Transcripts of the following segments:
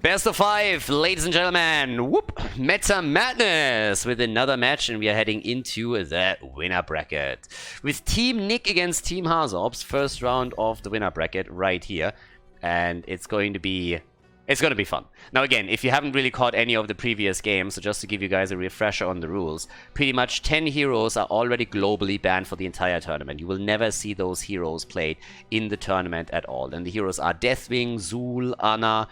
Best of 5, ladies and gentlemen. Whoop! Meta Madness with another match, and we are heading into the winner bracket. With Team Nick against Team HasuObs, first round of the winner bracket right here. And it's going to be fun. Now again, if you haven't really caught any of the previous games, so just to give you guys a refresher on the rules, pretty much 10 heroes are already globally banned for the entire tournament. You will never see those heroes played in the tournament at all. And the heroes are Deathwing, Zul, Ana,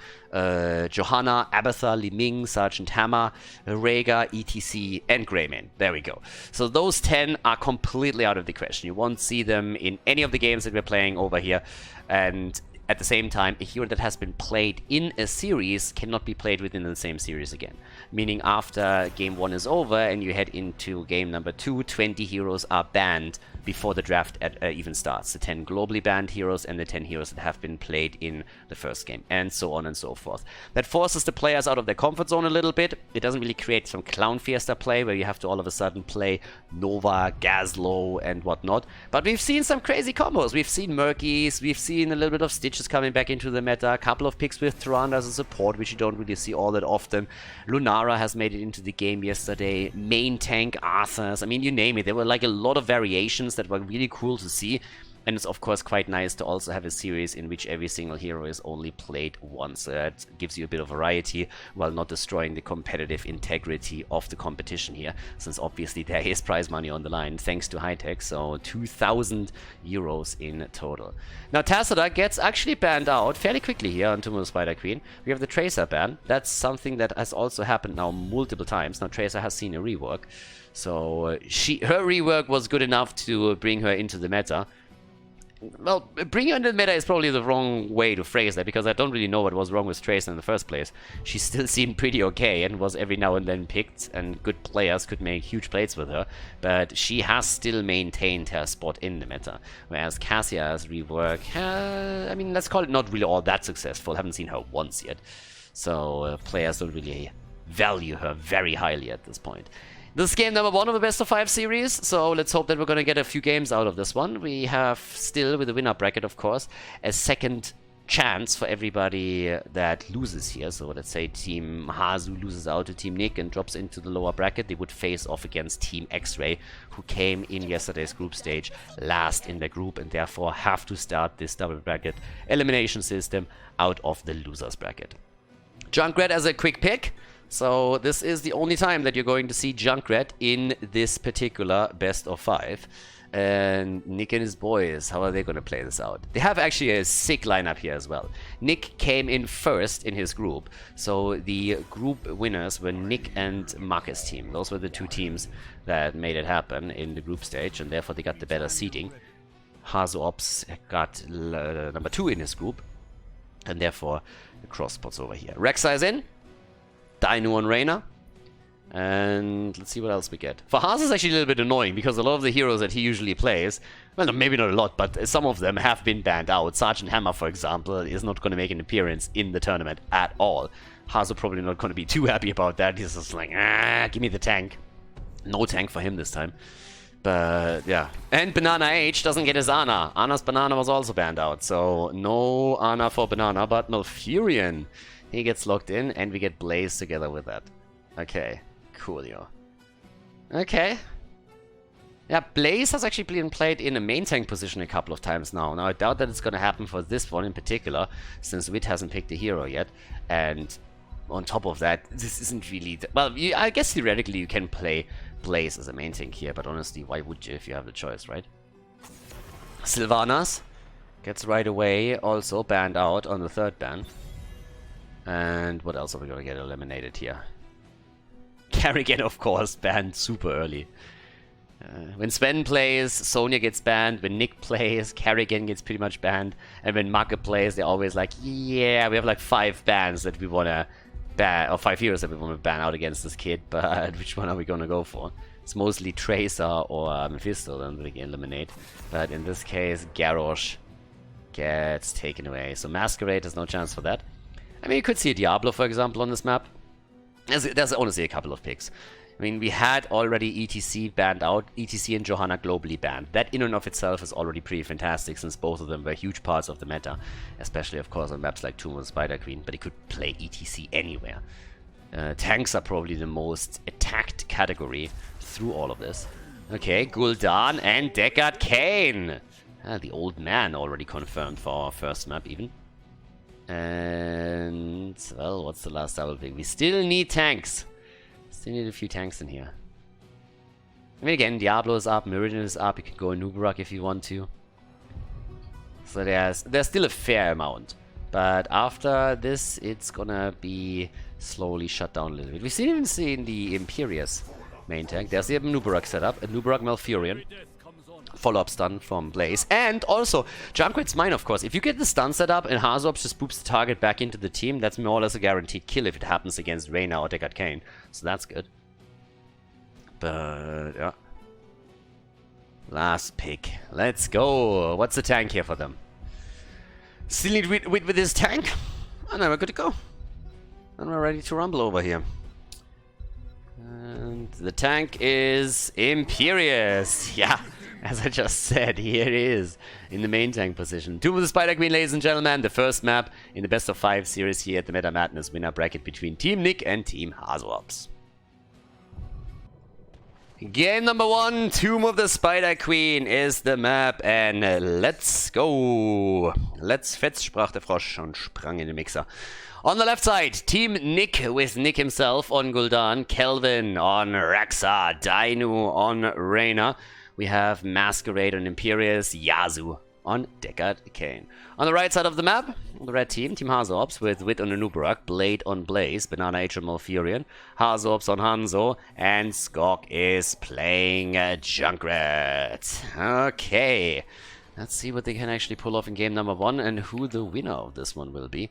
Johanna, Abatha, Li Ming, Sergeant Hammer, Rhaegar, ETC, and Greymane. There we go. So those 10 are completely out of the question. You won't see them in any of the games that we're playing over here. And at the same time, a hero that has been played in a series cannot be played within the same series again. Meaning after game 1 is over and you head into game number 2, 20 heroes are banned before the draft even starts. The 10 globally banned heroes and the 10 heroes that have been played in the first game, and so on and so forth. That forces the players out of their comfort zone a little bit. It doesn't really create some Clown Fiesta play where you have to all of a sudden play Nova, Gazlowe, and whatnot. But we've seen some crazy combos. We've seen Murkies, we've seen a little bit of Stitches coming back into the meta, a couple of picks with Thran as a support, which you don't really see all that often. Lunara has made it into the game yesterday. Main tank Arthurs. I mean, you name it. There were like a lot of variations that were really cool to see. And it's of course quite nice to also have a series in which every single hero is only played once. So that gives you a bit of variety while not destroying the competitive integrity of the competition here, since obviously there is prize money on the line thanks to high tech. So 2,000 euros in total. Now Tassadar gets actually banned out fairly quickly here on Tomb of the Spider Queen. We have the Tracer ban. That's something that has also happened now multiple times. Now Tracer has seen a rework. So her rework was good enough to bring her into the meta. Well, bring her into the meta is probably the wrong way to phrase that, because I don't really know what was wrong with Tracer in the first place. She still seemed pretty okay and was every now and then picked, and good players could make huge plays with her, but she has still maintained her spot in the meta. Whereas Cassia's rework, I mean, let's call it not really all that successful. Haven't seen her once yet. So players don't really value her very highly at this point. This is game number 1 of the best of 5 series, so let's hope that we're going to get a few games out of this one. We have still, with the winner bracket of course, a second chance for everybody that loses here. So let's say Team Hasu loses out to Team Nick and drops into the lower bracket. They would face off against Team X-Ray, who came in yesterday's group stage last in their group and therefore have to start this double bracket elimination system out of the losers bracket. Junkrat as a quick pick. So this is the only time that you're going to see Junkrat in this particular best of 5. And Nick and his boys, how are they going to play this out? They have actually a sick lineup here as well. Nick came in first in his group. So the group winners were Nick and Marcus' team. Those were the 2 teams that made it happen in the group stage, and therefore they got the better seeding. HasuObs got number 2 in his group, and therefore the cross spots over here. Rek'Sai is in. Dino on Reyna. And let's see what else we get. For Haas is actually a little bit annoying because a lot of the heroes that he usually plays, well, maybe not a lot, but some of them have been banned out. Sergeant Hammer, for example, is not going to make an appearance in the tournament at all. Haas probably not going to be too happy about that. He's just like, give me the tank. No tank for him this time. But yeah. And Banana H doesn't get his Ana. Ana's Banana was also banned out. So no Ana for Banana, but Malfurion. He gets locked in, and we get Blaze together with that. Okay, coolio. Okay. Yeah, Blaze has actually been played in a main tank position a couple of times now. Now, I doubt that it's going to happen for this one in particular, since Wit hasn't picked a hero yet. And on top of that, this isn't really... Well, I guess theoretically you can play Blaze as a main tank here, but honestly, why would you if you have the choice, right? Sylvanas gets right away also banned out on the 3rd ban. And what else are we going to get eliminated here? Kerrigan, of course, banned super early. When Sven plays, Sonya gets banned. When Nick plays, Kerrigan gets pretty much banned. And when Maka plays, they're always like, yeah, we have like 5 bans that we want to ban, or 5 heroes that we want to ban out against this kid, but which one are we going to go for? It's mostly Tracer or Mephisto that we can eliminate. But in this case, Garrosh gets taken away. So Masquerade has no chance for that. I mean, you could see a Diablo, for example, on this map. There's honestly a couple of picks. I mean, we had already ETC banned out, ETC and Johanna globally banned. That in and of itself is already pretty fantastic, since both of them were huge parts of the meta. Especially, of course, on maps like Tomb of the Spider Queen, but he could play ETC anywhere. Tanks are probably the most attacked category through all of this. Okay, Gul'dan and Deckard Cain. The old man already confirmed for our first map even. And, well, what's the last double pick? We still need tanks. Still need a few tanks in here. I mean, again, Diablo is up, Meridian is up. You can go Nubarak if you want to. So there's still a fair amount. But after this, it's gonna be slowly shut down a little bit. We've even seen the Imperius main tank. There's the Nubarak setup, a Nubarak Malfurion. Follow-up stun from Blaze. And also, Junkrat's mine, of course. If you get the stun set up and HasuObs just boops the target back into the team, that's more or less a guaranteed kill if it happens against Reyna or Deckard Cain. So that's good. But, yeah. Last pick. Let's go. What's the tank here for them? Still need with this tank? And then we're good to go. And we're ready to rumble over here. And the tank is Imperius. Yeah. As I just said, here it is, in the main tank position. Tomb of the Spider Queen, ladies and gentlemen, the first map in the best of 5 series here at the Meta Madness winner bracket between Team Nick and Team HasuObs. Game number 1, Tomb of the Spider Queen is the map, and let's go. Let's fetz, sprach der Frosch und sprang in den Mixer. On the left side, Team Nick with Nick himself on Gul'dan, Kelvin on Raxa, Dainu on Reyna. We have Masquerade on Imperius, Yasu on Deckard Cain. On the right side of the map, the red team, Team HasuObs with Wit on the Nubarak, Blade on Blaze, Banana H on Malfurion, HasuObs on Hanzo, and Skog is playing Junkrat. Okay, let's see what they can actually pull off in game number 1 and who the winner of this one will be.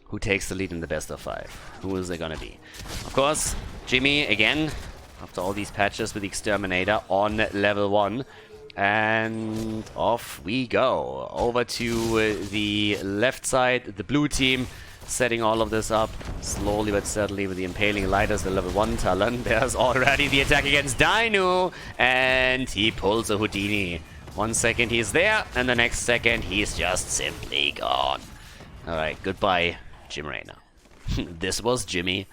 Who takes the lead in the best of 5? Who is it gonna be? Of course, Jimmy again. After all these patches with the Exterminator on level 1. And off we go. Over to the left side, the blue team, setting all of this up slowly but steadily with the Impaling Light as the level 1 talent. There's already the attack against Dainu, and he pulls a Houdini. 1 second he's there, and the next second he's just simply gone. Alright, goodbye, Jim Reyna. This was Jimmy.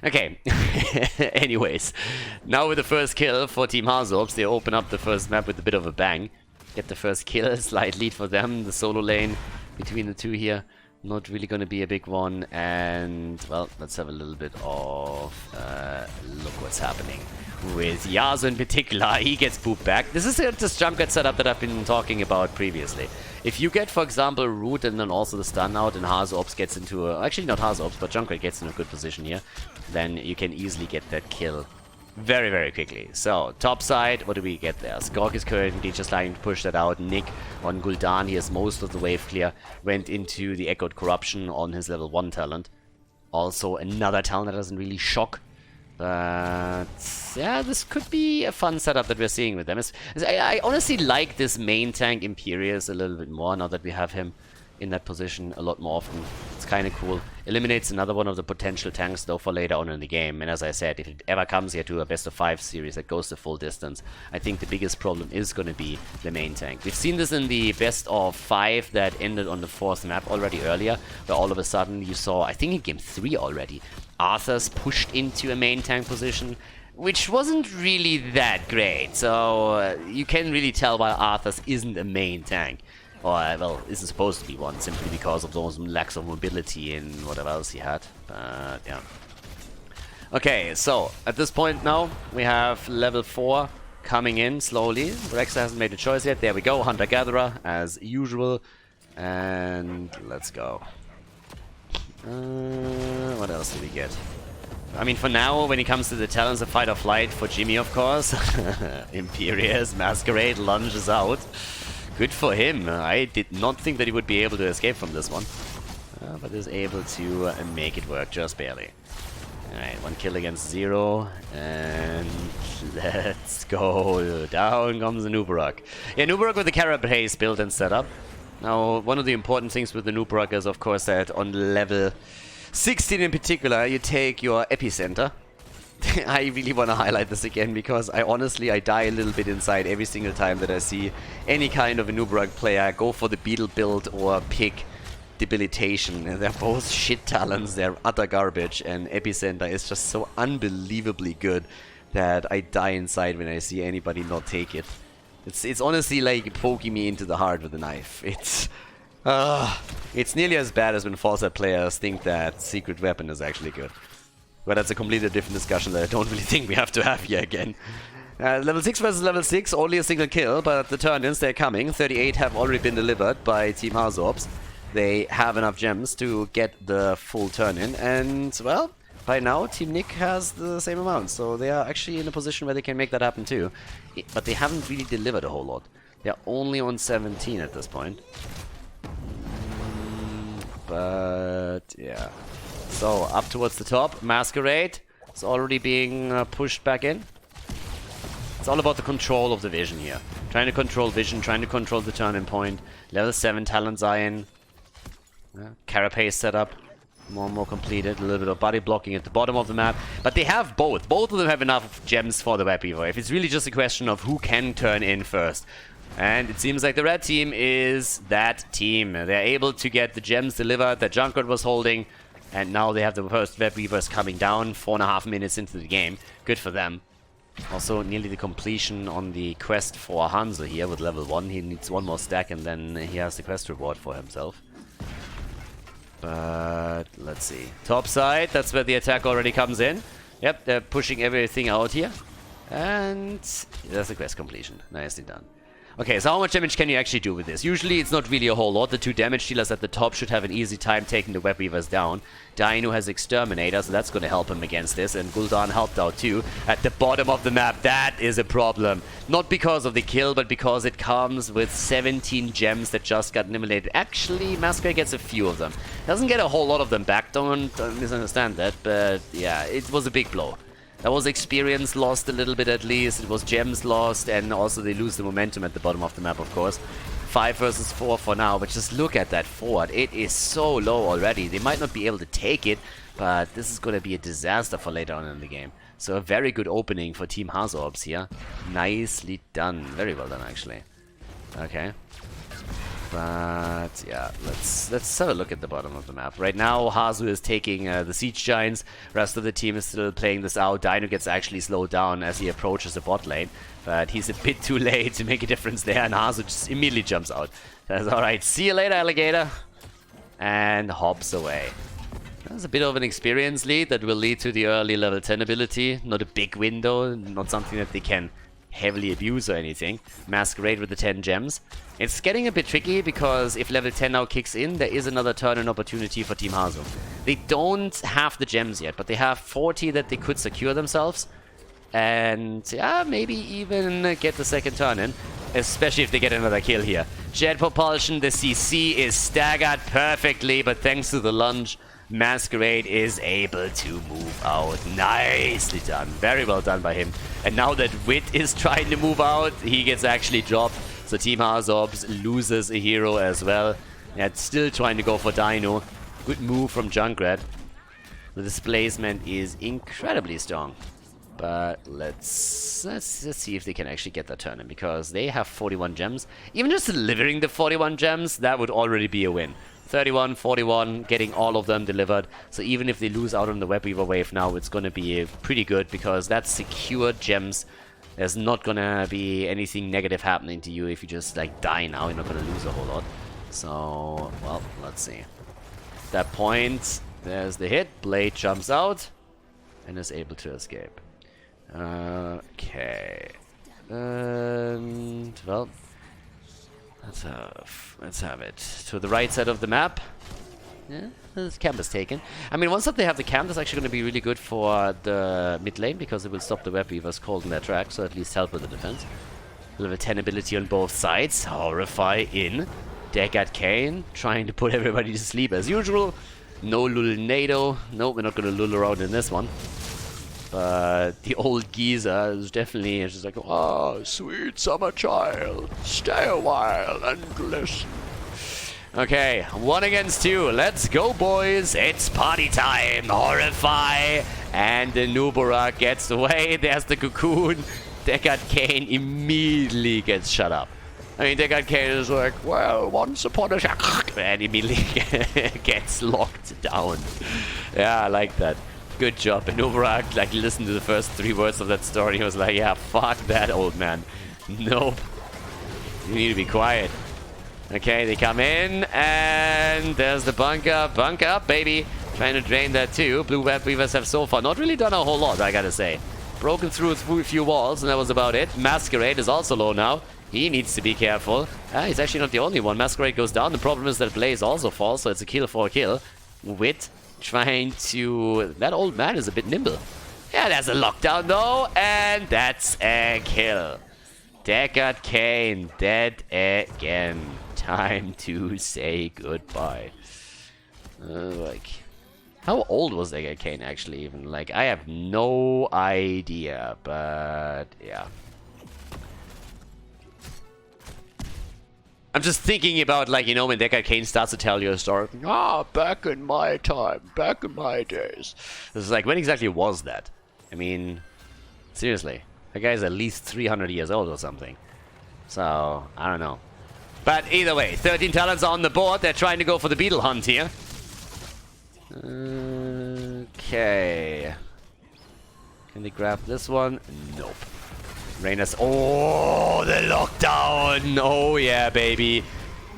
Okay, anyways, now with the first kill for Team HasuObs, they open up the first map with a bit of a bang. Get the first kill, slight lead for them. The solo lane between the two here, not really going to be a big one. And, well, let's have a little bit of look what's happening with Yasu in particular. He gets pooped back. This is this Junkrat setup that I've been talking about previously. If you get, for example, Root and then also the stun out, and HasuObs gets into a... Actually, not HasuObs, but Junkrat gets in a good position here, then you can easily get that kill very, very quickly. So, top side, what do we get there? Skog is currently just trying to push that out. Nick on Gul'dan, he has most of the wave clear. Went into the Echoed Corruption on his level 1 talent. Also, another talent that doesn't really shock. But yeah, this could be a fun setup that we're seeing with them. I honestly like this main tank Imperius a little bit more now that we have him in that position a lot more often. It's kind of cool. Eliminates another one of the potential tanks though for later on in the game. And as I said, if it ever comes here to a best of 5 series that goes the full distance, I think the biggest problem is going to be the main tank. We've seen this in the best of 5 that ended on the 4th map already earlier, where all of a sudden you saw, I think in game 3 already, Arthur's pushed into a main tank position, which wasn't really that great. So you can really tell why Arthur's isn't a main tank. Or, well, isn't supposed to be one, simply because of those lacks of mobility and whatever else he had. But, yeah. Okay, so, at this point now, we have level 4 coming in slowly. Rexa hasn't made a choice yet. There we go, Hunter-Gatherer, as usual. And let's go. What else do we get? I mean, for now, when it comes to the talents of Fight or Flight, for Jimmy, of course, Imperius, Masquerade lunges out. Good for him. I did not think that he would be able to escape from this one. But is able to make it work just barely. Alright, 1 kill against 0. And let's go. Down comes the Nubarak. Yeah, Nubarak with the Carapace build and setup. Now, one of the important things with the Nubarak is, of course, that on level 16 in particular, you take your Epicenter. I really want to highlight this again because I die a little bit inside every single time that I see any kind of a Nubrug player go for the Beetle build or pick Debilitation. And they're both shit talents, they're utter garbage, and Epicenter is just so unbelievably good that I die inside when I see anybody not take it. It's honestly like poking me into the heart with a knife. It's nearly as bad as when Foresight players think that Secret Weapon is actually good. But that's a completely different discussion that I don't really think we have to have here again. Level 6 versus level 6, only a single kill, but the turn-ins, they're coming. 38 have already been delivered by Team HasuObs. They have enough gems to get the full turn-in, and, well, by now Team Nick has the same amount, so they are actually in a position where they can make that happen too. But they haven't really delivered a whole lot. They're only on 17 at this point. But, yeah. So, up towards the top, Masquerade is already being pushed back in. It's all about the control of the vision here. Trying to control vision, trying to control the turn-in point. Level 7 Talon Zion. Carapace setup. More and more completed. A little bit of body blocking at the bottom of the map. But they have both. Both of them have enough gems for the Web Weaver. If it's really just a question of who can turn in first. And it seems like the red team is that team. They're able to get the gems delivered that Junkrat was holding. And now they have the first Web Weavers coming down 4.5 minutes into the game. Good for them. Also, nearly the completion on the quest for Hanzo here with level 1. He needs one more stack and then he has the quest reward for himself. But let's see. Top side, that's where the attack already comes in. Yep, they're pushing everything out here. And that's the quest completion. Nicely done. Okay, so how much damage can you actually do with this? Usually it's not really a whole lot. The 2 damage dealers at the top should have an easy time taking the Web Weavers down. Dino has Exterminator, so that's going to help him against this. And Gul'dan helped out too. At the bottom of the map, that is a problem. Not because of the kill, but because it comes with 17 gems that just got eliminated. Actually, Masquerade gets a few of them. Doesn't get a whole lot of them back, don't misunderstand that. But yeah, it was a big blow. That was experience lost a little bit at least, it was gems lost, and also they lose the momentum at the bottom of the map, of course. 5 versus 4 for now, but just look at that forward. It is so low already. They might not be able to take it, but this is going to be a disaster for later on in the game. So a very good opening for Team HasuObs here. Nicely done. Very well done, actually. Okay. But yeah, let's have a look at the bottom of the map. Right now, Hasu is taking the Siege Giants. Rest of the team is still playing this out. Dino gets actually slowed down as he approaches the bot lane. But he's a bit too late to make a difference there, and Hasu just immediately jumps out. That's alright. See you later, alligator. And hops away. That's a bit of an experience lead that will lead to the early level 10 ability. Not a big window, not something that they can heavily abuse or anything. Masquerade with the 10 gems. It's getting a bit tricky because if level 10 now kicks in, there is another turn-in opportunity for Team Hasu. They don't have the gems yet, but they have 40 that they could secure themselves. And yeah, maybe even get the second turn-in, especially if they get another kill here. Jet Propulsion, the CC is staggered perfectly, but thanks to the lunge, Masquerade is able to move out. Nicely done. Very well done by him. And now that Wit is trying to move out, he gets actually dropped. So Team HasuObs loses a hero as well. Yeah, still trying to go for Dino. Good move from Junkrat. The displacement is incredibly strong. But let's see if they can actually get that turn-in, because they have 41 gems. Even just delivering the 41 gems, that would already be a win. 31, 41, getting all of them delivered. So even if they lose out on the Web Weaver wave now, it's going to be pretty good, because that's secured gems. There's not going to be anything negative happening to you if you just like die now. You're not going to lose a whole lot. So, well, let's see. At that point, there's the hit. Blade jumps out and is able to escape. Okay. And, well, let's have it. To the right side of the map. Yeah, this camp is taken. I mean, once that they have the camp, that's actually going to be really good for the mid lane, because it will stop the Web Weavers cold in their track, so at least help with the defense. Level 10 ability on both sides. Horrify in. Deck at Kane, trying to put everybody to sleep as usual. No Lulnado. No, we're not going to lull around in this one. But the old geezer is definitely just like, oh, sweet summer child, stay a while and listen. Okay, 1 against 2. Let's go, boys. It's party time. Horrify. And the Nubarak gets away. There's the cocoon. Deckard Cain immediately gets shut up. I mean, Deckard Cain is like, well, once upon a time, and immediately gets locked down. Yeah, I like that. Good job. And Nubarak, like, listened to the first 3 words of that story. He was like, yeah, fuck that, old man. Nope. You need to be quiet. Okay, they come in, and there's the bunker. Bunker up, baby. Trying to drain that too. Blue Web Weavers have so far not really done a whole lot, I gotta say. Broken through a few walls, and that was about it. Masquerade is also low now. He needs to be careful. He's actually not the only one. Masquerade goes down. The problem is that Blaze also falls, so it's a kill for a kill. Wit trying to... That old man is a bit nimble. Yeah, there's a lockdown though, and that's a kill. Deckard Cain dead again. Time to say goodbye. Like, how old was Deckard Cain actually even? Like, I have no idea, but yeah. I'm just thinking about, like, you know, when Deckard Cain starts to tell you a story. Ah, back in my time, back in my days. It's like, when exactly was that? I mean, seriously. That guy's at least 300 years old or something. So, I don't know. But either way, 13 talents on the board. They're trying to go for the beetle hunt here. Okay. Can they grab this one? Nope. Reyna's... Oh, the lockdown! Oh, yeah, baby.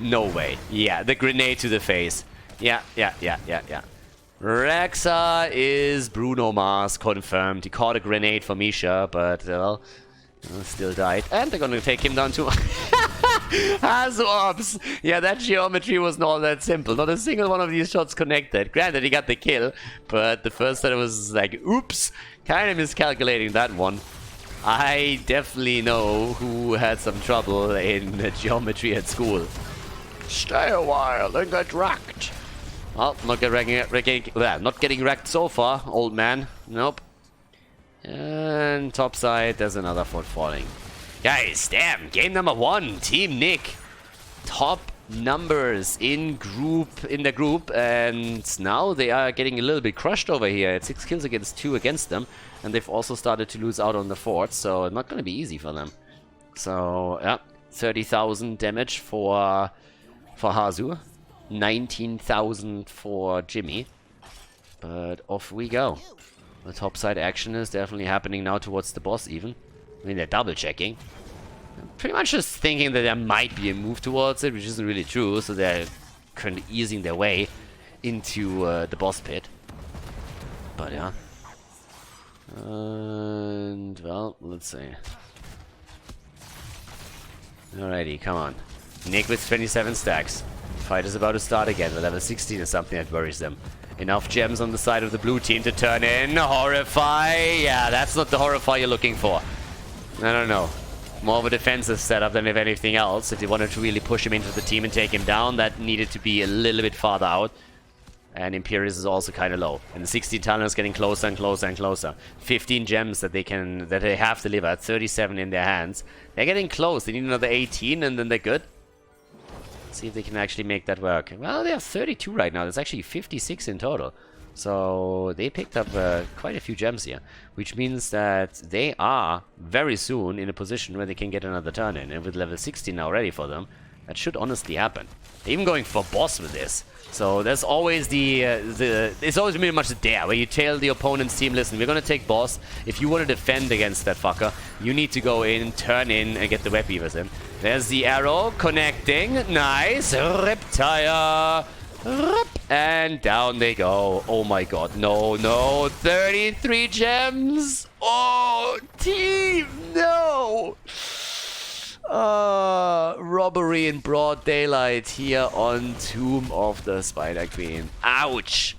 No way. Yeah, the grenade to the face. Yeah. Rexa is Bruno Mars, confirmed. He caught a grenade for Misha, but, well, still died. And they're gonna take him down too. HasuObs! Yeah, that geometry was not that simple. Not a single one of these shots connected. Granted, he got the kill, but the first time it was like, oops! Kind of miscalculating that one. I definitely know who had some trouble in geometry at school. Stay a while and get wrecked. Well, not getting wrecked so far, old man. Nope. And top side, there's another fort falling. Guys, damn, game number 1, Team Nick. Top numbers in the group, and now they are getting a little bit crushed over here. It's 6 kills against 2 against them, and they've also started to lose out on the forts, so not going to be easy for them. So, yeah, 30,000 damage for Hasu. 19,000 for Jimmy. But off we go. The topside action is definitely happening now towards the boss even. I mean, they're double checking. Pretty much just thinking that there might be a move towards it, which isn't really true, so they're currently easing their way into the boss pit. But yeah. And, well, let's see. Alrighty, come on. Nick with 27 stacks. Fight is about to start again, but level 16 is something that worries them. Enough gems on the side of the blue team to turn in. Horrify! Yeah, that's not the Horrify you're looking for. I don't know. More of a defensive setup than if anything else. If they wanted to really push him into the team and take him down, that needed to be a little bit farther out. And Imperius is also kind of low. And the 16 talent is getting closer and closer and closer. 15 gems that they have delivered. 37 in their hands. They're getting close. They need another 18 and then they're good. See if they can actually make that work. Well, they have 32 right now. There's actually 56 in total. So they picked up quite a few gems here, which means that they are very soon in a position where they can get another turn in. And with level 16 now ready for them, that should honestly happen. They're even going for boss with this. So there's always it's always pretty much there, where you tell the opponent's team, listen, we're going to take boss. If you want to defend against that fucker, you need to go in, turn in, and get the web weavers in. There's the arrow connecting. Nice. Riptire. Rip. And down they go. Oh my god. No. 33 gems. Oh, team. No. Robbery in broad daylight here on Tomb of the Spider Queen. Ouch.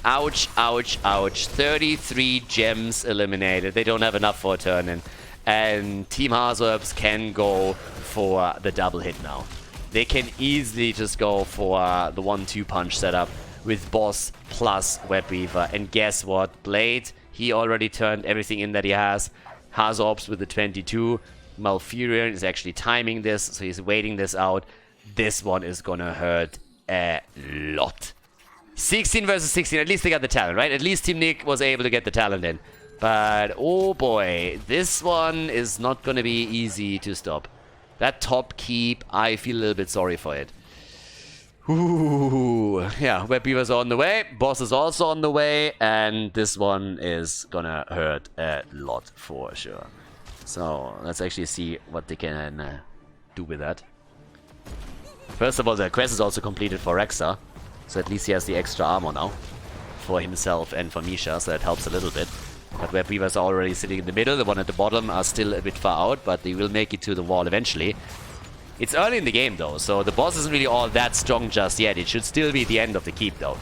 Ouch. 33 gems eliminated. They don't have enough for a turn in. And Team HasuObs can go for the double hit now. They can easily just go for the 1-2 punch setup with boss plus web weaver. And guess what? Blade, he already turned everything in that he has. HasuObs with the 22. Malfurion is actually timing this, so he's waiting this out. This one is gonna hurt a lot. 16 versus 16. At least they got the talent, right? At least Team Nick was able to get the talent in. But, oh boy, this one is not going to be easy to stop. That top keep, I feel a little bit sorry for it. Ooh, yeah, Web Beavers are on the way. Boss is also on the way. And this one is going to hurt a lot for sure. So, let's actually see what they can do with that. First of all, the quest is also completed for Rexa. So at least he has the extra armor now for himself and for Misha, so that helps a little bit. But Web Weavers are already sitting in the middle. The one at the bottom are still a bit far out, but they will make it to the wall eventually. It's early in the game though, so the boss isn't really all that strong just yet. It should still be the end of the keep though.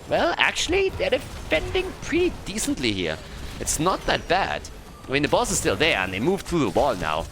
Well, actually, they're defending pretty decently here. It's not that bad. I mean, the boss is still there, and they moved through the wall now.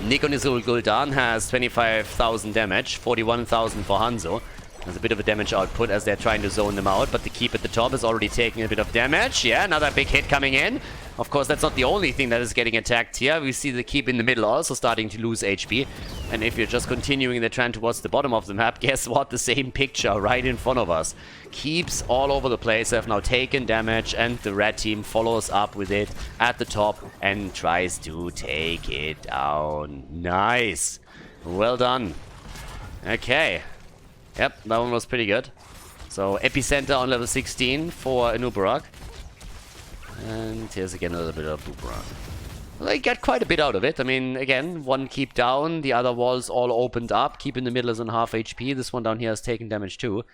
Nick on his old Gul'dan has 25,000 damage, 41,000 for Hanzo. There's a bit of a damage output as they're trying to zone them out, but the keep at the top is already taking a bit of damage. Yeah, another big hit coming in. Of course, that's not the only thing that is getting attacked here. We see the keep in the middle also starting to lose HP. And if you're just continuing the trend towards the bottom of the map, guess what? The same picture right in front of us. Keeps all over the place have now taken damage, and the red team follows up with it at the top and tries to take it down. Nice. Well done. Okay. Yep, that one was pretty good. So, Epicenter on level 16 for Anubarak. And here's again a little bit of Boomerang. Well, they got quite a bit out of it. I mean, again, one keep down, the other walls all opened up. Keep in the middle is on half HP. This one down here has taken damage too.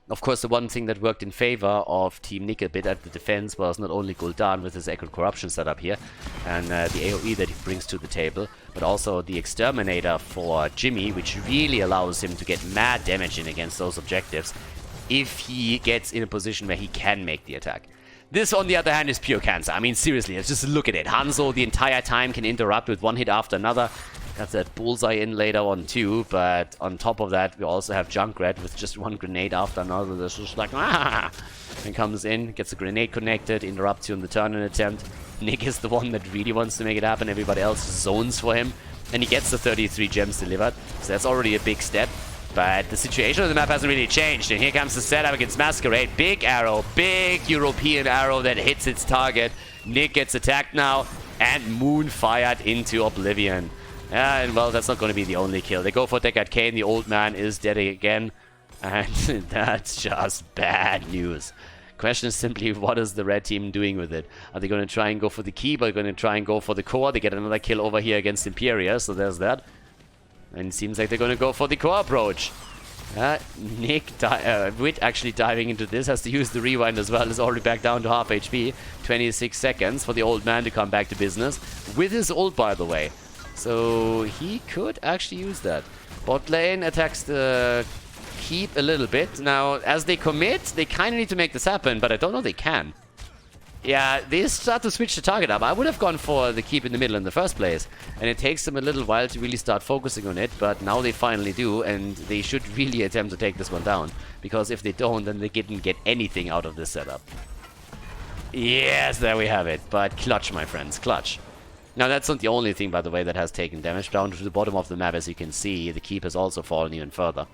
Of course, the one thing that worked in favor of Team Nick a bit at the defense was not only Gul'dan with his Echo Corruption setup here and the AoE that he brings to the table, but also the Exterminator for Jimmy, which really allows him to get mad damage in against those objectives if he gets in a position where he can make the attack. This, on the other hand, is pure cancer. I mean, seriously, let's just look at it. Hanzo the entire time can interrupt with one hit after another. Got that bullseye in later on too, but on top of that, we also have Junkrat with just one grenade after another. That's just like, ah! And comes in, gets the grenade connected, interrupts you on the turn-in attempt. Nick is the one that really wants to make it happen. Everybody else zones for him, and he gets the 33 gems delivered. So that's already a big step. But the situation of the map hasn't really changed. And here comes the setup against Masquerade. Big arrow, big European arrow that hits its target. Nick gets attacked now, and moon fired into Oblivion. And well, that's not going to be the only kill. They go for Deckard Cain. The old man is dead again. And that's just bad news. Question is simply, what is the red team doing with it? Are they going to try and go for the keep? Are they going to try and go for the core? They get another kill over here against Imperia, so there's that. And it seems like they're going to go for the core approach. Nick, Wit actually diving into this, has to use the rewind as well. Is already back down to half HP. 26 seconds for the old man to come back to business. With his ult, by the way. So he could actually use that. Bot lane attacks the keep a little bit. Now, as they commit, they kind of need to make this happen, but I don't know they can. Yeah, they start to switch the target up. I would have gone for the keep in the middle in the first place. And it takes them a little while to really start focusing on it, but now they finally do, and they should really attempt to take this one down. Because if they don't, then they didn't get anything out of this setup. Yes, there we have it. But clutch, my friends, clutch. Now, that's not the only thing, by the way, that has taken damage. Down to the bottom of the map, as you can see, the keep has also fallen even further.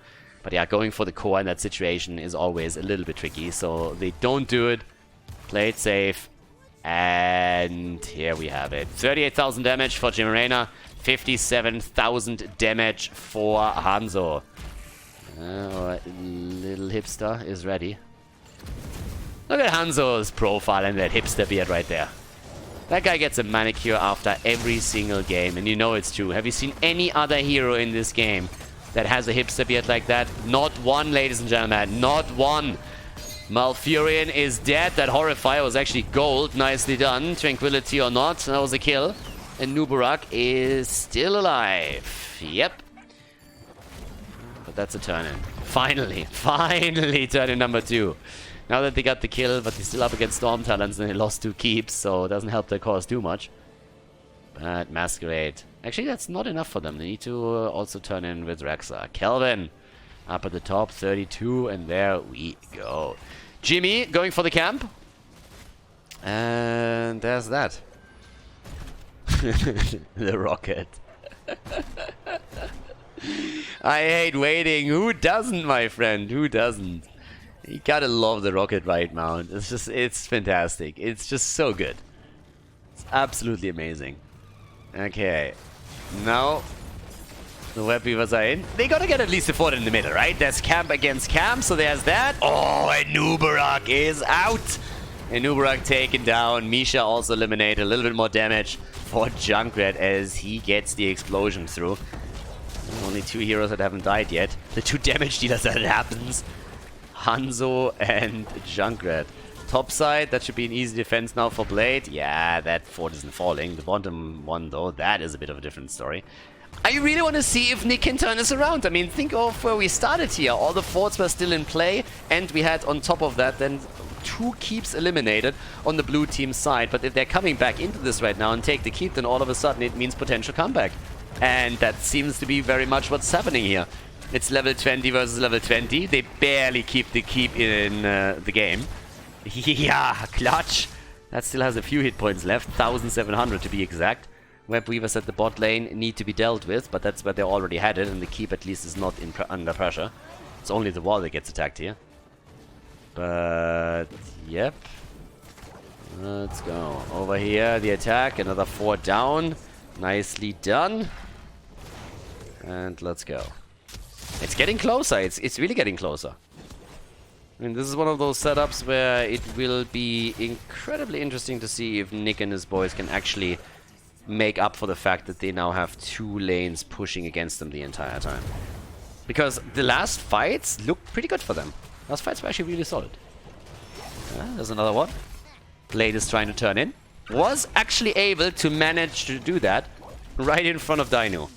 But yeah, going for the core in that situation is always a little bit tricky, so they don't do it. Play it safe. And here we have it. 38,000 damage for Jimarena. 57,000 damage for Hanzo. Little hipster is ready. Look at Hanzo's profile and that hipster beard right there. That guy gets a manicure after every single game, and you know it's true. Have you seen any other hero in this game that has a hipster beard like that? Not one, ladies and gentlemen. Not one. Malfurion is dead. That Horrifier was actually gold. Nicely done. Tranquility or not, that was a kill. And Nubarak is still alive. Yep. But that's a turn-in. Finally. Finally turn-in number 2. Now that they got the kill, but they're still up against Storm Talons and they lost 2 keeps, so it doesn't help their cause too much. But Masquerade. Actually, that's not enough for them. They need to also turn in with Rexa. Kelvin up at the top, 32, and there we go. Jimmy going for the camp. And there's that. The rocket. I hate waiting. Who doesn't, my friend? Who doesn't? You gotta love the rocket ride mount. It's fantastic. It's just so good. It's absolutely amazing. Okay. Now, the web weavers are in. They gotta get at least a fort in the middle, right? There's camp against camp, so there's that. Oh, and Nubarak is out. And Nubarak taken down. Misha also eliminated. A little bit more damage for Junkrat as he gets the explosion through. Only 2 heroes that haven't died yet. The 2 damage dealers that it happens. Hanzo and Junkrat. Top side, that should be an easy defense now for Blade. Yeah, that fort isn't falling. The bottom one, though, that is a bit of a different story. I really want to see if Nick can turn this around. I mean, think of where we started here. All the forts were still in play, and we had on top of that then 2 keeps eliminated on the blue team side. But if they're coming back into this right now and take the keep, then all of a sudden it means potential comeback. And that seems to be very much what's happening here. It's level 20 versus level 20. They barely keep the keep in the game. Yeah, clutch. That still has a few hit points left. 1,700 to be exact. Web Weavers at the bot lane need to be dealt with, but that's where they already had it, and the keep at least is not under pressure. It's only the wall that gets attacked here. But, yep. Let's go. Over here, the attack. Another 4 down. Nicely done. And let's go. It's getting closer. It's really getting closer. I mean, this is one of those setups where it will be incredibly interesting to see if Nick and his boys can actually make up for the fact that they now have 2 lanes pushing against them the entire time. Because the last fights looked pretty good for them. Last fights were actually really solid. There's another one. Blade is trying to turn in. Was actually able to manage to do that right in front of Dino.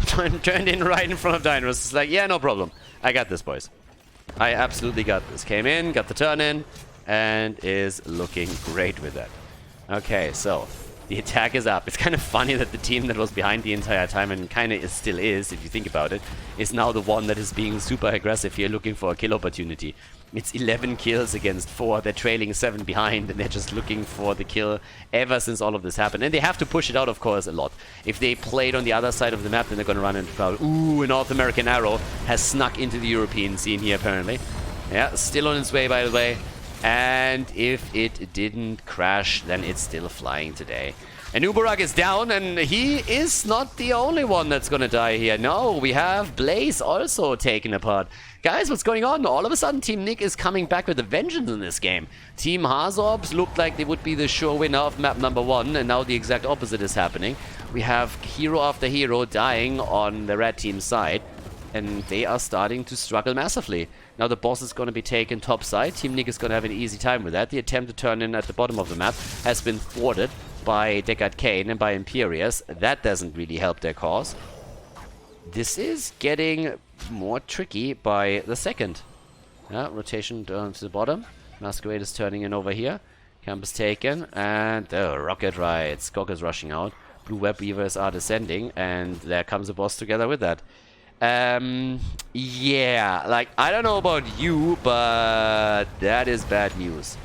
Turned in right in front of Dino. It's like, yeah, no problem. I got this, boys. I absolutely got this. Came in, got the turn in, and is looking great with that. Okay, so the attack is up. It's kind of funny that the team that was behind the entire time, and kind of still is, if you think about it, is now the one that is being super aggressive here, looking for a kill opportunity. It's 11 kills against 4. They're trailing 7 behind, and they're just looking for the kill ever since all of this happened. And they have to push it out, of course, a lot. If they played on the other side of the map, then they're going to run into trouble. Ooh, a North American arrow has snuck into the European scene here, apparently. Yeah, still on its way, by the way. And if it didn't crash, then it's still flying today. And Ubarak is down, and he is not the only one that's gonna die here. No, we have Blaze also taken apart. Guys, what's going on? All of a sudden, Team Nick is coming back with a vengeance in this game. Team HasuObs looked like they would be the sure winner of map number 1, and now the exact opposite is happening. We have hero after hero dying on the red team side, and they are starting to struggle massively. Now the boss is going to be taken top side. Team Nick is going to have an easy time with that. The attempt to turn in at the bottom of the map has been thwarted by Deckard Cain and by Imperius. That doesn't really help their cause. This is getting more tricky by the second. Yeah, rotation down to the bottom. Masquerade is turning in over here. Camp is taken, and the rocket ride. Skog is rushing out. Blue Web Weavers are descending, and there comes the boss together with that. Yeah, like, I don't know about you, but that is bad news.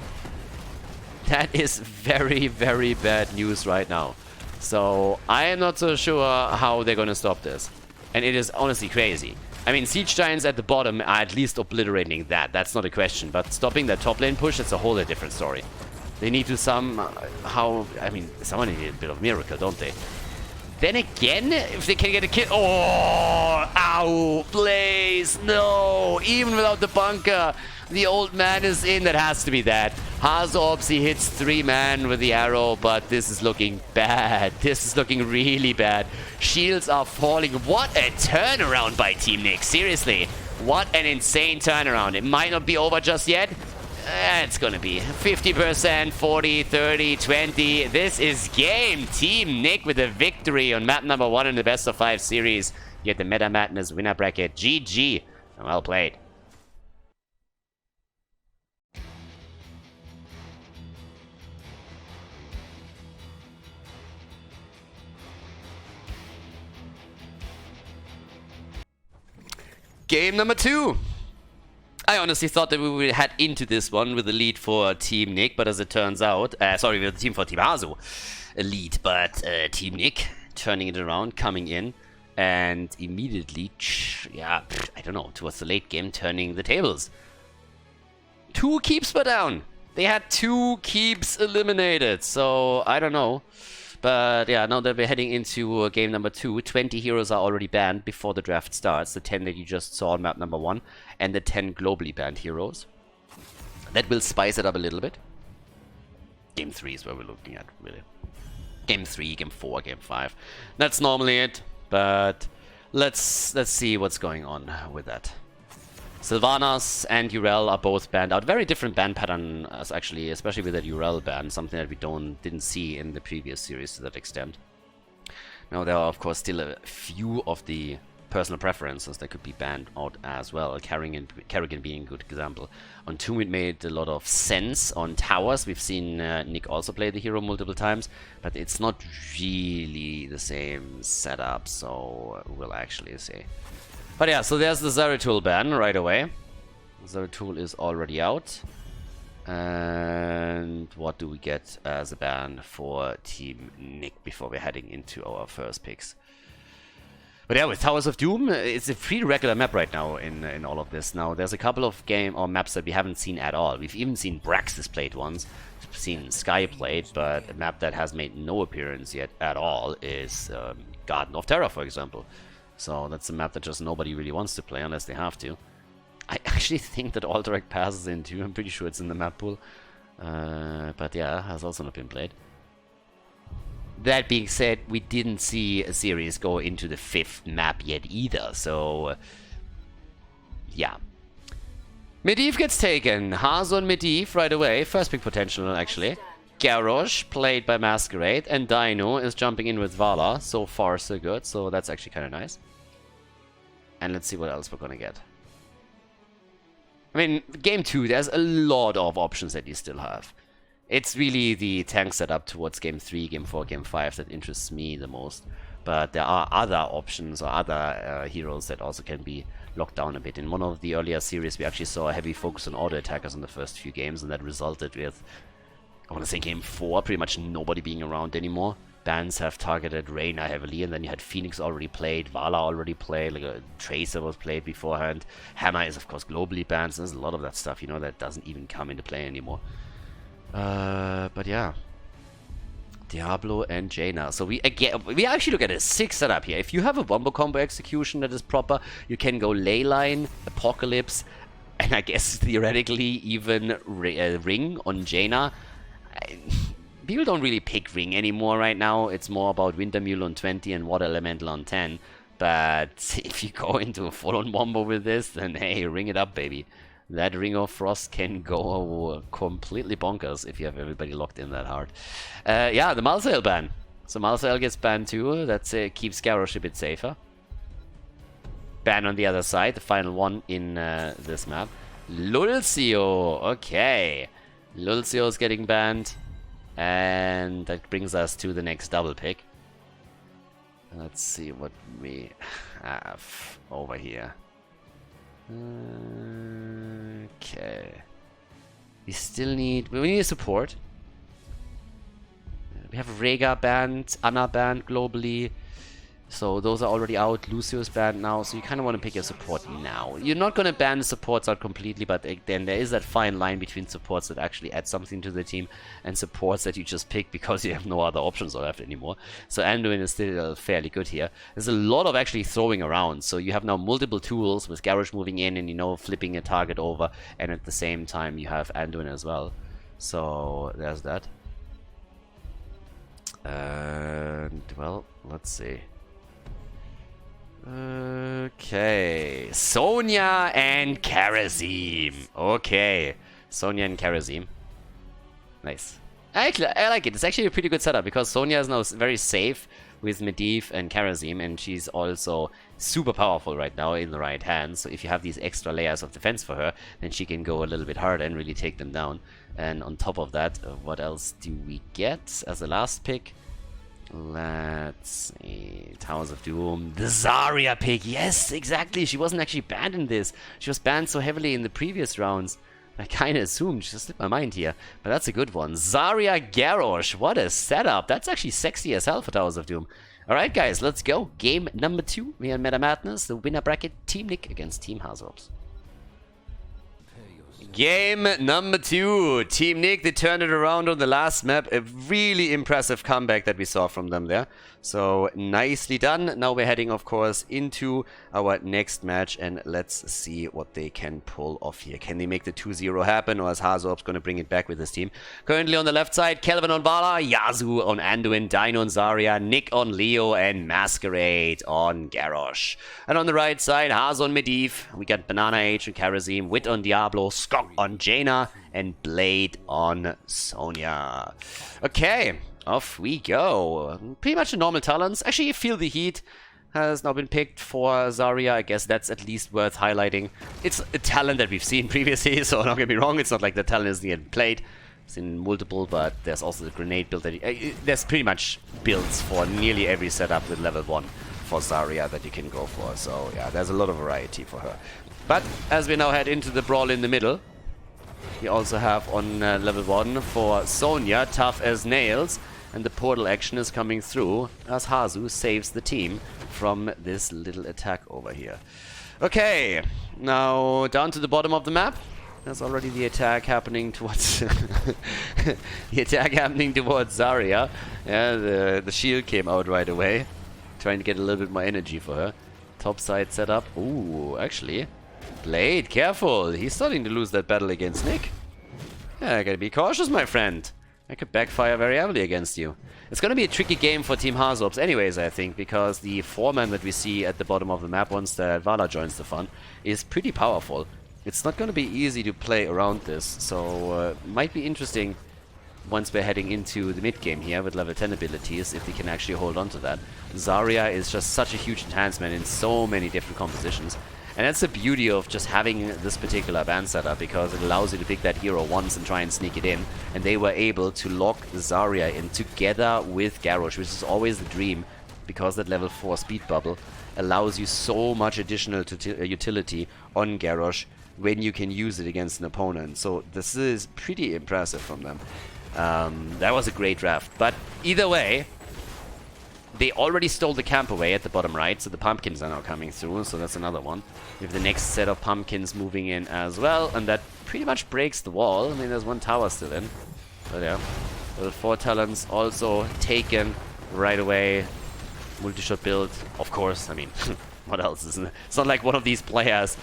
That is very, very bad news right now. So, I am not so sure how they're gonna stop this. And it is honestly crazy. I mean, Siege Giants at the bottom are at least obliterating that. That's not a question. But stopping that top lane push, that's a whole different story. They need to somehow... I mean, someone needs a bit of miracle, don't they? Then again, if they can get a kill... Oh! Ow! Blaze! No! Even without the bunker, the old man is in. That has to be that. HasuObs, he hits 3 man with the arrow, but this is looking bad. This is looking really bad. Shields are falling. What a turnaround by Team Nick. Seriously. What an insane turnaround. It might not be over just yet. It's gonna be 50%, 40, 30, 20. This is game. Team Nick with a victory on map number 1 in the best of 5 series. Get the Meta Madness winner bracket. GG. Well played. Game number 2. I honestly thought that we would head into this one with a lead for Team Nick, but as it turns out, sorry, with a team for Team Hasu, a lead, but Team Nick turning it around, coming in, and immediately, yeah, I don't know, towards the late game, turning the tables. 2 keeps were down. They had 2 keeps eliminated, so I don't know. But yeah, now that we're heading into game number 2, 20 heroes are already banned before the draft starts. The 10 that you just saw on map number 1, and the 10 globally banned heroes. That will spice it up a little bit. Game 3 is where we're looking at, really. Game 3, Game 4, Game 5. That's normally it, but let's see what's going on with that. Sylvanas and Urel are both banned out. Very different ban pattern, actually, especially with that Urel ban, something that we didn't see in the previous series to that extent. Now, there are, of course, still a few of the personal preferences that could be banned out as well. Kerrigan being a good example. On Tomb, it made a lot of sense. On Towers, we've seen Nick also play the hero multiple times, but it's not really the same setup, so we'll actually see. But yeah, so there's the Zeratul ban right away. Zeratul is already out. And what do we get as a ban for Team Nick before we're heading into our first picks? But yeah, with Towers of Doom, it's a pretty regular map right now in all of this. Now, there's a couple of maps that we haven't seen at all. We've even seen Braxis played once, we've seen Sky played, but a map that has made no appearance yet at all is Garden of Terror, for example. So that's a map that just nobody really wants to play unless they have to. I actually think that Alterac passes in too. I'm pretty sure it's in the map pool. But yeah, has also not been played. That being said, we didn't see a series go into the 5th map yet either, so yeah. Medivh gets taken. Hasu on Medivh right away. First pick potential, actually. Garrosh, played by Masquerade, and Dino is jumping in with Vala. So far, so good, so that's actually kind of nice. And let's see what else we're gonna get. I mean, game 2, there's a lot of options that you still have. It's really the tank setup towards game 3, game 4, game 5 that interests me the most. But there are other options or other heroes that also can be locked down a bit. In one of the earlier series, we actually saw a heavy focus on auto attackers in the first few games, and that resulted with, I want to say game 4, pretty much nobody being around anymore. Bans have targeted Reyna heavily, and then you had Phoenix already played, Vala already played, like a Tracer was played beforehand. Hammer is, of course, globally banned, so there's a lot of that stuff, you know, that doesn't even come into play anymore. But yeah. Diablo and Jaina. So we actually look at a 6 setup here. If you have a wombo combo execution that is proper, you can go Leyline, Apocalypse, and I guess theoretically even Ring on Jaina. People don't really pick Ring anymore right now. It's more about Wintermule on 20 and Water Elemental on 10. But if you go into a full-on wombo with this, then hey, ring it up, baby. That Ring of Frost can go completely bonkers if you have everybody locked in that hard. Yeah, the Malsail ban. So Malsail gets banned too. That keeps Garrosh a bit safer. Ban on the other side, the final one in this map. Lulcio, okay. Lulcio's getting banned. And that brings us to the next double pick. Let's see what we have over here. Okay. We need a support. We have Rhaegar banned, Anna banned globally. So those are already out. Lucio's banned now, so you kind of want to pick your support now. You're not going to ban the supports out completely, but then there is that fine line between supports that actually add something to the team and supports that you just pick because you have no other options left anymore. So Anduin is still fairly good here. There's a lot of actually throwing around, so you have now multiple tools with Garrosh moving in and, you know, flipping a target over, and at the same time you have Anduin as well. So there's that. And, well, let's see. Okay, Sonya and Kharazim. Okay, Sonya and Kharazim. Nice. I like it. It's actually a pretty good setup because Sonya is now very safe with Medivh and Kharazim, and she's also super powerful right now in the right hand. So if you have these extra layers of defense for her, then she can go a little bit harder and really take them down. And on top of that, what else do we get as a last pick? Let's see. Towers of Doom. The Zarya pick. Yes, exactly. She wasn't actually banned in this. She was banned so heavily in the previous rounds. I kind of assumed. Just slipped my mind here. But that's a good one. Zarya Garrosh. What a setup. That's actually sexy as hell for Towers of Doom. Alright guys, let's go. Game number 2. We are in Meta Madness, the winner bracket, Team Nick against Team HasuObs. Game number 2. Team Nick, they turned it around on the last map. A really impressive comeback that we saw from them there. So, nicely done. Now we're heading, of course, into our next match. And let's see what they can pull off here. Can they make the 2-0 happen? Or is HasuObs going to bring it back with his team? Currently on the left side, Kelvin on Vala, Yasu on Anduin, Dino on Zarya, Nick on Leo, and Masquerade on Garrosh. And on the right side, Hasu on Medivh. We got Banana H and Karazim, Wit on Diablo, Skok on Jaina, and Blade on Sonya. Okay, off we go. Pretty much the normal talents. Actually, Feel the Heat has now been picked for Zarya. I guess that's at least worth highlighting. It's a talent that we've seen previously, so don't get me wrong, it's not like the talent isn't yet played. It's in multiple, but there's also the grenade build that there's pretty much builds for nearly every setup with level 1 for Zarya that you can go for. So yeah, there's a lot of variety for her. But as we now head into the brawl in the middle, we also have on level 1 for Sonya, Tough as Nails, and the portal action is coming through as Hasu saves the team from this little attack over here. Okay, now down to the bottom of the map. There's already the attack happening towards Zarya. Yeah, the shield came out right away, trying to get a little bit more energy for her. Top side setup. Ooh, actually. Blade, careful! He's starting to lose that battle against Nick. Yeah, gotta be cautious, my friend. That could backfire very heavily against you. It's gonna be a tricky game for Team HasuObs anyways, I think, because the 4-man that we see at the bottom of the map once that Vala joins the fun is pretty powerful. It's not gonna be easy to play around this, so might be interesting once we're heading into the mid-game here with level 10 abilities, if they can actually hold on to that. Zarya is just such a huge enhancement in so many different compositions. And that's the beauty of just having this particular band setup, because it allows you to pick that hero once and try and sneak it in. And they were able to lock Zarya in together with Garrosh, which is always the dream, because that level 4 speed bubble allows you so much additional utility on Garrosh when you can use it against an opponent. So this is pretty impressive from them. That was a great draft. But either way, they already stole the camp away at the bottom right, so the pumpkins are now coming through, so that's another one. We have the next set of pumpkins moving in as well, and that pretty much breaks the wall. I mean, there's one tower still in. But yeah, level 4 talents also taken right away. Multi-shot build, of course. I mean, what else isn't it? It's not like one of these players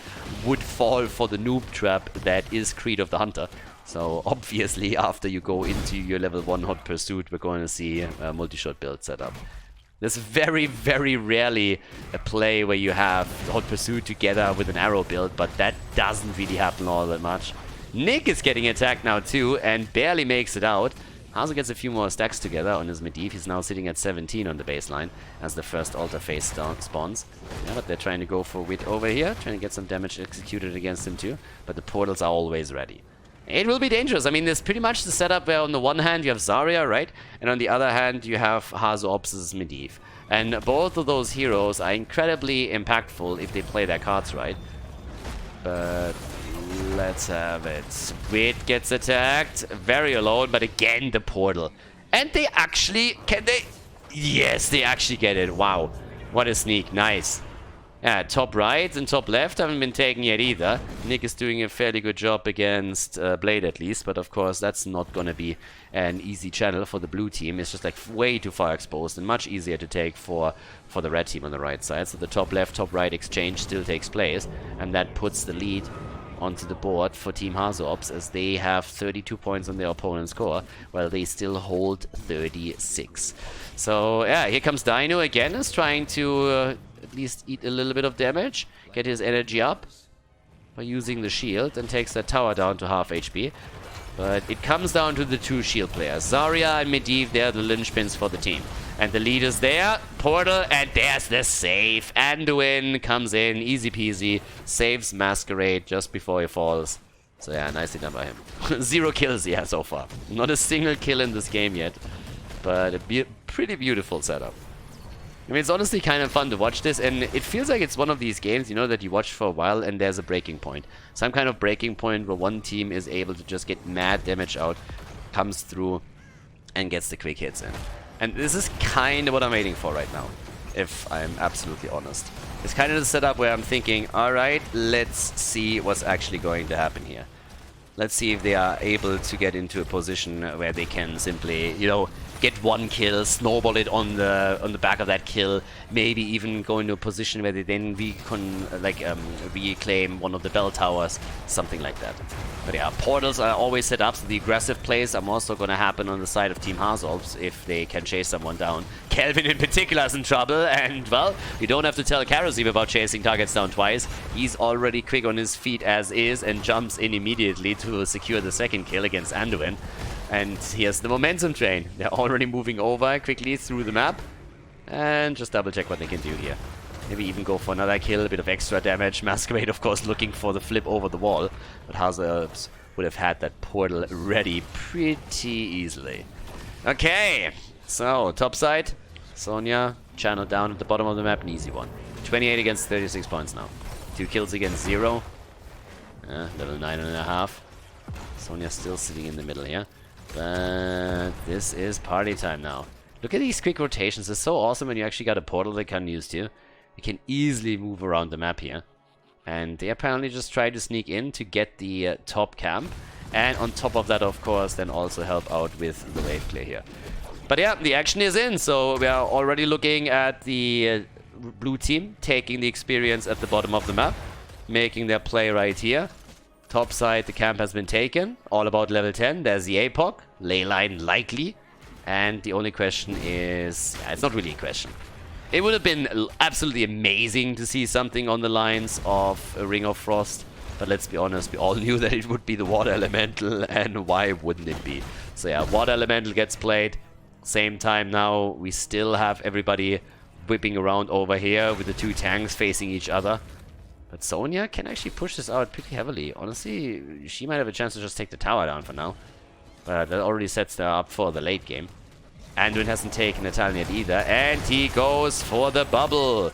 would fall for the noob trap that is Creed of the Hunter. So obviously, after you go into your level 1 Hot Pursuit, we're going to see a multi-shot build setup. There's very, very rarely a play where you have Hot Pursuit together with an arrow build, but that doesn't really happen all that much. Nick is getting attacked now too, and barely makes it out. Hasu gets a few more stacks together on his Medivh. He's now sitting at 17 on the baseline as the first altar phase spawns. Yeah, but they're trying to go for Wit over here, trying to get some damage executed against him too, but the portals are always ready. It will be dangerous. I mean, there's pretty much the setup where on the one hand you have Zarya, right? And on the other hand you have HasuObs' Medivh. And both of those heroes are incredibly impactful if they play their cards right. But let's have it. Wit gets attacked. Very alone, but again the portal. And they actually... Can they... Yes, they actually get it. Wow. What a sneak. Nice. Yeah, top right and top left haven't been taken yet either. Nick is doing a fairly good job against Blade at least, but of course that's not gonna be an easy channel for the blue team. It's just like way too far exposed and much easier to take for the red team on the right side. So the top left, top right exchange still takes place, and that puts the lead onto the board for Team HasuObs as they have 32 points on their opponent's score, while they still hold 36. So yeah, here comes Dino again, is trying to at least eat a little bit of damage, get his energy up by using the shield, and takes that tower down to half HP. But it comes down to the two shield players. Zarya and Medivh, they're the linchpins for the team. And the lead is there, portal, and there's the save. Anduin comes in, easy peasy, saves Masquerade just before he falls. So yeah, nicely done by him. 0 kills, yeah, so far. Not a single kill in this game yet, but a pretty beautiful setup. I mean, it's honestly kind of fun to watch this, and it feels like it's one of these games, you know, that you watch for a while and there's a breaking point. Some kind of breaking point where one team is able to just get mad damage out, comes through, and gets the quick hits in. And this is kind of what I'm waiting for right now, if I'm absolutely honest. It's kind of the setup where I'm thinking, alright, let's see what's actually going to happen here. Let's see if they are able to get into a position where they can simply, you know, get one kill, snowball it on the back of that kill, maybe even go into a position where they then reclaim one of the bell towers, something like that. But yeah, portals are always set up, so the aggressive plays are also going to happen on the side of Team HasuObs if they can chase someone down. Kelvin in particular is in trouble, and well, you don't have to tell Karasim about chasing targets down twice. He's already quick on his feet as is and jumps in immediately to secure the second kill against Anduin. And here's the momentum train. They're already moving over quickly through the map. And just double check what they can do here. Maybe even go for another kill, a bit of extra damage. Masquerade, of course, looking for the flip over the wall. But HasuObs would have had that portal ready pretty easily. Okay, so top side. Sonya, channel down at the bottom of the map, an easy one. 28 against 36 points now. 2 kills against 0. Level 9.5. Sonya still sitting in the middle here. But this is party time now. Look at these quick rotations. It's so awesome when you actually got a portal they can use to. You can easily move around the map here. And they apparently just try to sneak in to get the top camp. And on top of that, of course, then also help out with the wave clear here. But yeah, the action is in. So we are already looking at the blue team taking the experience at the bottom of the map. Making their play right here. Top side, the camp has been taken. All about level 10. There's the APOC. Leyline likely. And the only question is... yeah, it's not really a question. It would have been absolutely amazing to see something on the lines of a Ring of Frost. But let's be honest, we all knew that it would be the Water Elemental. And why wouldn't it be? So yeah, Water Elemental gets played. Same time now, we still have everybody whipping around over here with the 2 tanks facing each other. But Sonya can actually push this out pretty heavily. Honestly, she might have a chance to just take the tower down for now. But that already sets her up for the late game. Anduin hasn't taken a talent yet either. And he goes for the bubble.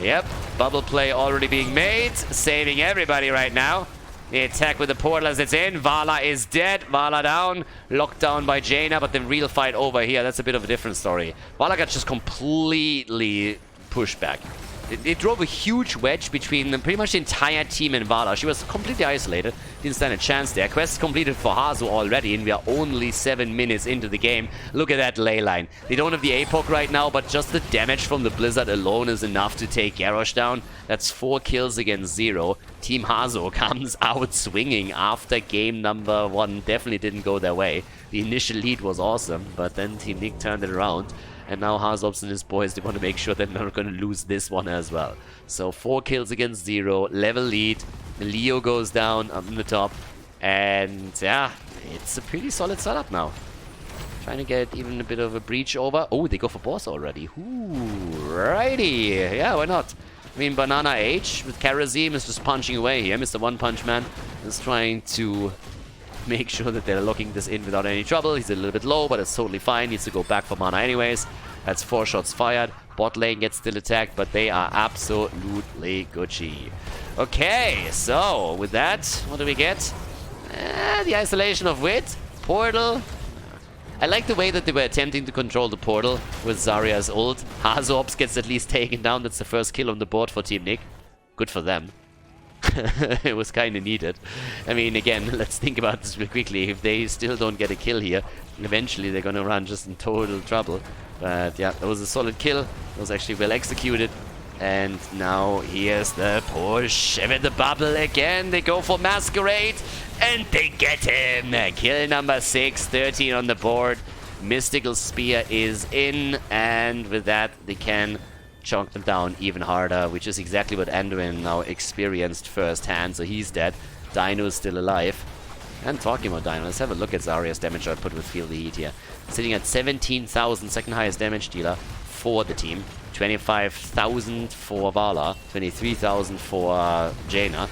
Yep, bubble play already being made. Saving everybody right now. The attack with the portal as it's in. Vala is dead. Vala down. Locked down by Jaina. But the real fight over here, that's a bit of a different story. Vala got just completely pushed back. It drove a huge wedge between pretty much the entire team and Vala. She was completely isolated. Didn't stand a chance there. Quest completed for Hasu already, and we are only 7 minutes into the game. Look at that ley line. They don't have the APOC right now, but just the damage from the Blizzard alone is enough to take Garrosh down. That's 4 kills against 0. Team Hasu comes out swinging after game number 1. Definitely didn't go their way. The initial lead was awesome, but then Team Nick turned it around. And now HasuObs and his boys, they want to make sure they're not going to lose this one as well. So 4 kills against 0, level lead. Leo goes down on the top. And yeah, it's a pretty solid setup now. Trying to get even a bit of a breach over. Oh, they go for boss already. Ooh, righty. Yeah, why not? I mean, Banana H with Karasim is just punching away here. Mr. One Punch Man is trying to make sure that they're locking this in without any trouble. He's a little bit low, but it's totally fine. Needs to go back for mana anyways. That's 4 shots fired. Bot lane gets still attacked, but they are absolutely Gucci. Okay, so with that, what do we get? The isolation of wit. Portal. I like the way that they were attempting to control the portal with Zarya's ult. HasuObs gets at least taken down. That's the first kill on the board for Team Nick. Good for them. It was kind of needed. I mean, again, let's think about this real quickly. If they still don't get a kill here, eventually they're going to run just in total trouble. But yeah, that was a solid kill. It was actually well executed. And now here's the push. With the bubble again, they go for Masquerade. And they get him. Kill number 6, 13 on the board. Mystical Spear is in. And with that, they can chunk them down even harder, which is exactly what Anduin now experienced firsthand. So he's dead. Dino is still alive. And talking about Dino, let's have a look at Zarya's damage output with Feel the Heat here. Sitting at 17,000, second highest damage dealer for the team. 25,000 for Vala, 23,000 for Jaina.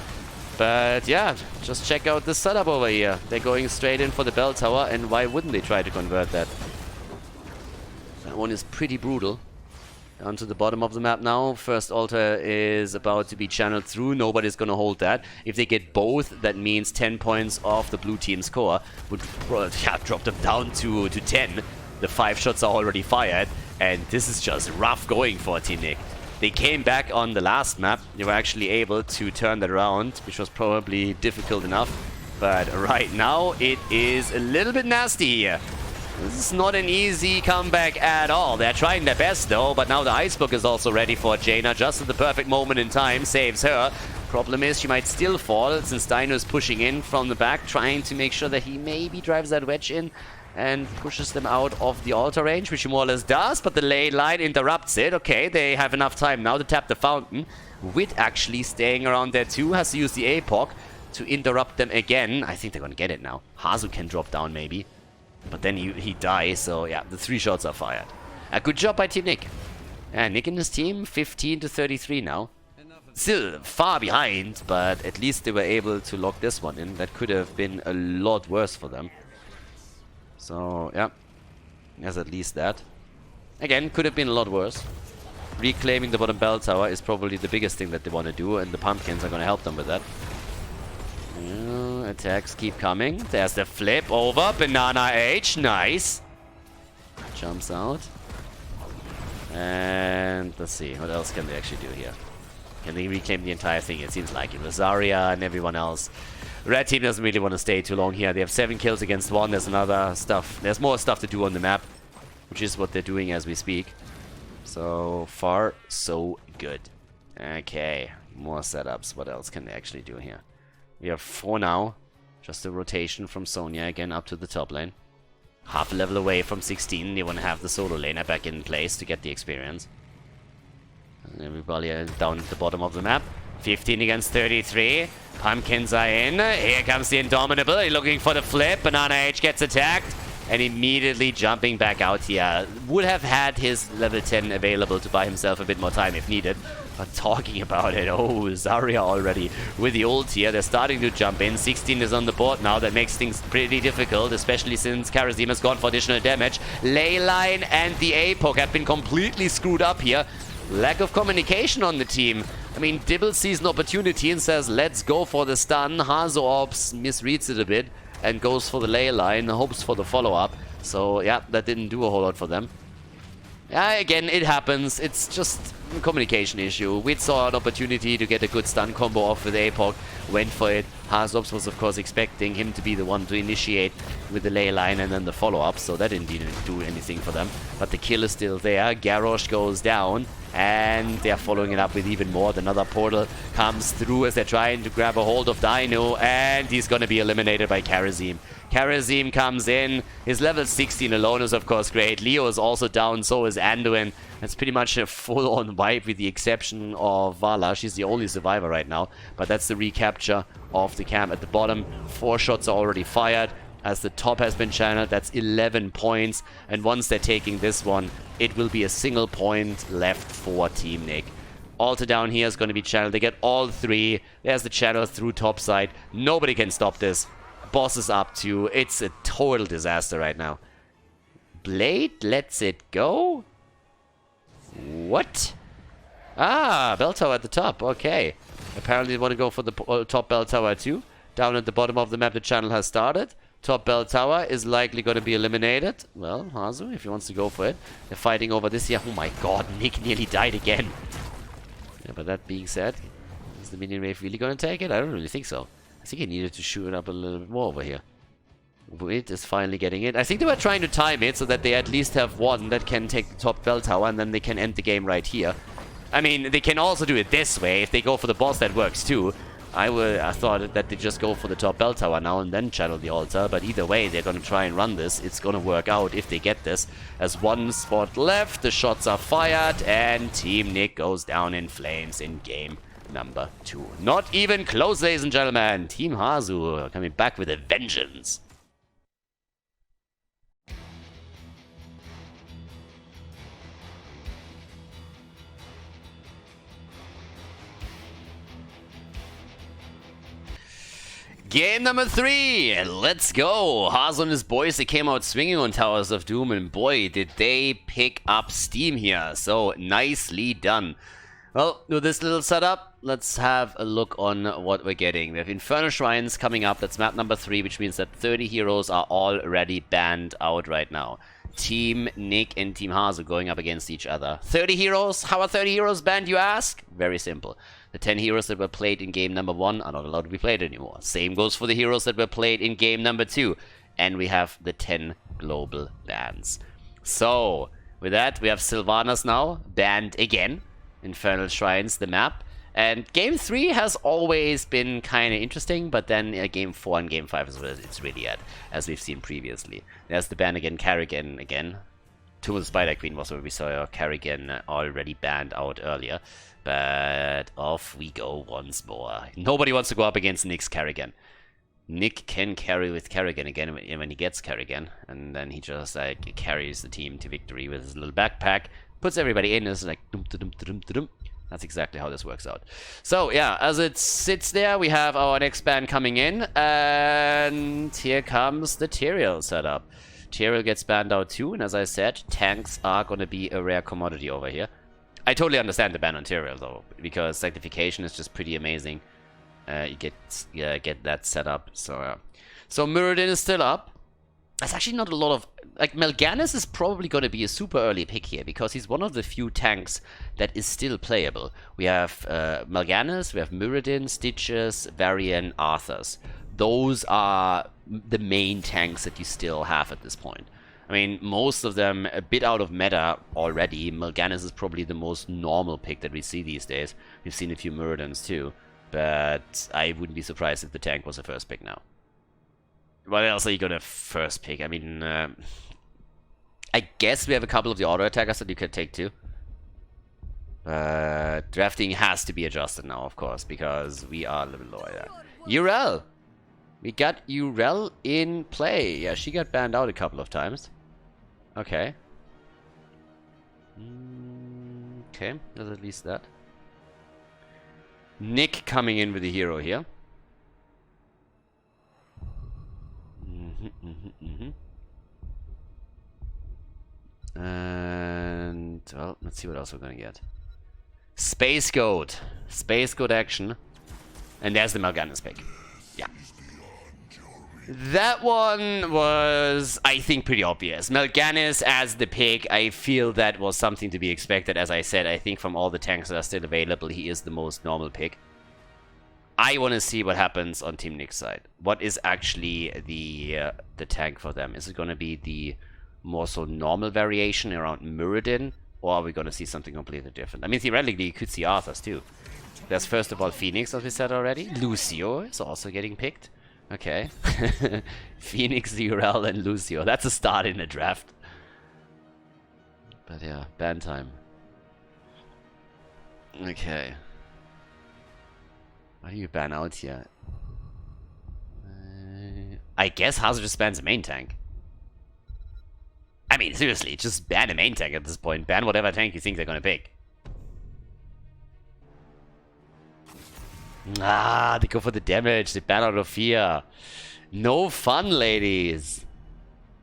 But yeah, just check out the setup over here. They're going straight in for the bell tower, and why wouldn't they try to convert that? That one is pretty brutal. Down to the bottom of the map now. First altar is about to be channeled through. Nobody's going to hold that. If they get both, that means 10 points off the blue team's score. Would drop them down to 10. The 5 shots are already fired, and this is just rough going for Team Nick. They came back on the last map. They were actually able to turn that around, which was probably difficult enough. But right now, it is a little bit nasty here. This is not an easy comeback at all. They're trying their best though, but now the Icebook is also ready for Jaina, just at the perfect moment in time, saves her. Problem is, she might still fall, since Dino is pushing in from the back, trying to make sure that he maybe drives that wedge in and pushes them out of the altar range, which he more or less does, but the ley line interrupts it. Okay, they have enough time now to tap the fountain. Wit actually staying around there too, has to use the APOC to interrupt them again. I think they're gonna get it now. Hasu can drop down maybe. But then he dies, so yeah, the 3 shots are fired. A good job by Team Nick. And Nick and his team, 15 to 33 now. Still far behind, but at least they were able to lock this one in. That could have been a lot worse for them. So, yeah. There's at least that. Again, could have been a lot worse. Reclaiming the bottom bell tower is probably the biggest thing that they want to do, and the pumpkins are going to help them with that. Attacks keep coming. There's the flip over. Banana H. Nice. Jumps out. And let's see. What else can they actually do here? Can they reclaim the entire thing? It seems like it. With Zarya and everyone else. Red team doesn't really want to stay too long here. They have 7 kills against 1. There's another stuff. There's more stuff to do on the map, which is what they're doing as we speak. So far, so good. Okay. More setups. What else can they actually do here? We have 4 now. Just a rotation from Sonya again up to the top lane. Half a level away from 16. They want to have the solo laner back in place to get the experience. And everybody down at the bottom of the map. 15 against 33. Pumpkins are in. Here comes the Indomitable. Looking for the flip. Banana H gets attacked. And immediately jumping back out here. Would have had his level 10 available to buy himself a bit more time if needed. But talking about it, oh, Zarya already with the ult here. They're starting to jump in. 16 is on the board now. That makes things pretty difficult, especially since Karazim has gone for additional damage. Leyline and the APOC have been completely screwed up here. Lack of communication on the team. I mean, Dibble sees an opportunity and says, let's go for the stun. HasuObs misreads it a bit and goes for the ley line, hopes for the follow-up. So, yeah, that didn't do a whole lot for them. Yeah, again, it happens. It's just a communication issue. We saw an opportunity to get a good stun combo off with APOC, went for it. HasuObs was, of course, expecting him to be the one to initiate with the ley line and then the follow-up, so that didn't do anything for them. But the kill is still there. Garrosh goes down, and they're following it up with even more. Another portal comes through as they're trying to grab a hold of Dino, and he's going to be eliminated by Karazim. Karazim comes in. His level 16 alone is, of course, great. Leo is also down, so is Anduin. That's pretty much a full-on wipe with the exception of Vala. She's the only survivor right now. But that's the recapture of the camp at the bottom. 4 shots are already fired. As the top has been channeled, that's 11 points. And once they're taking this one, it will be a single point left for Team Nick. Altar down here is going to be channeled. They get all 3. There's the channel through top side. Nobody can stop this. Boss is up too. It's a total disaster right now. Blade lets it go? What? Ah, bell tower at the top. Okay. Apparently they want to go for the top bell tower too. Down at the bottom of the map, the channel has started. Top bell tower is likely going to be eliminated. Well, Hasu, if he wants to go for it. They're fighting over this here. Oh my god, Nick nearly died again. Yeah, but that being said, is the minion wave really going to take it? I don't really think so. I think he needed to shoot it up a little bit more over here. It is finally getting it. I think they were trying to time it so that they at least have one that can take the top bell tower and then they can end the game right here. I mean, they can also do it this way. If they go for the boss, that works too. I thought that they just go for the top bell tower now and then channel the altar. But either way, they're going to try and run this. It's going to work out if they get this. As 1 spot left, the shots are fired and Team Nick goes down in flames in game number 2. Not even close, ladies and gentlemen. Team Hasu coming back with a vengeance. Game number 3, let's go. Hasu and his boys, they came out swinging on Towers of Doom, and boy, did they pick up steam here. So, nicely done. Well, with this little setup, let's have a look on what we're getting. We have Infernal Shrines coming up. That's map number 3, which means that 30 heroes are already banned out right now. Team Nick and Team Hasu going up against each other. 30 heroes. How are 30 heroes banned, you ask? Very simple. The 10 heroes that were played in game number 1 are not allowed to be played anymore. Same goes for the heroes that were played in game number 2. And we have the 10 global bans. So, with that, we have Sylvanas now, banned again. Infernal Shrines, the map. And game 3 has always been kind of interesting, but then game 4 and game 5 is where it's really at, as we've seen previously. There's the ban again, Kerrigan again. Tomb of the Spider Queen was where we saw Kerrigan already banned out earlier. But off we go once more. Nobody wants to go up against Nick's Kerrigan. Nick can carry with Kerrigan again when he gets Kerrigan, and then he just like carries the team to victory with his little backpack, puts everybody in, it's like dum dum dum dum dum. That's exactly how this works out. So yeah, as it sits there, we have our next ban coming in, and here comes the Tyrael setup. Tyrael gets banned out too, and as I said, tanks are gonna be a rare commodity over here. I totally understand the ban on Tyrael though, because sanctification is just pretty amazing. You get that set up. So Muradin is still up. There's actually not a lot of... Like, Mal'Ganis is probably going to be a super early pick here, because he's one of the few tanks that is still playable. We have Mal'Ganis, we have Muradin, Stitches, Varian, Arthas. Those are the main tanks that you still have at this point. I mean, most of them a bit out of meta already. Mal'Ganis is probably the most normal pick that we see these days. We've seen a few Muradins too. But I wouldn't be surprised if the tank was a first pick now. What else are you gonna first pick? I mean, I guess we have a couple of the auto attackers that you could take too. Drafting has to be adjusted now, of course, because we are a little lower. Urel! We got Urel in play. Yeah, she got banned out a couple of times. Okay. Okay, there's at least that. Nick coming in with the hero here. And, well, let's see what else we're gonna get. Space Goat. Space Goat action. And there's the Mal'Ganis pick. Yeah. That one was, I think, pretty obvious. Mal'Ganis as the pick, I feel that was something to be expected. As I said, I think from all the tanks that are still available, he is the most normal pick. I want to see what happens on Team Nick's side. What is actually the tank for them? Is it going to be the more so normal variation around Muradin, or are we going to see something completely different? I mean, theoretically, you could see Arthas too. There's first of all Phoenix, as we said already. Lucio is also getting picked. Okay. Phoenix, Urel, and Lucio. That's a start in the draft. But yeah, ban time. Okay. What do you ban out here? I guess Hasu just bans a main tank. I mean, seriously, just ban a main tank at this point. Ban whatever tank you think they're gonna pick. Ah, they go for the damage. They ban out of fear. No fun, ladies.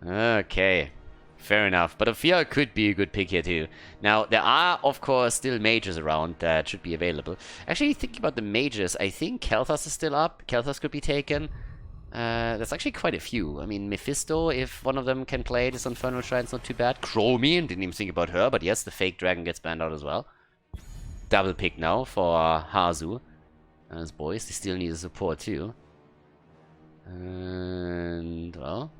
Okay. Fair enough. But Ophia could be a good pick here too. Now, there are, of course, still mages around that should be available. Actually, thinking about the mages, I think Kel'Thas is still up. Kel'Thas could be taken. There's actually quite a few. I mean, Mephisto, if one of them can play this Infernal Shrine, it's not too bad. Chromium, didn't even think about her, but yes, the fake dragon gets banned out as well. Double pick now for Hasu. And his boys, they still need a support too. And, well,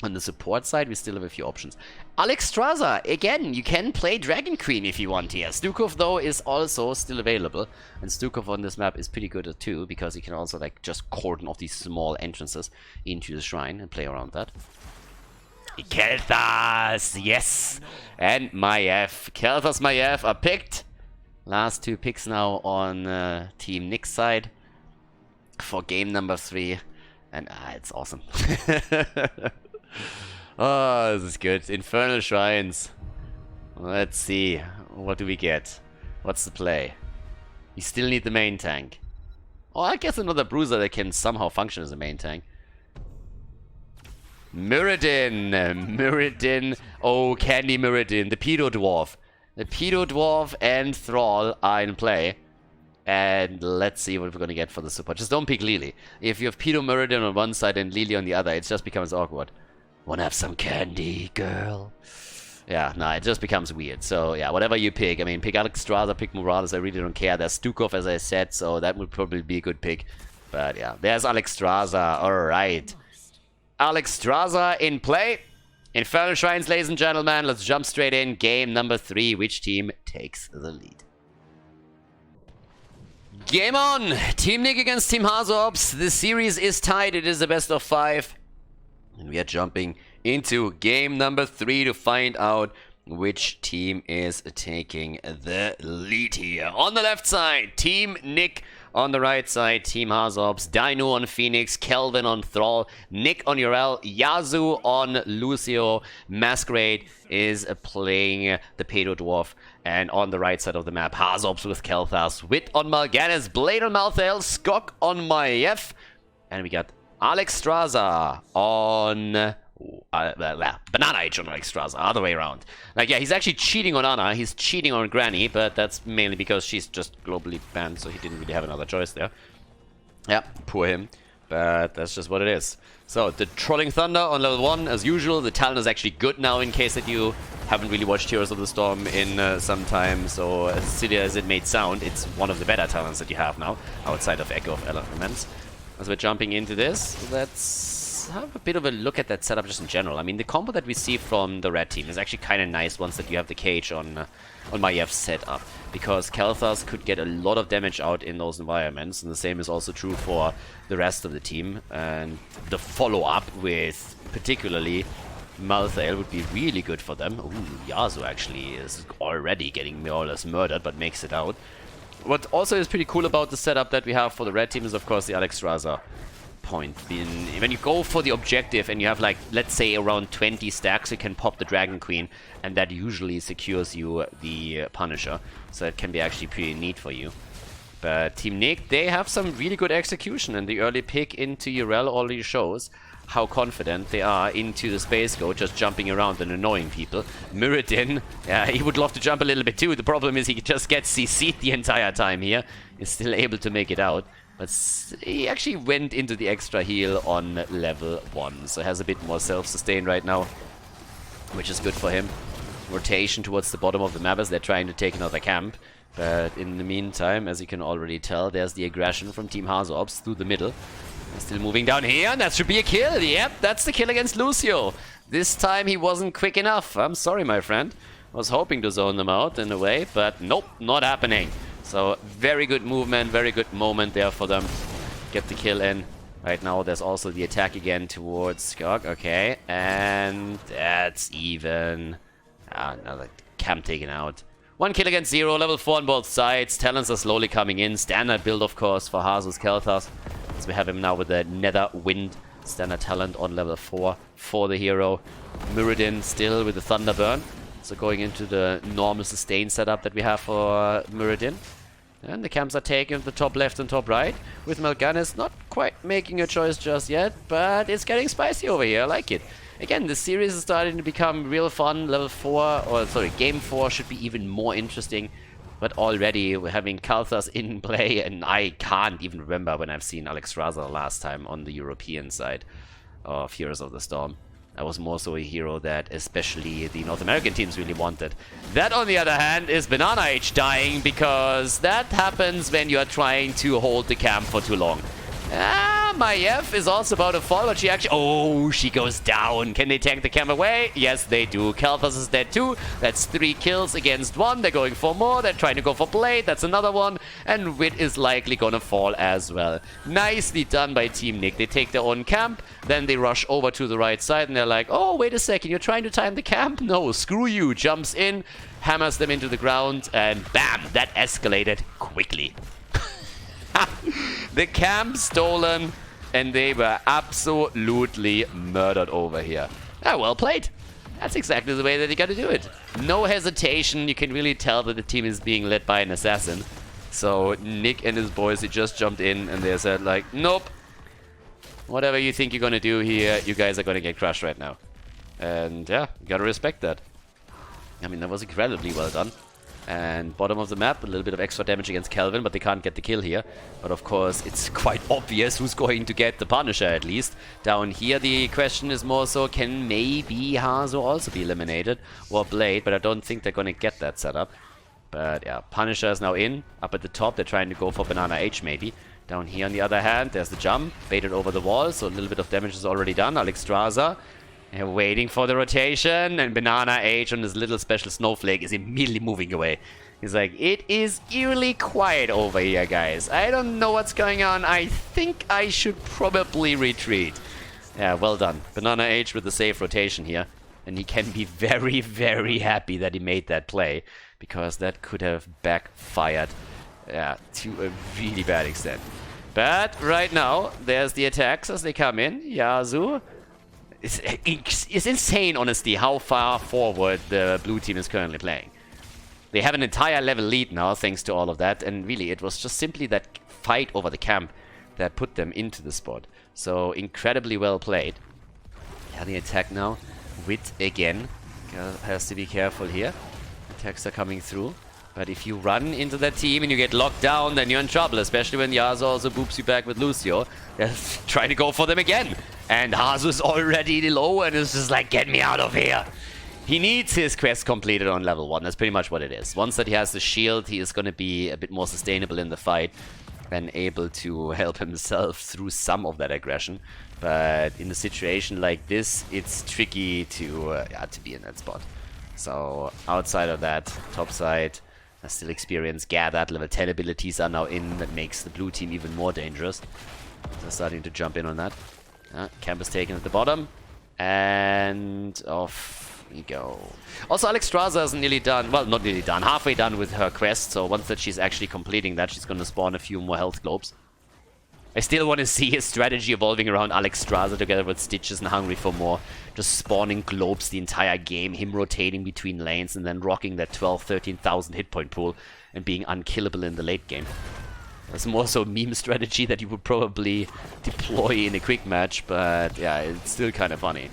on the support side, we still have a few options. Alexstrasza, again, you can play Dragon Queen if you want here. Stukov, though, is also still available. And Stukov on this map is pretty good too, because he can also, like, just cordon off these small entrances into the shrine and play around that. Kel'Thas, yes! And Maiev. Kel'Thas, Maiev are picked. Last two picks now on Team Nick's side for game number 3. And it's awesome. Oh, this is good. Infernal Shrines. Let's see. What do we get? What's the play? You still need the main tank. Oh, I guess another bruiser that can somehow function as a main tank. Muradin. Muradin. Oh, Candy Muradin. The Pedo Dwarf. The Pedo Dwarf and Thrall are in play. And let's see what we're going to get for the support. Just don't pick Lily. If you have Pedo Muradin on one side and Lily on the other, it just becomes awkward. Wanna have some candy, girl? Yeah, no, it just becomes weird. So, yeah, whatever you pick. I mean, pick Alexstrasza, pick Morales, I really don't care. There's Stukov, as I said, so that would probably be a good pick. But, yeah, there's Alexstrasza. Alright. Alexstrasza in play. Infernal Shrines, ladies and gentlemen. Let's jump straight in. Game number 3. Which team takes the lead? Game on! Team Nick against Team HasuObs. The series is tied. It is a best of 5. And we are jumping into game number 3 to find out which team is taking the lead here. On the left side, Team Nick. On the right side, Team HasuObs. Dino on Phoenix, Kelvin on Thrall, Nick on Urel, Yasu on Lucio. Masquerade is playing the Pedo Dwarf. And on the right side of the map, HasuObs with Kelthas, Wit on Mal'Ganis, Blade on Malthael, Skok on Maiev. And we got Alexstrasza on Banana Age on Alexstrasza, other way around. Like, yeah, he's actually cheating on Ana, he's cheating on Granny, but that's mainly because she's just globally banned, so he didn't really have another choice there. Yeah, poor him, but that's just what it is. So, the Trolling Thunder on level 1, as usual. The talent is actually good now, in case that you haven't really watched Heroes of the Storm in some time, so as silly as it may sound, it's one of the better talents that you have now, outside of Echo of Elements. As we're jumping into this, let's have a bit of a look at that setup just in general. I mean, the combo that we see from the red team is actually kind of nice once that you have the cage on Maev's setup, because Kelthas could get a lot of damage out in those environments, and the same is also true for the rest of the team. And the follow-up with particularly Malthael would be really good for them. Ooh, Yasu actually is already getting more or less murdered, but makes it out. What also is pretty cool about the setup that we have for the red team is, of course, the Alexstrasza point. When you go for the objective and you have, like, let's say around 20 stacks, you can pop the Dragon Queen, and that usually secures you the Punisher. So that can be actually pretty neat for you. But Team Nick, they have some really good execution, and the early pick into Urel already shows how confident they are into the Space Goat, just jumping around and annoying people. Muradin, yeah, he would love to jump a little bit too. The problem is he just gets CC'd the entire time here. He's still able to make it out. But he actually went into the extra heal on level 1, so has a bit more self-sustain right now, which is good for him. Rotation towards the bottom of the map as they're trying to take another camp. But in the meantime, as you can already tell, there's the aggression from Team HasuObs through the middle. Still moving down here, and that should be a kill. Yep, that's the kill against Lucio. This time he wasn't quick enough. I'm sorry, my friend. I was hoping to zone them out in a way, but nope, not happening. So, very good movement, very good moment there for them. Get the kill in. Right now, there's also the attack again towards Skog. Okay, and that's even. Another camp taken out. 1 kill against 0, level 4 on both sides. Talents are slowly coming in. Standard build, of course, for Hasus Kelthas. As we have him now with the Nether Wind standard talent on level 4 for the hero. Muradin still with the Thunderburn. So going into the normal sustain setup that we have for Muradin. And the camps are taken at the top left and top right. With Mal'Ganis not quite making a choice just yet, but it's getting spicy over here. I like it. Again, the series is starting to become real fun. Level 4, or sorry, game 4 should be even more interesting. But already we're having Kelthas in play, and I can't even remember when I've seen Alexstrasza last time on the European side of Heroes of the Storm. That was more so a hero that especially the North American teams really wanted. That, on the other hand, is Banana Age dying, because that happens when you are trying to hold the camp for too long. Maiev is also about to fall, but she actually... Oh, she goes down. Can they tank the camp away? Yes, they do. Kelthas is dead too. That's 3 kills against 1. They're going for more. They're trying to go for Blade. That's another one. And Wit is likely gonna fall as well. Nicely done by Team Nick. They take their own camp. Then they rush over to the right side, and they're like, oh, wait a second. You're trying to time the camp? No, screw you. Jumps in, hammers them into the ground, and bam, that escalated quickly. The camp stolen, and they were absolutely murdered over here. Ah, well played. That's exactly the way that you gotta do it. No hesitation. You can really tell that the team is being led by an assassin. So Nick and his boys, they just jumped in and they said like, nope. Whatever you think you're gonna do here, you guys are gonna get crushed right now. And yeah, you gotta respect that. I mean, that was incredibly well done. And bottom of the map, a little bit of extra damage against Kelvin, but they can't get the kill here. But of course, it's quite obvious who's going to get the Punisher at least. Down here, the question is more so, can maybe Hasu also be eliminated? Or Blade, but I don't think they're going to get that setup. But yeah, Punisher is now in. Up at the top, they're trying to go for Banana H maybe. Down here on the other hand, there's the jump. Baited over the wall, so a little bit of damage is already done. Alexstrasza. They're waiting for the rotation, and Banana H on his little special snowflake is immediately moving away. He's like, it is eerily quiet over here, guys. I don't know what's going on. I think I should probably retreat. Yeah, well done. Banana H with the safe rotation here. And he can be very, very happy that he made that play, because that could have backfired to a really bad extent. But right now, there's the attacks as they come in. Yasu. It's insane, honestly, how far forward the blue team is currently playing. They have an entire level lead now, thanks to all of that. And really, it was just simply that fight over the camp that put them into the spot. So, incredibly well played. Yeah, the attack now. Wit again. Has to be careful here. Attacks are coming through. But if you run into that team and you get locked down, then you're in trouble. Especially when Yasuo also boops you back with Lucio. They're trying to go for them again. And Hasu is already low and is just like, get me out of here. He needs his quest completed on level 1. That's pretty much what it is. Once that he has the shield, he is going to be a bit more sustainable in the fight and able to help himself through some of that aggression. But in a situation like this, it's tricky to be in that spot. So outside of that, top side, I still experience gathered. Level 10 abilities are now in. That makes the blue team even more dangerous. They're starting to jump in on that. Camp is taken at the bottom. And off we go. Also, Alexstrasza is nearly done. Well, not nearly done. Halfway done with her quest. So once that she's actually completing that, she's going to spawn a few more health globes. I still want to see his strategy evolving around Alexstrasza together with Stitches and Hungry for More. Just spawning globes the entire game, him rotating between lanes and then rocking that 12,000-13,000 hit point pool and being unkillable in the late game. That's more so a meme strategy that you would probably deploy in a quick match, but yeah, it's still kind of funny.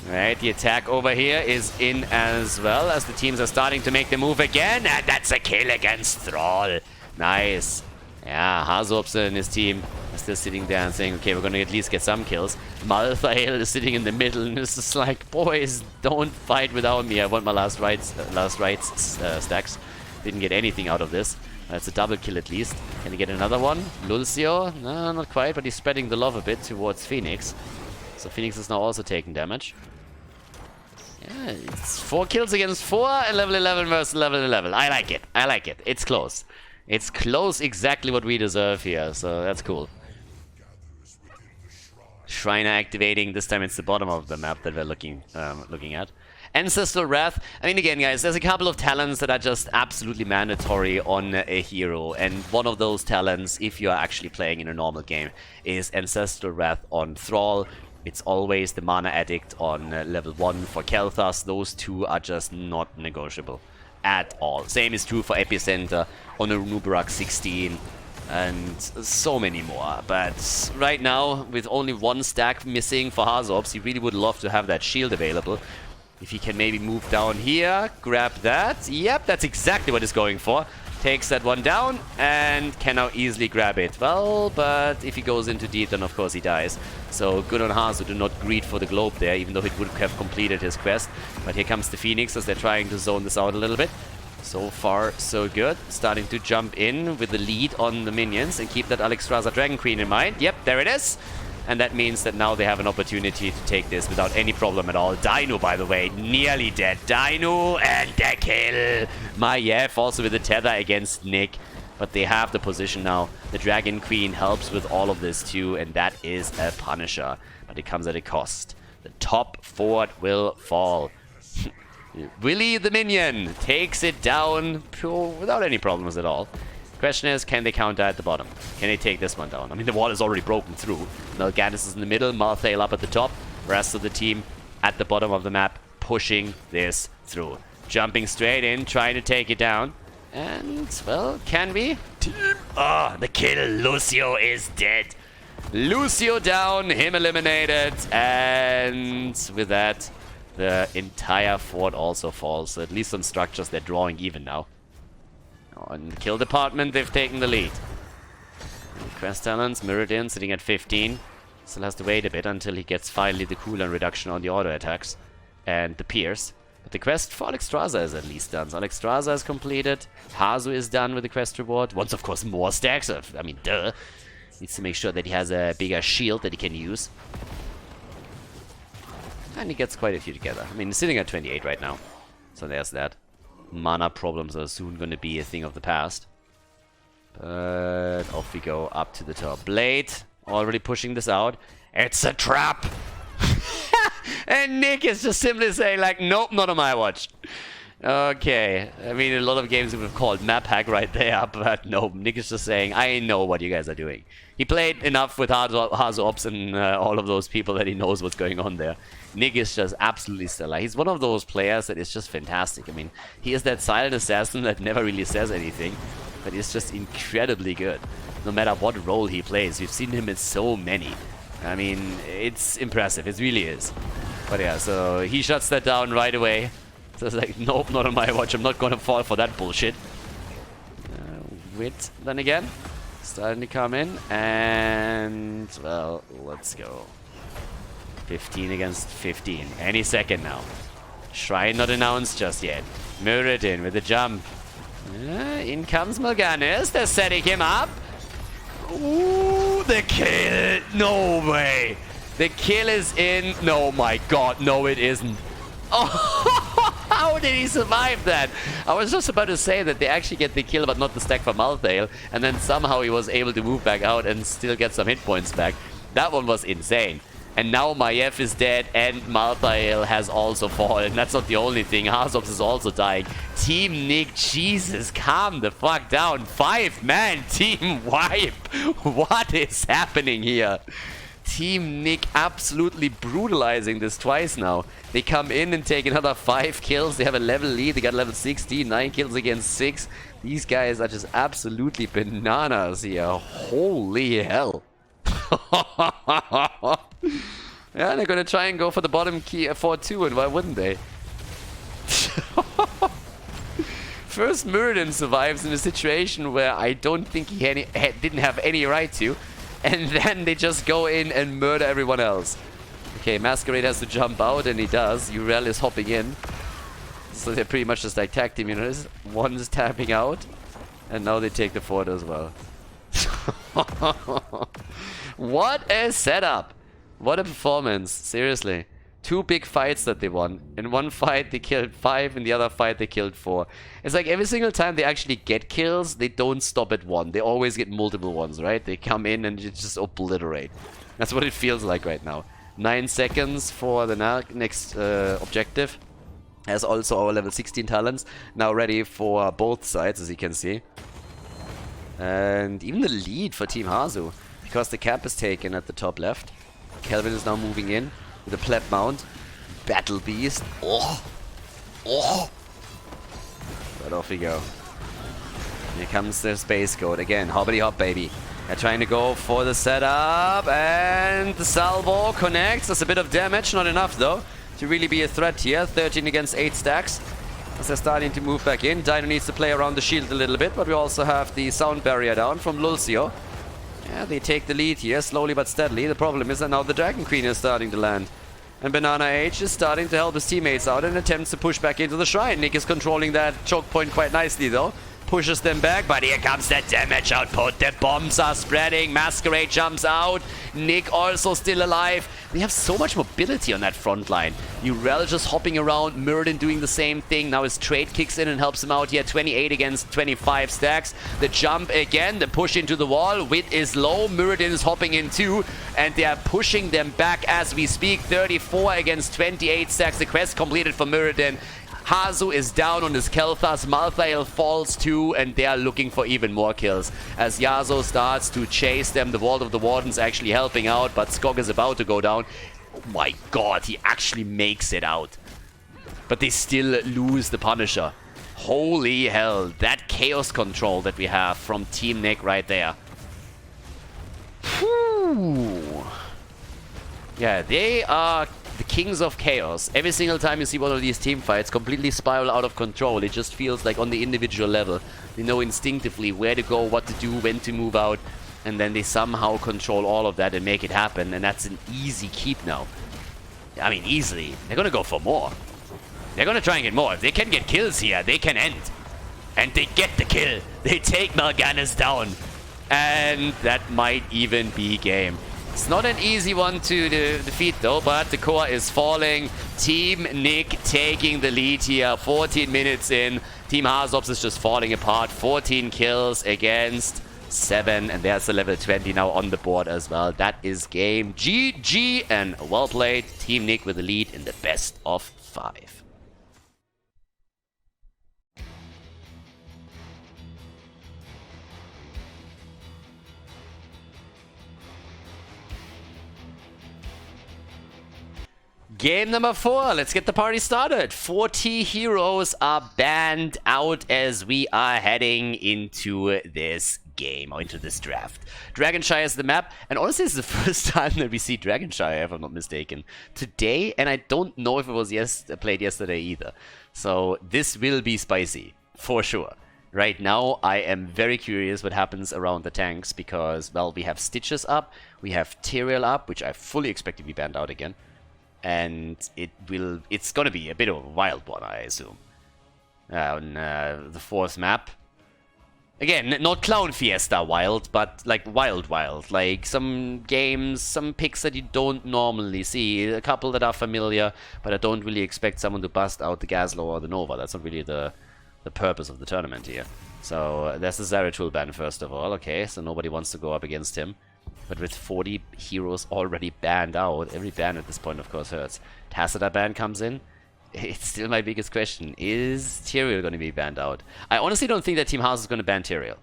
Alright, the attack over here is in as well as the teams are starting to make the move again, and that's a kill against Thrall. Nice. Yeah, HasuObs and his team are still sitting there and saying, okay, we're going to at least get some kills. Malthael is sitting in the middle and is just like, boys, don't fight without me. I want my last rights stacks. Didn't get anything out of this. That's a double kill at least. Can he get another one? Lucio? No, not quite, but he's spreading the love a bit towards Phoenix. So Phoenix is now also taking damage. Yeah, it's 4 kills against 4 and level 11 versus level 11. I like it. I like it. It's close. It's close, exactly what we deserve here, so that's cool. Shriner activating. This time it's the bottom of the map that we're looking at. Ancestral Wrath. I mean, again, guys, there's a couple of talents that are just absolutely mandatory on a hero. And one of those talents, if you are actually playing in a normal game, is Ancestral Wrath on Thrall. It's always the Mana Addict on level 1 for Kel'Thas. Those two are just not negotiable at all. Same is true for Epicenter on a Nubarak 16 and so many more. But right now, with only 1 stack missing for HasuObs, he really would love to have that shield available. If he can maybe move down here, grab that. Yep, that's exactly what he's going for. Takes that one down and can now easily grab it. Well, but if he goes into deep, then of course he dies. So good on Hasu to not greed for the globe there, even though he would have completed his quest. But here comes the Phoenix as they're trying to zone this out a little bit. So far, so good. Starting to jump in with the lead on the minions and keep that Alexstrasza Dragon Queen in mind. Yep, there it is. And that means that now they have an opportunity to take this without any problem at all. Dino, by the way, nearly dead. Dino and the kill. Maiev also with the tether against Nick. But they have the position now. The Dragon Queen helps with all of this too. And that is a Punisher. But it comes at a cost. The top fort will fall. Willy the minion takes it down without any problems at all. Question is, can they counter at the bottom? Can they take this one down? I mean, the wall is already broken through. Melganis is in the middle, Malthael up at the top. Rest of the team at the bottom of the map, pushing this through. Jumping straight in, trying to take it down. And, well, can we? Oh, the kill. Lucio is dead. Lucio down, him eliminated. And with that, the entire fort also falls. So at least on structures, they're drawing even now. On the kill department, they've taken the lead. Quest talents, mirrored in, sitting at 15. Still has to wait a bit until he gets finally the cooldown reduction on the auto attacks and the pierce. But the quest for Alexstrasza is at least done. So Alexstrasza is completed. Hasu is done with the quest reward. Wants, of course, more stacks. I mean, duh. Needs to make sure that he has a bigger shield that he can use. And he gets quite a few together. I mean, he's sitting at 28 right now. So there's that. Mana problems are soon going to be a thing of the past. But off we go up to the top. Blade already pushing this out. It's a trap! And Nick is just simply saying like, nope, not on my watch. Okay, I mean, a lot of games we would have called map hack right there, but no, Nick is just saying, I know what you guys are doing. He played enough with HasuObs and all of those people that he knows what's going on there. Nick is just absolutely stellar. He's one of those players that is just fantastic. I mean, he is that silent assassin that never really says anything, but he's just incredibly good. No matter what role he plays, we've seen him in so many. I mean, it's impressive, it really is. But yeah, so he shuts that down right away. So it's like, nope, not on my watch. I'm not going to fall for that bullshit. Wit, then again. Starting to come in. And, well, let's go. 15 against 15. Any second now. Shrine not announced just yet. Muradin with a jump. In comes Morganis. They're setting him up. Ooh, the kill. No way. The kill is in. No, my god. No, it isn't. Oh, how did he survive that? I was just about to say that they actually get the kill, but not the stack for Malthael, and then somehow he was able to move back out and still get some hit points back. That one was insane. And now Maiev is dead, and Malthael has also fallen. That's not the only thing. HasuObs is also dying. Team Nick, Jesus, calm the fuck down. 5-man team wipe. What is happening here? Team Nick absolutely brutalizing this twice now. They come in and take another 5 kills. They have a level lead. They got level 16, 9 kills against 6. These guys are just absolutely bananas here. Holy hell. Yeah, they're gonna try and go for the bottom key 4-2, and why wouldn't they? First, Muradin survives in a situation where I don't think he didn't have any right to. And then they just go in and murder everyone else. Okay, Masquerade has to jump out, and he does. Urel is hopping in. So they're pretty much just like tag team units. One's tapping out. And now they take the fort as well. What a setup. What a performance. Seriously. 2 big fights that they won. In one fight they killed 5, in the other fight they killed 4. It's like every single time they actually get kills, they don't stop at 1. They always get multiple ones, right? They come in and just obliterate. That's what it feels like right now. 9 seconds for the next objective. As also our level 16 talents now ready for both sides, as you can see. And even the lead for Team Hasu, because the camp is taken at the top left. Kelvin is now moving in with a pleb mount. Battle Beast. Oh! Oh! But off we go. Here comes the Space Goat again. Hoppity hop, baby. They're trying to go for the setup. And the salvo connects. That's a bit of damage. Not enough, though, to really be a threat here. 13 against 8 stacks. As they're starting to move back in. Dino needs to play around the shield a little bit. But we also have the sound barrier down from Lulcio. Yeah, they take the lead here, slowly but steadily. The problem is that now the Dragon Queen is starting to land. And Banana H is starting to help his teammates out and attempts to push back into the shrine. Nick is controlling that choke point quite nicely, though. Pushes them back, but here comes the damage output. The bombs are spreading. Masquerade jumps out. Nick also still alive. They have so much mobility on that front line. Urel just hopping around. Muradin doing the same thing. Now his trade kicks in and helps him out here. 28 against 25 stacks. The jump again. The push into the wall. Wit is low. Muradin is hopping in too. And they are pushing them back as we speak. 34 against 28 stacks. The quest completed for Muradin. Hasu is down on his Kel'Thas, Malthael falls too, and they are looking for even more kills. As Yasuo starts to chase them, the Vault of the Wardens actually helping out, but Skog is about to go down. Oh my god, he actually makes it out. But they still lose the Punisher. Holy hell, that chaos control that we have from Team Nick right there. Whew. Yeah, they are the kings of chaos. Every single time you see one of these team fights completely spiral out of control, it just feels like on the individual level, they know instinctively where to go, what to do, when to move out, and then they somehow control all of that and make it happen, and that's an easy keep now. I mean, easily. They're gonna go for more. They're gonna try and get more. If they can get kills here, they can end. And they get the kill. They take Mal'Ganis down. And that might even be game. It's not an easy one to defeat though, but the core is falling. Team Nick taking the lead here. 14 minutes in. Team HasuObs is just falling apart. 14 kills against 7. And there's the level 20 now on the board as well. That is game GG. And well played. Team Nick with the lead in the best of 5. Game number 4, let's get the party started. 40 heroes are banned out as we are heading into this game, or into this draft. Shire is the map, and honestly this is the first time that we see Shire, if I'm not mistaken, today, and I don't know if it was played yesterday either. So this will be spicy, for sure. Right now, I am very curious what happens around the tanks, because, well, we have Stitches up, we have Tyrael up, which I fully expect to be banned out again. And it's gonna be a bit of a wild one, I assume. On the 4th map. Again, not Clown Fiesta wild, but like wild. Like some games, some picks that you don't normally see. A couple that are familiar, but I don't really expect someone to bust out the Gazlo or the Nova. That's not really the purpose of the tournament here. So there's the Zeratul ban first of all. Okay, so nobody wants to go up against him. But with 40 heroes already banned out, every ban at this point, of course, hurts. Tacita ban comes in. It's still my biggest question. Is Tyrael going to be banned out? I honestly don't think that Team House is going to ban Tyrael.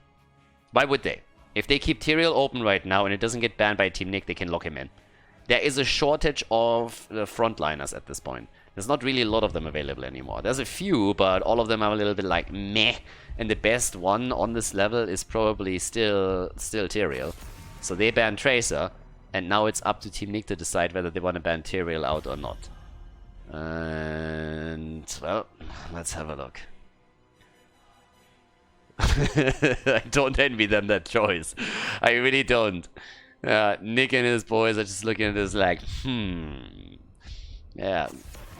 Why would they? If they keep Tyrael open right now and it doesn't get banned by Team Nick, they can lock him in. There is a shortage of the frontliners at this point. There's not really a lot of them available anymore. There's a few, but all of them are a little bit like meh. And the best one on this level is probably still Tyrael. So they banned Tracer, and now it's up to Team Nick to decide whether they want to ban Tyrael out or not. And, well, let's have a look. I don't envy them that choice. I really don't. Nick and his boys are just looking at this like, Yeah.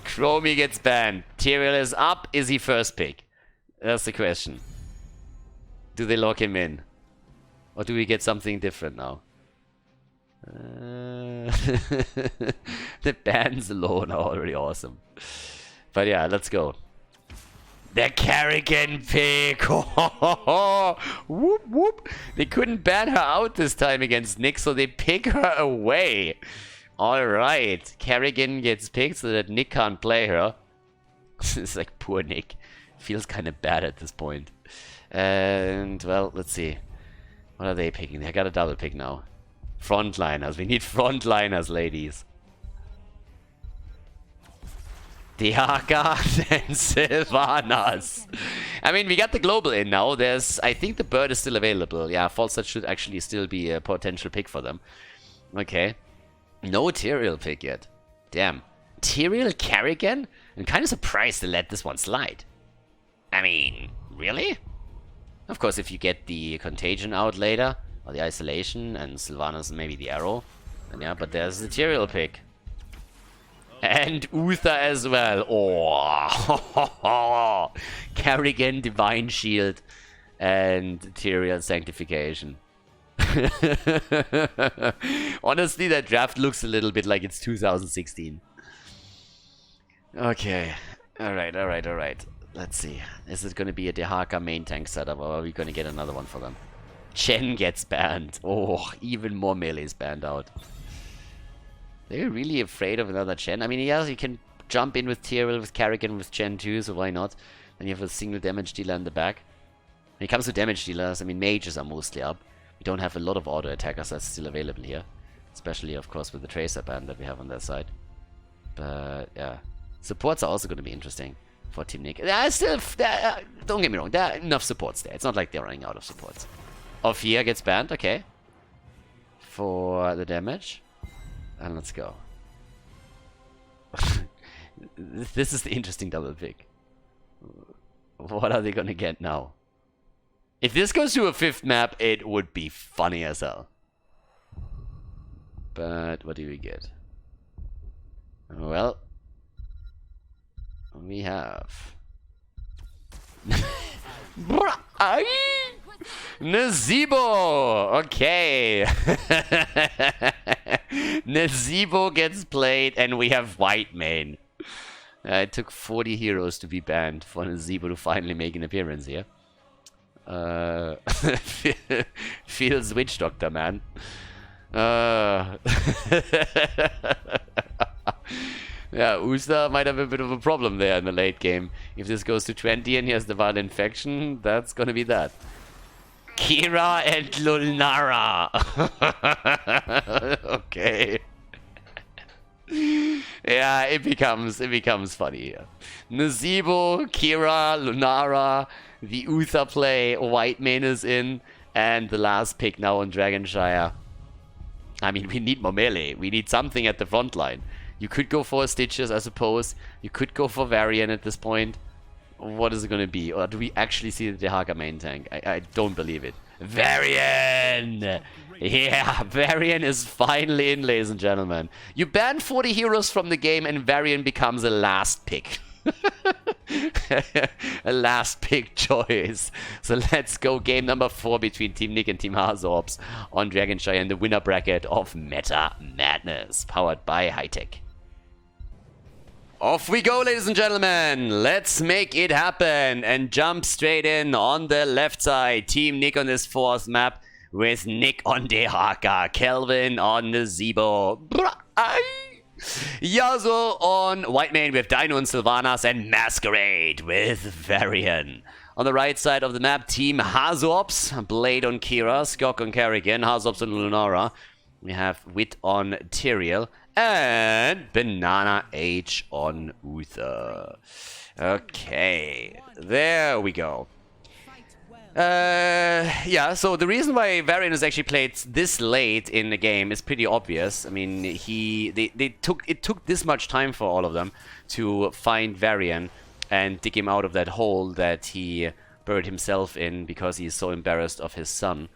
Chromie gets banned. Tyrael is up. Is he first pick? That's the question. Do they lock him in? Or do we get something different now? The bans alone are already awesome. But yeah, let's go. The Kerrigan pick! Whoop whoop! They couldn't ban her out this time against Nick, so they pick her away. Alright, Kerrigan gets picked so that Nick can't play her. It's like poor Nick. Feels kind of bad at this point. And, well, let's see. What are they picking? They got a double pick now. Frontliners. We need frontliners, ladies. Diaka and Sylvanas. I mean, we got the global in now. I think the bird is still available. Yeah, Falstad should actually still be a potential pick for them. Okay. No Tyrael pick yet. Damn. Tyrael Kerrigan? I'm kind of surprised they let this one slide. I mean, really? Of course, if you get the Contagion out later, or the Isolation, and Sylvanas and maybe the Arrow, then yeah, but there's the Tyrael pick. And Uther as well. Oh, Kerrigan, Divine Shield, and Tyrael Sanctification. Honestly, that draft looks a little bit like it's 2016. Okay. Alright. Let's see. Is it going to be a Dehaka main tank setup, or are we going to get another one for them? Chen gets banned. Oh, even more melees banned out. They're really afraid of another Chen. I mean, yeah, you can jump in with Tyrael, with Kerrigan, with Chen too, so why not? Then you have a single damage dealer in the back. When it comes to damage dealers, I mean, mages are mostly up. We don't have a lot of auto attackers that's still available here. Especially, of course, with the Tracer ban that we have on that side. But, yeah. Supports are also going to be interesting for Team Nick. Don't get me wrong, there are enough supports there. It's not like they're running out of supports. Ophir gets banned, okay. For the damage. And let's go. This is the interesting double pick. What are they gonna get now? If this goes to a 5th map, it would be funny as hell. But what do we get? Well, we have Nazebo. Okay. Nazebo gets played, and we have white main. It took 40 heroes to be banned for Nazebo to finally make an appearance here. Feels Witch Doctor, man. Yeah, Usta might have a bit of a problem there in the late game. If this goes to 20 and he has the Wild Infection, that's gonna be that. Kira and Lunara. Okay. Yeah, it becomes funny here. Nazebo, Kira, Lunara, the Uther play, White Main is in, and the last pick now on Dragonshire. I mean, we need more melee. We need something at the front line. You could go for Stitches, I suppose. You could go for Varian at this point. What is it going to be? Or do we actually see the Dehaka main tank? I don't believe it. Varian! Yeah, Varian is finally in, ladies and gentlemen. You ban 40 heroes from the game and Varian becomes a last pick. A last pick choice. So let's go game number 4 between Team Nick and Team HasuObs on Dragonshire in the winner bracket of Meta Madness, powered by Hightech. Off we go, ladies and gentlemen. Let's make it happen and jump straight in on the left side. Team Nick on this 4th map with Nick on Dehaka, Kelvin on Nazebo, Yasuo on White Main with Dino and Sylvanas, and Masquerade with Varian. On the right side of the map, Team HasuObs, Blade on Kira, Skok on Kerrigan, HasuObs on Lunara. We have Wit on Tyrael, and Banana H on Uther. Okay, there we go. Yeah, so the reason why Varian is actually played this late in the game is pretty obvious. I mean, it took this much time for all of them to find Varian and dig him out of that hole that he buried himself in because he's so embarrassed of his son.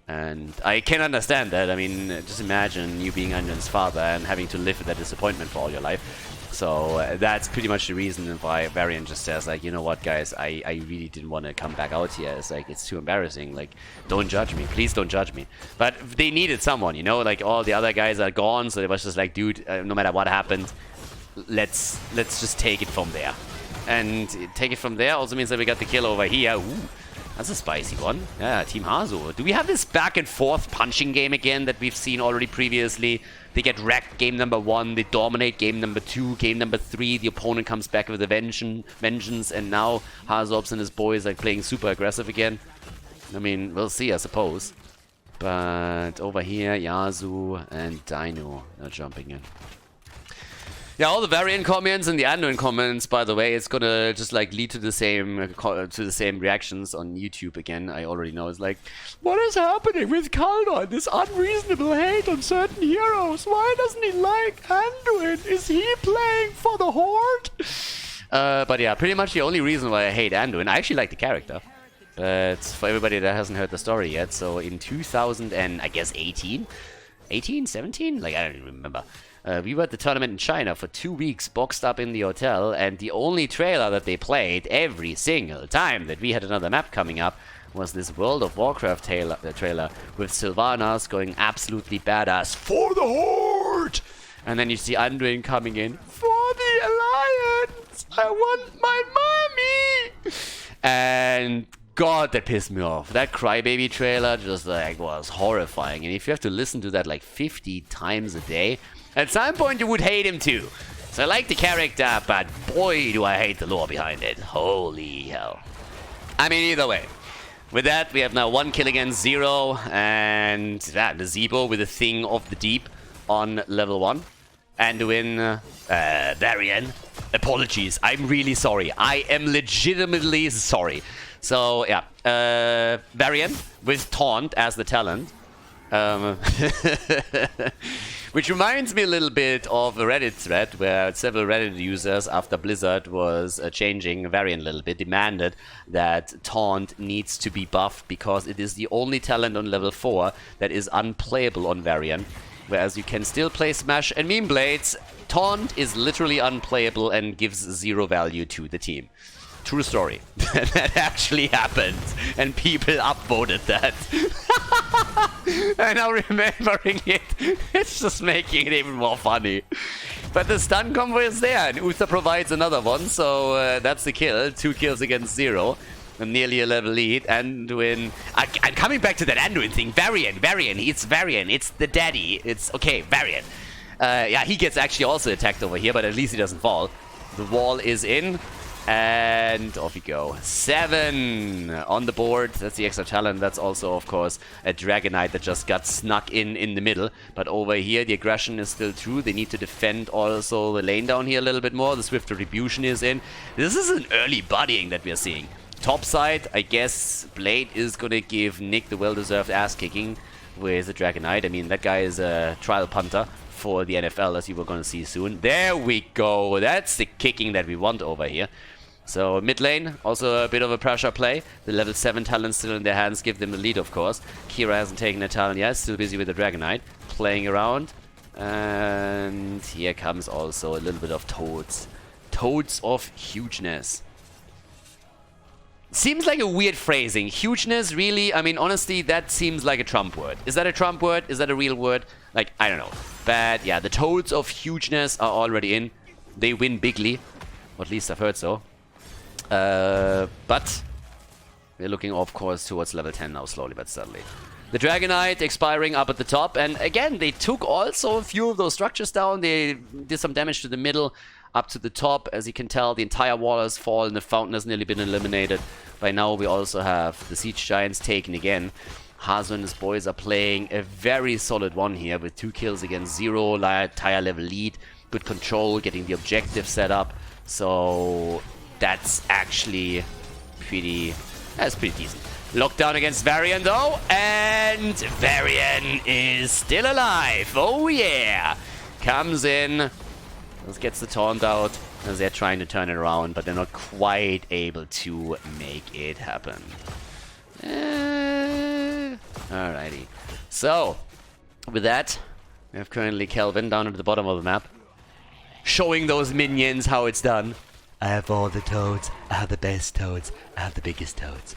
And I can understand that. I mean, just imagine you being Anjan's father and having to live with that disappointment for all your life. So that's pretty much the reason why Varian just says, like, you know what, guys, I really didn't want to come back out here. It's like, it's too embarrassing. Like, don't judge me. Please don't judge me. But they needed someone, you know? Like, all the other guys are gone, so it was just like, dude, no matter what happened, let's just take it from there. And take it from there also means that we got the kill over here. Ooh. That's a spicy one. Yeah, Team Hasu. Do we have this back and forth punching game again that we've seen already previously? They get wrecked game number 1, they dominate game number 2, game number 3, the opponent comes back with a vengeance, and now HasuObs and his boys are playing super aggressive again. I mean, we'll see, I suppose. But over here, Yasuo and Dino are jumping in. Yeah, all the Varian comments and the Anduin comments, by the way, it's gonna just like lead to the same reactions on YouTube again. I already know. It's like, what is happening with Khaldor? This unreasonable hate on certain heroes. Why doesn't he like Anduin? Is he playing for the Horde? But yeah, pretty much the only reason why I hate Anduin. I actually like the character, but for everybody that hasn't heard the story yet, so in 2000 and I guess 17, like I don't even remember. We were at the tournament in China for 2 weeks, boxed up in the hotel, and the only trailer that they played every single time that we had another map coming up was this World of Warcraft trailer with Sylvanas going absolutely badass for the Horde! And then you see Anduin coming in, for the Alliance! I want my mommy! And God, that pissed me off. That Crybaby trailer just like was horrifying. And if you have to listen to that like 50 times a day, at some point you would hate him too. So I like the character, but boy do I hate the lore behind it. Holy hell. I mean, either way. With that, we have now 1 kill against 0, and Nazebo with a Thing of the Deep on level 1. Anduin, Varian. Apologies, I'm really sorry. I am legitimately sorry. So, yeah, Varian with Taunt as the talent. Which reminds me a little bit of a Reddit thread where several Reddit users, after Blizzard was changing Varian a little bit, demanded that Taunt needs to be buffed because it is the only talent on level 4 that is unplayable on Varian. Whereas you can still play Smash and Meme Blades, Taunt is literally unplayable and gives 0 value to the team. True story. That actually happened, and people upvoted that. And now remembering it, it's just making it even more funny. But the stun combo is there, and Uther provides another one, so that's the kill. 2 kills against 0. Nearly a level lead. Anduin... I'm coming back to that Anduin thing. Varian. It's Varian. It's the daddy. It's... Okay, Varian. Yeah, he gets actually also attacked over here, but at least he doesn't fall. The wall is in. And off we go. 7 on the board. That's the extra talent. That's also, of course, a Dragonite that just got snuck in the middle. But over here, the aggression is still true. They need to defend also the lane down here a little bit more. The Swift Retribution is in. This is an early bodying that we are seeing. Top side, I guess Blade is going to give Nick the well-deserved ass-kicking with the Dragonite. I mean, that guy is a trial punter for the NFL, as you were going to see soon. There we go. That's the kicking that we want over here. So mid lane, also a bit of a pressure play. The level 7 talent still in their hands, give them the lead, of course. Kira hasn't taken a talent yet, still busy with the Dragonite, playing around. And here comes also a little bit of Toads. Toads of hugeness. Seems like a weird phrasing. Hugeness, really? I mean, honestly, that seems like a Trump word. Is that a Trump word? Is that a real word? Like, I don't know. But yeah, the Toads of hugeness are already in. They win bigly. Or at least I've heard so. But we're looking, of course, towards level 10 now, slowly but steadily. The Dragonite expiring up at the top. And again, they took also a few of those structures down. They did some damage to the middle, up to the top. As you can tell, the entire wall has fallen. The fountain has nearly been eliminated. By now, we also have the Siege Giants taken again. Hasu and his boys are playing a very solid one here with 2 kills against 0, entire level lead. Good control, getting the objective set up. So that's actually pretty decent. Lockdown against Varian though, and Varian is still alive. Oh yeah! Comes in, just gets the taunt out as they're trying to turn it around, but they're not quite able to make it happen. Alrighty. So, with that, we have currently Kelvin down at the bottom of the map, showing those minions how it's done. I have all the toads. I have the best toads. I have the biggest toads.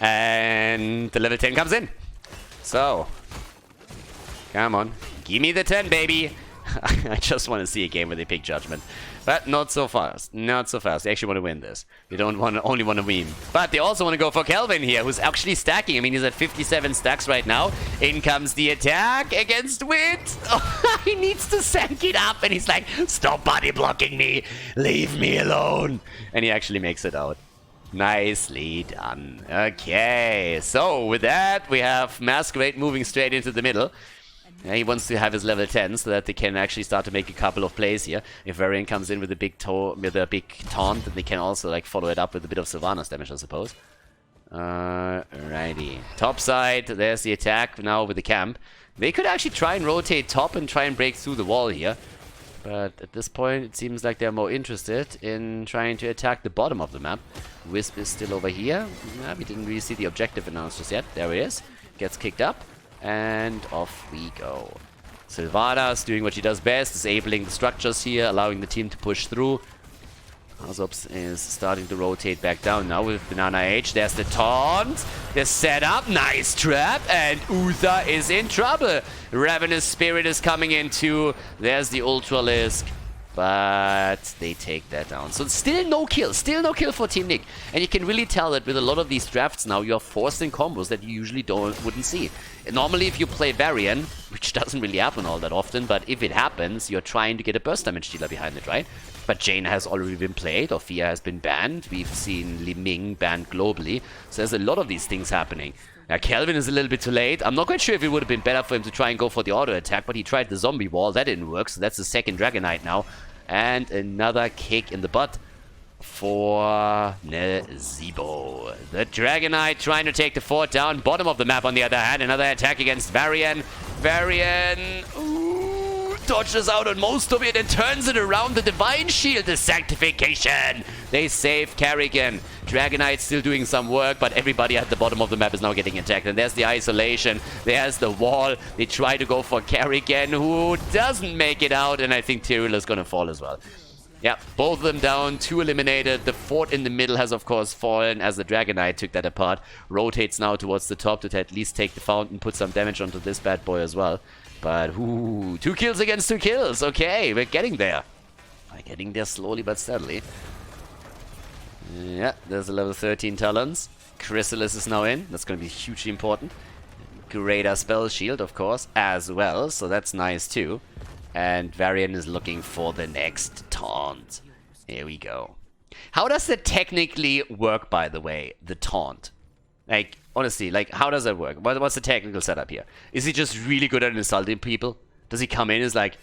And the level 10 comes in. So, come on. Give me the 10, baby. I just want to see a game where they pick Judgment. But not so fast. Not so fast. They actually want to win this. They don't only want to win. But they also want to go for Kelvin here, who's actually stacking. I mean, he's at 57 stacks right now. In comes the attack against Wind. Oh, he needs to sank it up. And he's like, stop body blocking me. Leave me alone. And he actually makes it out. Nicely done. Okay. So with that, we have Masquerade moving straight into the middle. Yeah, he wants to have his level 10 so that they can actually start to make a couple of plays here. If Varian comes in with a big taunt, then they can also like follow it up with a bit of Sylvanas damage, I suppose. Alrighty. Top side, there's the attack now with the camp. They could actually try and rotate top and try and break through the wall here. But at this point, it seems like they're more interested in trying to attack the bottom of the map. Wisp is still over here. Yeah, we didn't really see the objective announced just yet. There he is. Gets kicked up. And off we go. Sylvanas doing what she does best, disabling the structures here, allowing the team to push through. HasuObs is starting to rotate back down now with Banana H. There's the taunt. The setup. Nice trap. And Uther is in trouble. Ravenous Spirit is coming in too. There's the Ultralisk. But they take that down. So still no kill. Still no kill for Team Nick. And you can really tell that with a lot of these drafts now, you're forced in combos that you usually wouldn't see. Normally, if you play Varian, which doesn't really happen all that often, but if it happens, you're trying to get a burst damage dealer behind it, right? But Jaina has already been played, Orphea has been banned. We've seen Li Ming banned globally. So there's a lot of these things happening. Now, Kelvin is a little bit too late. I'm not quite sure if it would have been better for him to try and go for the auto attack, but he tried the zombie wall. That didn't work, so that's the second Dragonite now. And another kick in the butt. for Nezebo. The Dragonite trying to take the fort down. Bottom of the map on the other hand. Another attack against Varian. Varian dodges out on most of it and turns it around. The Divine Shield, the Sanctification. They save Carrigan. Dragonite still doing some work, but everybody at the bottom of the map is now getting attacked. And there's the isolation. There's the wall. They try to go for Carrigan, who doesn't make it out. And I think Tyrell is going to fall as well. Yeah, both of them down, 2 eliminated. The fort in the middle has, of course, fallen as the Dragonite took that apart. Rotates now towards the top to at least take the fountain, put some damage onto this bad boy as well. But, 2 kills against 2 kills. Okay, we're getting there. We're getting there slowly but steadily. Yeah, there's a level 13 Talons. Chrysalis is now in. That's going to be hugely important. Greater Spell Shield, of course, as well. So that's nice, too. And Varian is looking for the next taunt. Here we go. How does that technically work, by the way, the taunt? Like, honestly, like, how does that work? What's the technical setup here? Is he just really good at insulting people? Does he come in and is like,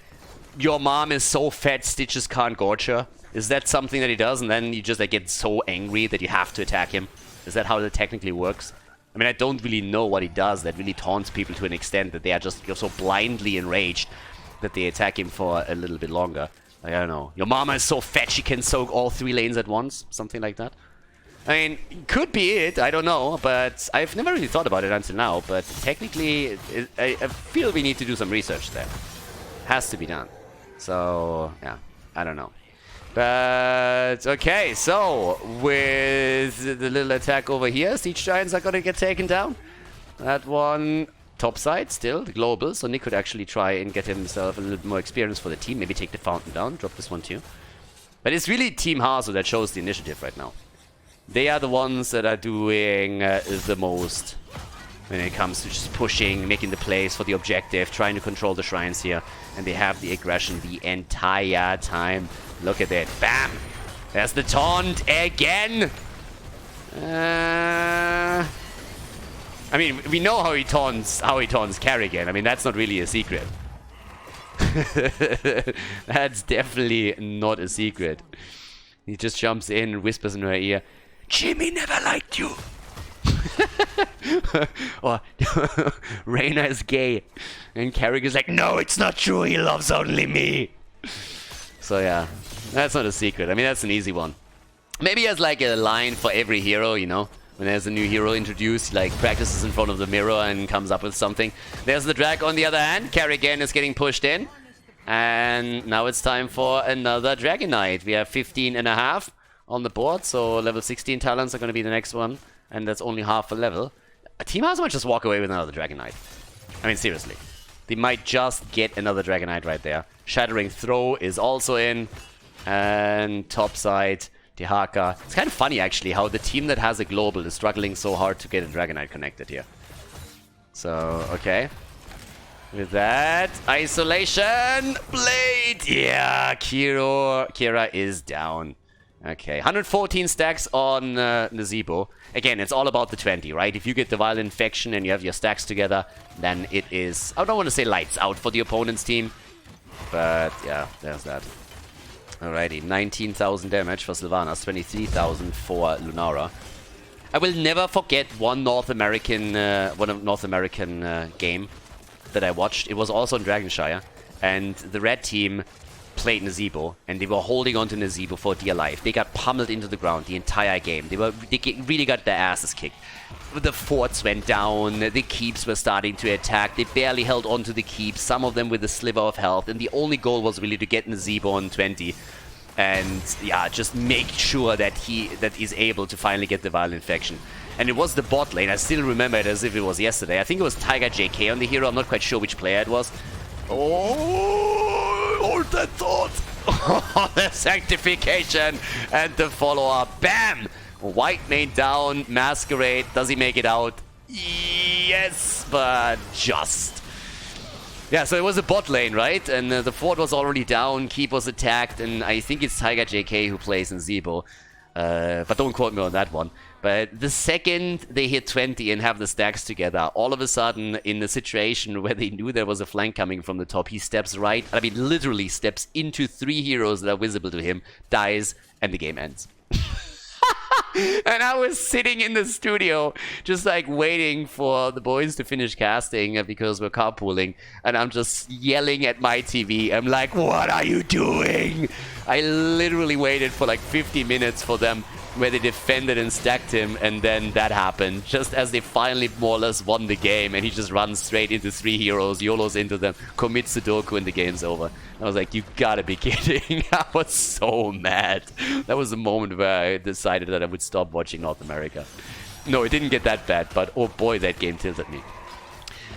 your mom is so fat, stitches can't gorge her? Is that something that he does? And then you just like get so angry that you have to attack him? Is that how that technically works? I mean, I don't really know what he does that really taunts people to an extent that they are just so blindly enraged that they attack him for a little bit longer. Like, I don't know. Your mama is so fat she can soak all 3 lanes at once. Something like that. I mean, could be it. I don't know. But I've never really thought about it until now. But technically, I feel we need to do some research there. Has to be done. So, yeah. I don't know. But, okay. So, with the little attack over here, Siege Giants are going to get taken down. That one... Top side still, the global, so Nick could actually try and get himself a little bit more experience for the team. Maybe take the fountain down, drop this one too. But it's really Team Hasu that shows the initiative right now. They are the ones that are doing the most when it comes to just pushing, making the plays for the objective, trying to control the shrines here. And they have the aggression the entire time. Look at it. Bam! There's the taunt again! I mean, we know how he taunts Carrigan. I mean, that's not really a secret. That's definitely not a secret. He just jumps in and whispers in her ear, Jimmy never liked you. Or Reyna is gay. And Carrigan's like, no, it's not true. He loves only me. So yeah, that's not a secret. I mean, that's an easy one. Maybe he has like a line for every hero, you know? When there's a new hero introduced, like practices in front of the mirror and comes up with something. There's the drag on the other hand. Carrigan is getting pushed in. And now it's time for another Dragonite. We have 15.5 on the board, so level 16 Talons are going to be the next one. And that's only half a level. Team Hasu might just walk away with another Dragonite. I mean, seriously. They might just get another Dragonite right there. Shattering Throw is also in. And top side... Dehaka. It's kind of funny, actually, how the team that has a global is struggling so hard to get a Dragonite connected here. So, okay. With that, isolation, blade! Yeah, Kira is down. Okay, 114 stacks on Nezebo. Again, it's all about the 20, right? If you get the Violent Infection and you have your stacks together, then it is... I don't want to say lights out for the opponent's team. But, yeah, there's that. Alrighty, 19,000 damage for Sylvanas, 23,000 for Lunara. I will never forget one North American game that I watched. It was also in Dragonshire, and the red team played Nezebo, and they were holding on to Nezebo for dear life. They got pummeled into the ground the entire game. They really got their asses kicked. The forts went down, the keeps were starting to attack, they barely held on to the keeps, some of them with a sliver of health, and the only goal was really to get Nezebo on 20. And yeah, just make sure that he's able to finally get the Violent Infection. And it was the bot lane, I still remember it as if it was yesterday. I think it was Tiger JK on the hero, I'm not quite sure which player it was. Oh, hold that thought! The Sanctification and the follow-up, BAM! White main down, Masquerade, does he make it out? Yes, but just. Yeah, so it was a bot lane, right? And the fort was already down, keep was attacked, and I think it's Tiger JK who plays in Zebo. But don't quote me on that one. But the second they hit 20 and have the stacks together, all of a sudden, in a situation where they knew there was a flank coming from the top, he steps right, I mean literally steps into 3 heroes that are visible to him, dies, and the game ends. And I was sitting in the studio, just like waiting for the boys to finish casting because we're carpooling. And I'm just yelling at my TV. I'm like, what are you doing? I literally waited for like 50 minutes for them where they defended and stacked him, and then that happened just as they finally more or less won the game, and he just runs straight into 3 heroes, YOLOs into them, commits Sudoku, and the game's over. I was like, you gotta be kidding. I was so mad. That was the moment where I decided that I would stop watching North America. No, it didn't get that bad, but oh boy, that game tilted me.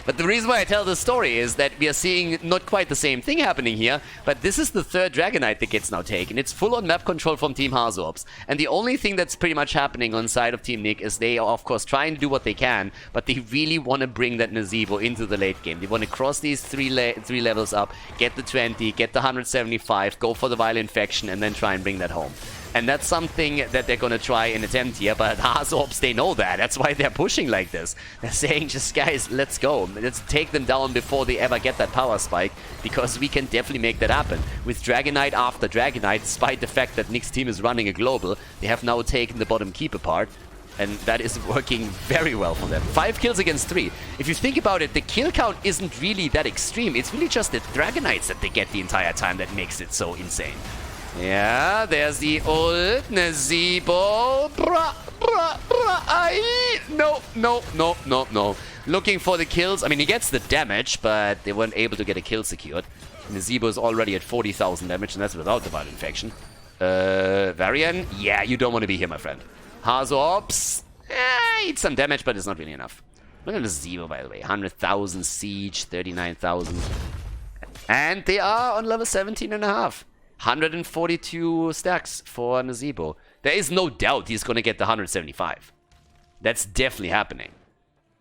But the reason why I tell this story is that we are seeing not quite the same thing happening here, but this is the third Dragonite that gets now taken. It's full on map control from Team HasuObs. And the only thing that's pretty much happening on side of Team Nick is they are, of course, trying to do what they can, but they really want to bring that Nazebo into the late game. They want to cross these three levels up, get the 20, get the 175, go for the Violent Infection, and then try and bring that home. And that's something that they're going to try and attempt here, but HasuObs, they know that. That's why they're pushing like this. They're saying, just guys, let's go. Let's take them down before they ever get that power spike, because we can definitely make that happen. With Dragonite after Dragonite, despite the fact that Nick's team is running a global, they have now taken the bottom keep apart, and that is working very well for them. 5 kills against 3. If you think about it, the kill count isn't really that extreme. It's really just the Dragonites that they get the entire time that makes it so insane. Yeah, there's the old Nazebo. No. Looking for the kills. I mean, he gets the damage, but they weren't able to get a kill secured. Nazebo is already at 40,000 damage, and that's without the Violent Infection. Varian, yeah, you don't want to be here, my friend. HasuObs, eat some damage, but it's not really enough. Look at Nazebo, by the way. 100,000 siege, 39,000. And they are on level 17.5. 142 stacks for Nazebo. There is no doubt he's going to get the 175. That's definitely happening.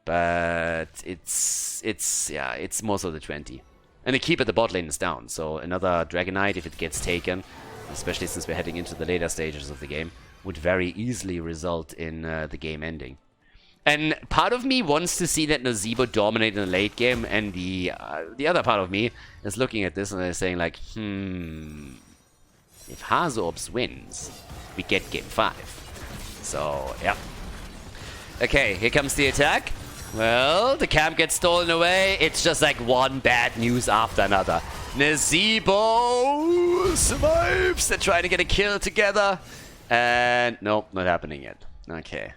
But it's more so the 20. And the keep at the bot lane is down. So another Dragonite, if it gets taken, especially since we're heading into the later stages of the game, would very easily result in the game ending. And part of me wants to see that Nazebo dominate in the late game, and the other part of me is looking at this and is saying like, if HasuObs wins, we get game 5. So, yeah. Okay, here comes the attack. Well, the camp gets stolen away. It's just like one bad news after another. Nazebo survives. They're trying to get a kill together. And nope, not happening yet. Okay.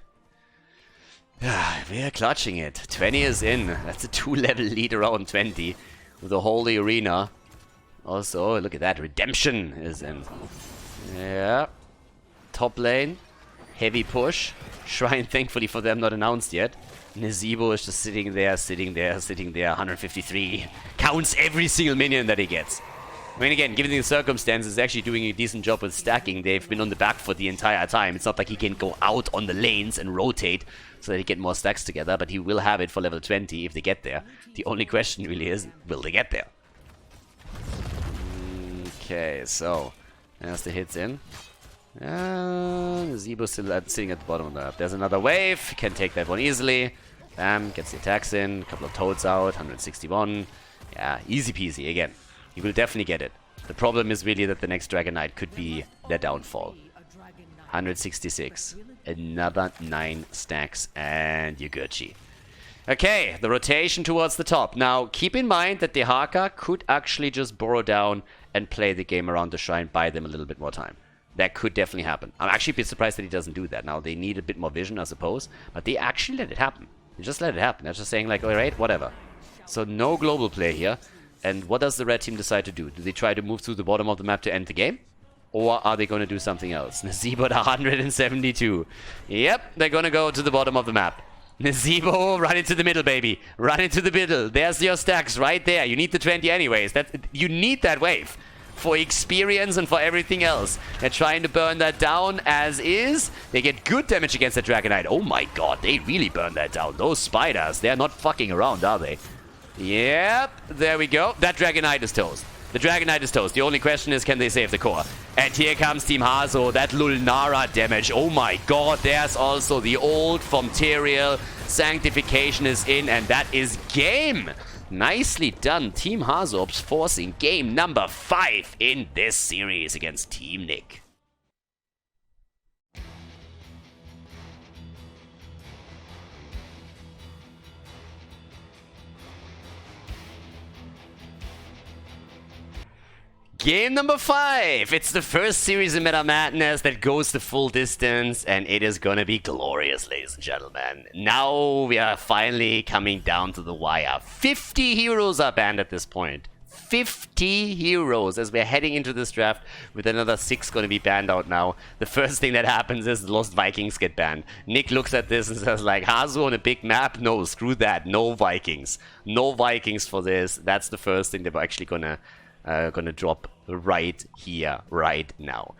We are clutching it. 20 is in. That's a 2-level lead around 20. With the whole arena. Also, look at that. Redemption is in. Yeah. Top lane. Heavy push. Shrine, thankfully for them, not announced yet. Nazebo is just sitting there. 153. Counts every single minion that he gets. I mean, again, given the circumstances, actually doing a decent job with stacking. They've been on the back foot the entire time. It's not like he can go out on the lanes and rotate so that he get more stacks together, but he will have it for level 20 if they get there. The only question really is, will they get there? Okay, so there's the hits in. Nazebo still sitting at the bottom of the map. There's another wave. Can take that one easily. Bam, gets the attacks in. A couple of toads out. 161. Yeah, easy peasy again. He will definitely get it. The problem is really that the next Dragonite could be their downfall. 166. Another 9 stacks and you're Gucci. Okay, the rotation towards the top. Now, keep in mind that the Haka could actually just burrow down and play the game around the shrine, buy them a little bit more time. That could definitely happen. I'm actually a bit surprised that he doesn't do that. Now, they need a bit more vision, I suppose, but they actually let it happen. They just let it happen. They're just saying like, alright, whatever. So, no global play here. And what does the red team decide to do? Do they try to move through the bottom of the map to end the game? Or are they going to do something else? Nazebo at 172. Yep, they're going to go to the bottom of the map. Nazebo, run into the middle, baby. Run into the middle. There's your stacks right there. You need the 20 anyways. You need that wave for experience and for everything else. They're trying to burn that down as is. They get good damage against the Dragonite. Oh my god, they really burn that down. Those spiders, they're not fucking around, are they? Yep, there we go. That Dragonite is toast. The Dragonite is toast. The only question is, can they save the core? And here comes Team Hasu. That Lulnara damage. Oh my god, there's also the old from Tyrael. Sanctification is in, and that is game. Nicely done. Team HasuObs forcing game number 5 in this series against Team Nick. Game number 5. It's the first series in Meta Madness that goes the full distance, and it is gonna be glorious, ladies and gentlemen. Now we are finally coming down to the wire. 50 heroes are banned at this point. 50 heroes as we're heading into this draft, with another 6 going to be banned out now. The first thing that happens is the Lost Vikings get banned. Nick looks at this and says like, Hasu on a big map? No, screw that. No Vikings. No Vikings for this. That's the first thing that we're actually gonna drop right here, right now.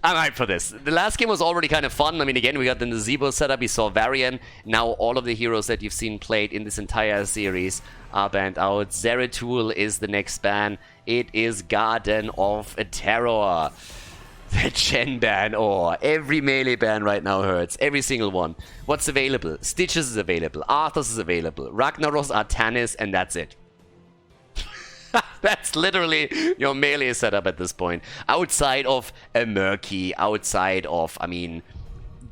I'm hyped for this. The last game was already kind of fun. I mean, again, we got the Nazebo setup, we saw Varian. Now all of the heroes that you've seen played in this entire series are banned out. Zeratul is the next ban. It is Garden of Terror. The Chen ban. Oh, every melee ban right now hurts. Every single one. What's available? Stitches is available. Arthas is available. Ragnaros, Artanis, and that's it. That's literally your melee setup at this point. Outside of a Murky, outside of, I mean,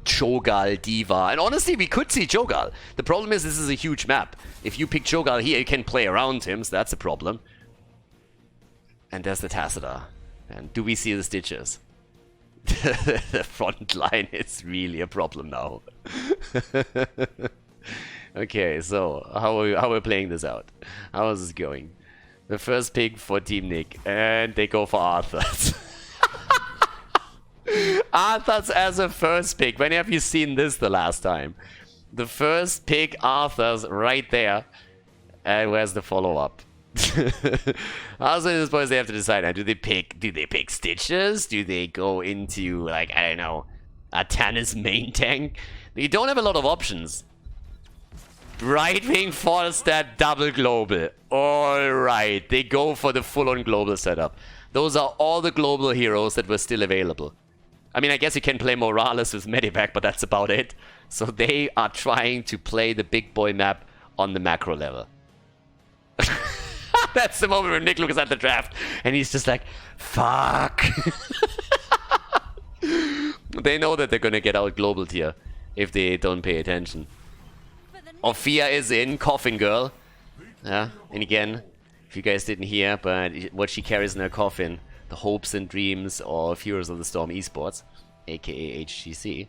Cho'Gall, Diva. And honestly, we could see Cho'Gall. The problem is this is a huge map. If you pick Cho'Gall here, you can play around him, so that's a problem. And there's the Tassadar. And do we see the Stitches? The front line is really a problem now. Okay, so how are we playing this out? How is this going? The first pick for Team Nick, and they go for Arthas. Arthas as a first pick. When have you seen this the last time? The first pick, Arthas, right there. And where's the follow-up? Also, in this point, they have to decide. Now, do they pick Stitches? Do they go into, like, I don't know, a Tannis main tank? You don't have a lot of options. Right-wing Falstad double global. Alright, they go for the full-on global setup. Those are all the global heroes that were still available. I mean, I guess you can play Morales with Medivac, but that's about it. So they are trying to play the big boy map on the macro level. That's the moment when Nick looks at the draft and he's just like, fuck. They know that they're gonna get out global tier if they don't pay attention. Ophia is in, Coffin Girl. Yeah, and again, if you guys didn't hear, but what she carries in her coffin, the hopes and dreams of Heroes of the Storm Esports, aka HGC.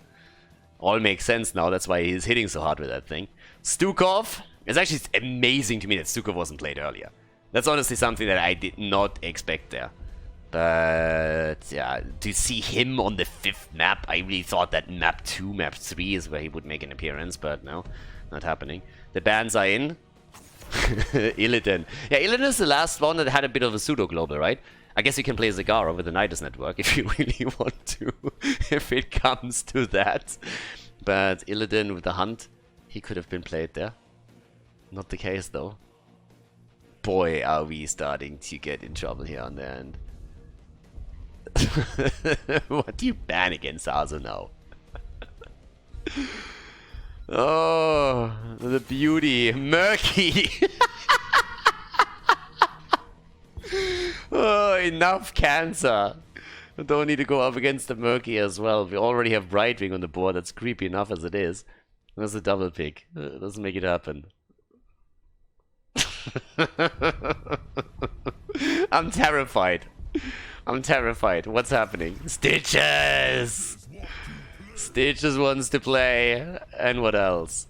All makes sense now, that's why he's hitting so hard with that thing. Stukov, it's actually amazing to me that Stukov wasn't played earlier. That's honestly something that I did not expect there. But yeah, to see him on the 5th map, I really thought that map 2, map 3 is where he would make an appearance, but no, not happening. The bans are in. Illidan. Yeah, Illidan is the last one that had a bit of a pseudo-global, right? I guess you can play Zagara over the Nidus network if you really want to, if it comes to that. But Illidan with the Hunt, he could have been played there. Not the case, though. Boy, are we starting to get in trouble here on the end. What do you ban against Hasu now? Oh, the beauty. Murky. Oh, enough cancer. Don't need to go up against the Murky as well. We already have Brightwing on the board. That's creepy enough as it is. That's a double pick. Doesn't make it happen. I'm terrified. I'm terrified. What's happening? Stitches! Stitches wants to play. And what else?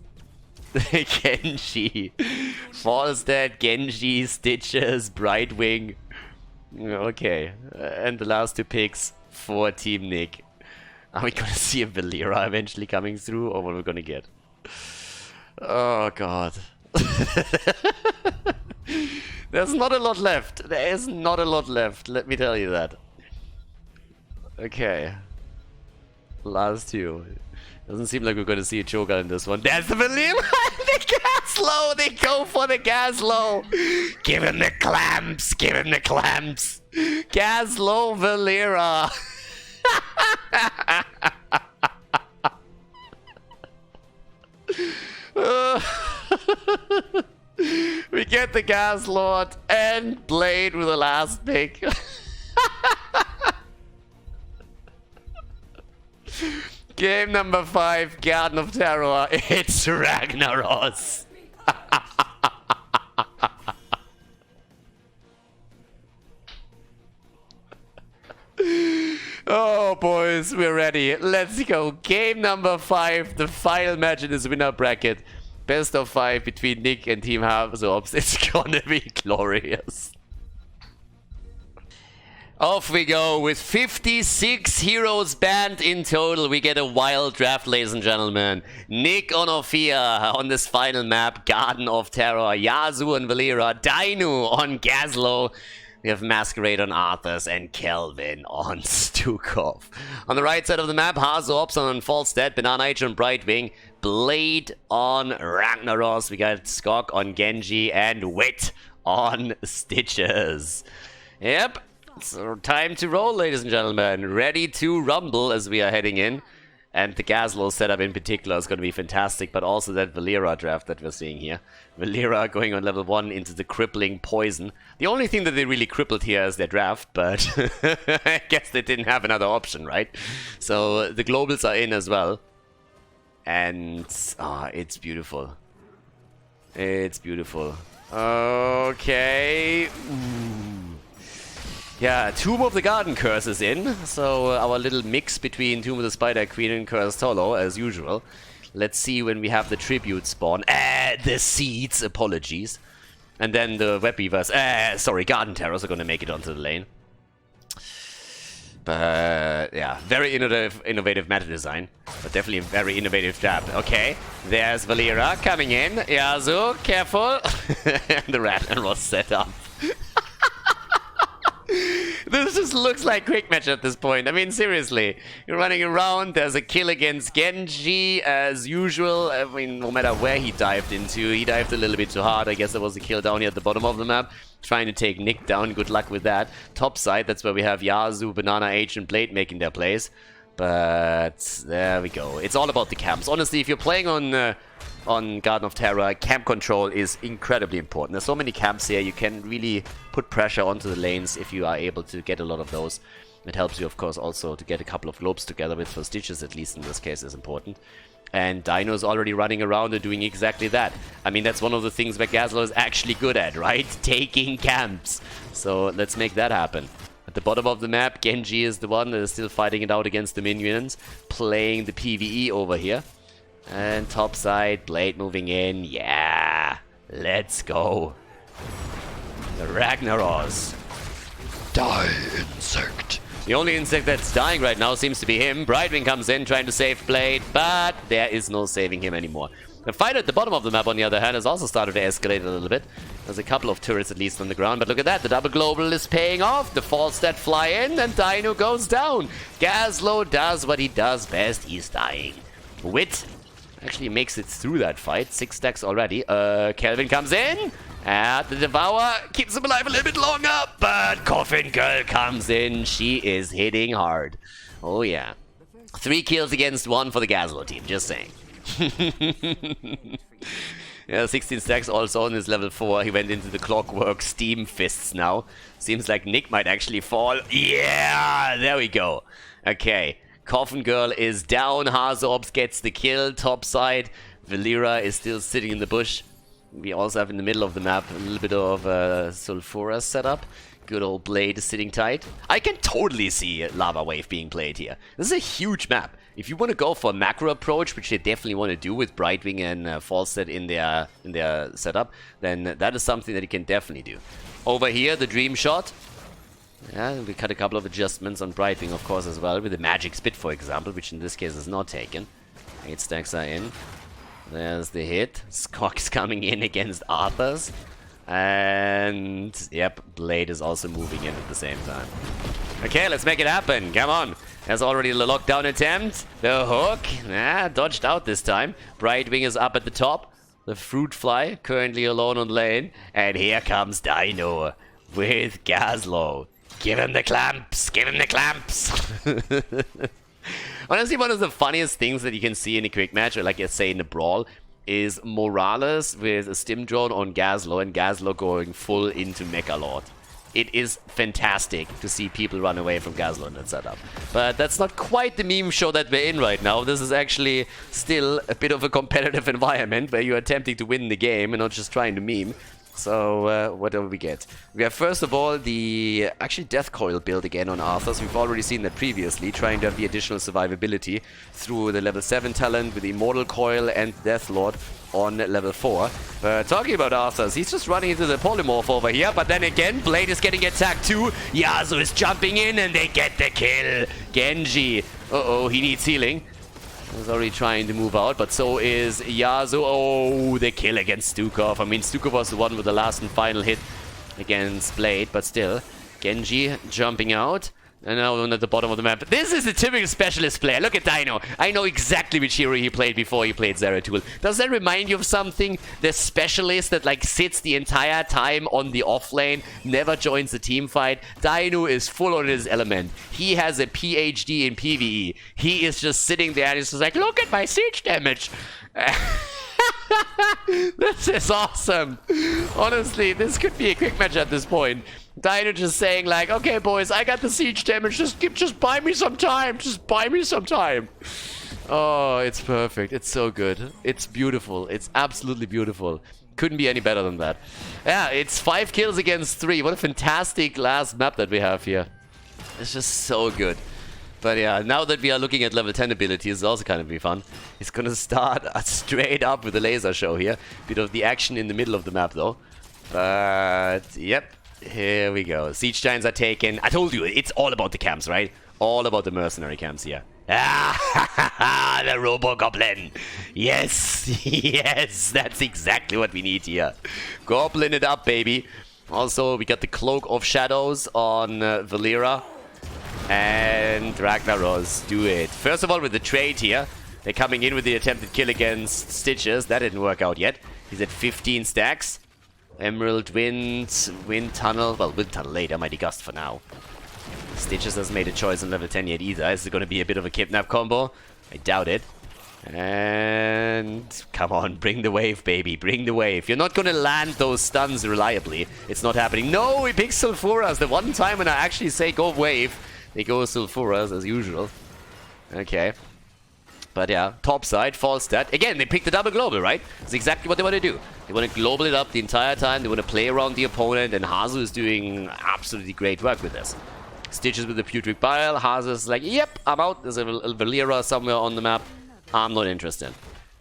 Genji. Falstad, Genji, Stitches, Brightwing. Okay. And the last 2 picks for Team Nick. Are we gonna see a Valera eventually coming through, or what are we gonna get? Oh god. There's not a lot left. There is not a lot left, let me tell you that. Okay. Last 2. Doesn't seem like we're going to see a Cho'Gall in this one. There's the Valera! The Gaslow! They go for the Gaslow! Give him the clamps! Give him the clamps! Gaslow Valera! We get the Gas Lord and Blade with the last pick. Game number 5, Garden of Terror. It's Ragnaros. boys, we're ready. Let's go. Game number 5, the final match in this winner bracket. Best of 5 between Nick and Team HasuObs. It's gonna be glorious. Off we go with 56 heroes banned in total. We get a wild draft, ladies and gentlemen. Nick on Ophia on this final map. Garden of Terror. Yasu on Valera. Dino on Gazlo. We have Masquerade on Arthas and Kelvin on Stukov. On the right side of the map, HasuObs on Falstad, Banana Age on Brightwing, Blade on Ragnaros. We got Skok on Genji and Wit on Stitches. Yep. So time to roll, ladies and gentlemen. Ready to rumble as we are heading in. And the Gazlo setup in particular is going to be fantastic, but also that Valera draft that we're seeing here. Valera going on level 1 into the crippling poison. The only thing that they really crippled here is their draft, but I guess they didn't have another option, right? So the globals are in as well. And it's beautiful. It's beautiful. Okay. Yeah, Tomb of the Garden Curse is in, so our little mix between Tomb of the Spider Queen and Cursed Hollow, as usual. Let's see when we have the tribute spawn. The seeds, apologies. And then the Web Weavers, sorry, Garden Terrors are gonna make it onto the lane. But, yeah, very innovative meta design, but definitely a very innovative jab. Okay, there's Valera coming in. Yasu, careful. And the Ragnaros set up. This just looks like quick match at this point. I mean, seriously. You're running around. There's a kill against Genji, as usual. I mean, no matter where he dived into. He dived a little bit too hard. I guess there was a kill down here at the bottom of the map. Trying to take Nick down. Good luck with that. Top side, that's where we have Yasu, Banana H, and Blade making their plays. But there we go. It's all about the camps. Honestly, if you're playing on Garden of Terror, camp control is incredibly important. There's so many camps here, you can really put pressure onto the lanes if you are able to get a lot of those. It helps you, of course, also to get a couple of globes together with for Stitches, at least in this case, is important. And Dino's already running around and doing exactly that. I mean, that's one of the things that Gazlo is actually good at, right? Taking camps. So let's make that happen. At the bottom of the map, Genji is the one that is still fighting it out against the minions, playing the PvE over here. And top side, Blade moving in. Yeah, let's go. The Ragnaros. Die, insect. The only insect that's dying right now seems to be him. Brightwing comes in trying to save Blade, but there is no saving him anymore. The fight at the bottom of the map, on the other hand, has also started to escalate a little bit. There's a couple of turrets at least on the ground, but look at that. The double global is paying off. The Falstad fly in, and Dino goes down. Gazlo does what he does best. He's dying. Wit actually makes it through that fight. 6 stacks already. Kelvin comes in. And the Devour keeps him alive a little bit longer. But Coffin Girl comes in. She is hitting hard. Oh, yeah. 3 kills against 1 for the Gazlo team. Just saying. Yeah, 16 stacks also on his level 4. He went into the Clockwork Steam Fists now. Seems like Nick might actually fall. Yeah, there we go. Okay, Coffin Girl is down. HasuObs gets the kill. Top side, Valera is still sitting in the bush. We also have in the middle of the map a little bit of Sulfura setup. Good old Blade is sitting tight. I can totally see Lava Wave being played here. This is a huge map. If you want to go for a macro approach, which they definitely want to do with Brightwing and Falstad in their setup, then that is something that you can definitely do. Over here, the Dream Shot. Yeah, we cut a couple of adjustments on Brightwing, of course, as well, with the Magic Spit, for example, which in this case is not taken. 8 stacks are in. There's the hit. Skok's coming in against Arthas. And, yep, Blade is also moving in at the same time. Okay, let's make it happen. Come on. There's already the lockdown attempt. The hook. Dodged out this time. Brightwing is up at the top. The Fruit Fly currently alone on lane. And here comes Dino with Gazlo. Give him the clamps. Give him the clamps. Honestly, one of the funniest things that you can see in a quick match, or like I say in a brawl, is Morales with a stim drone on Gazlo and Gazlo going full into Mecha Lord. It is fantastic to see people run away from Gazlo in that setup. But that's not quite the meme show that we're in right now. This is actually still a bit of a competitive environment where you're attempting to win the game and not just trying to meme. So, what do we get? We have, first of all, the actually Death Coil build again on Arthur's. We've already seen that previously, trying to have the additional survivability through the level 7 talent with the Immortal Coil and Death Lord on level 4. Talking about Arthur's, he's just running into the Polymorph over here, but then again, Blade is getting attacked too. Yasuo is jumping in and they get the kill. Genji, uh-oh, he needs healing. He's already trying to move out, but so is Yasuo. Oh, the kill against Stukov. I mean, Stukov was the one with the last and final hit against Blade, but still. Genji jumping out. And now at the bottom of the map. This is a typical specialist player. Look at Dino. I know exactly which hero he played before he played Zeratul. Does that remind you of something? The specialist that like sits the entire time on the off lane, never joins the team fight. Dino is full on his element. He has a PhD in PvE. He is just sitting there and he's just like, look at my siege damage. This is awesome. Honestly, this could be a quick match at this point. Dino just saying like, okay boys, I got the siege damage, just buy me some time, just buy me some time. Oh, it's perfect, it's so good, it's beautiful, it's absolutely beautiful. Couldn't be any better than that. Yeah, it's 5 kills against 3, what a fantastic last map that we have here. It's just so good. But yeah, now that we are looking at level 10 abilities, it's also kind of be fun. It's gonna start straight up with the laser show here. Bit of the action in the middle of the map though. But, yep. Here we go. Siege Giants are taken. I told you, it's all about the camps, right? All about the mercenary camps here. Ah, the Robo-Goblin. Yes, yes, that's exactly what we need here. Goblin it up, baby. Also, we got the Cloak of Shadows on Valera. And Ragnaros, do it. First of all, with the trade here. They're coming in with the attempted kill against Stitches. That didn't work out yet. He's at 15 stacks. Emerald Wind, Wind Tunnel. Well, Wind Tunnel later, Mighty Gust for now. Stitches hasn't made a choice on level 10 yet either. Is it going to be a bit of a kidnap combo? I doubt it. And come on, bring the wave, baby. Bring the wave. You're not going to land those stuns reliably. It's not happening. No, he picks Sulfuras. The one time when I actually say go wave, they go Sulfuras as usual. Okay. But yeah, top side, false stat. Again, they picked the double global, right? That's exactly what they want to do. They want to global it up the entire time. They want to play around the opponent, and Hasu is doing absolutely great work with this. Stitches with the Putrid Bile. Hasu is like, yep, I'm out. There's a Valera somewhere on the map. I'm not interested.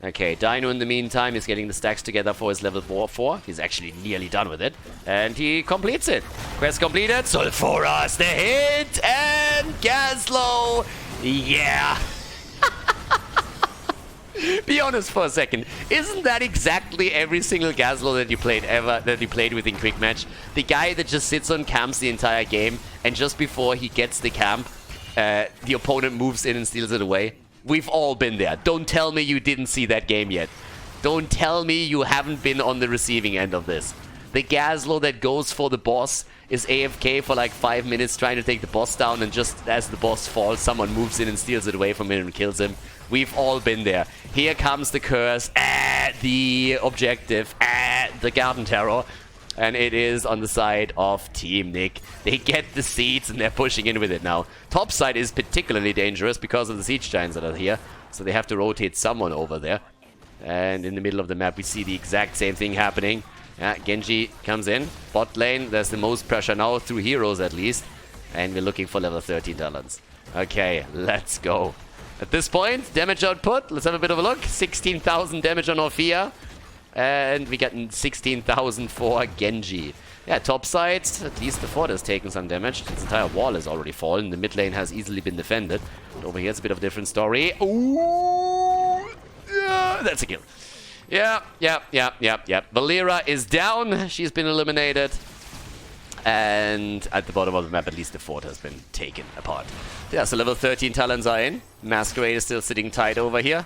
Okay, Dino in the meantime is getting the stacks together for his level 4. He's actually nearly done with it. And he completes it. Quest completed. Sulfuras, the hit, and Gaslow. Yeah. Be honest for a second. Isn't that exactly every single Gaslow that you played with in Quick Match? The guy that just sits on camps the entire game, and just before he gets the camp, the opponent moves in and steals it away. We've all been there. Don't tell me you didn't see that game yet. Don't tell me you haven't been on the receiving end of this. The Gaslow that goes for the boss is AFK for like 5 minutes trying to take the boss down, and just as the boss falls, someone moves in and steals it away from him and kills him. We've all been there. Here comes the curse, the objective, the Garden Terror. And it is on the side of Team Nick. They get the seeds and they're pushing in with it now. Top side is particularly dangerous because of the Siege Giants that are here. So they have to rotate someone over there. And in the middle of the map we see the exact same thing happening. Yeah, Genji comes in. Bot lane, there's the most pressure now, through heroes at least. And we're looking for level 13 talents. Okay, let's go. At this point, damage output, let's have a bit of a look. 16,000 damage on Orphea. And we got 16,000 for Genji. Yeah, top side, at least the fort has taken some damage. Its entire wall has already fallen. The mid lane has easily been defended. But over here it's a bit of a different story. Ooh! Yeah, that's a kill. Yeah. Valera is down. She's been eliminated. And at the bottom of the map, at least the fort has been taken apart. Yeah, so level 13 talents are in. Masquerade is still sitting tight over here.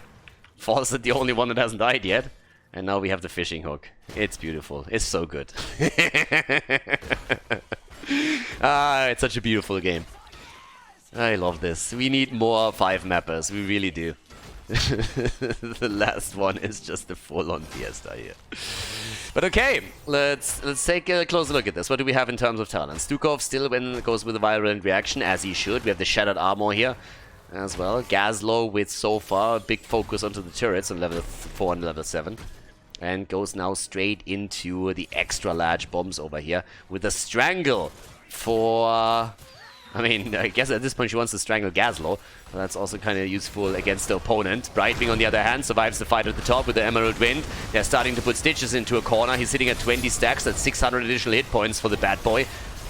False is the only one that hasn't died yet. And now we have the fishing hook. It's beautiful. It's so good. It's such a beautiful game. I love this. We need more 5 mappers. We really do. The last one is just a full-on fiesta here. But okay, let's take a closer look at this. What do we have in terms of talents? Stukov still goes with a violent reaction, as he should. We have the Shattered Armor here as well. Gaslow with so far a big focus onto the turrets on level 4 and level 7. and goes now straight into the extra large bombs over here with a strangle for... I mean, I guess at this point she wants to strangle Khaldor, but that's also kind of useful against the opponent. Brightwing, on the other hand, survives the fight at the top with the Emerald Wind. They're starting to put Stitches into a corner. He's sitting at 20 stacks. That's 600 additional hit points for the bad boy.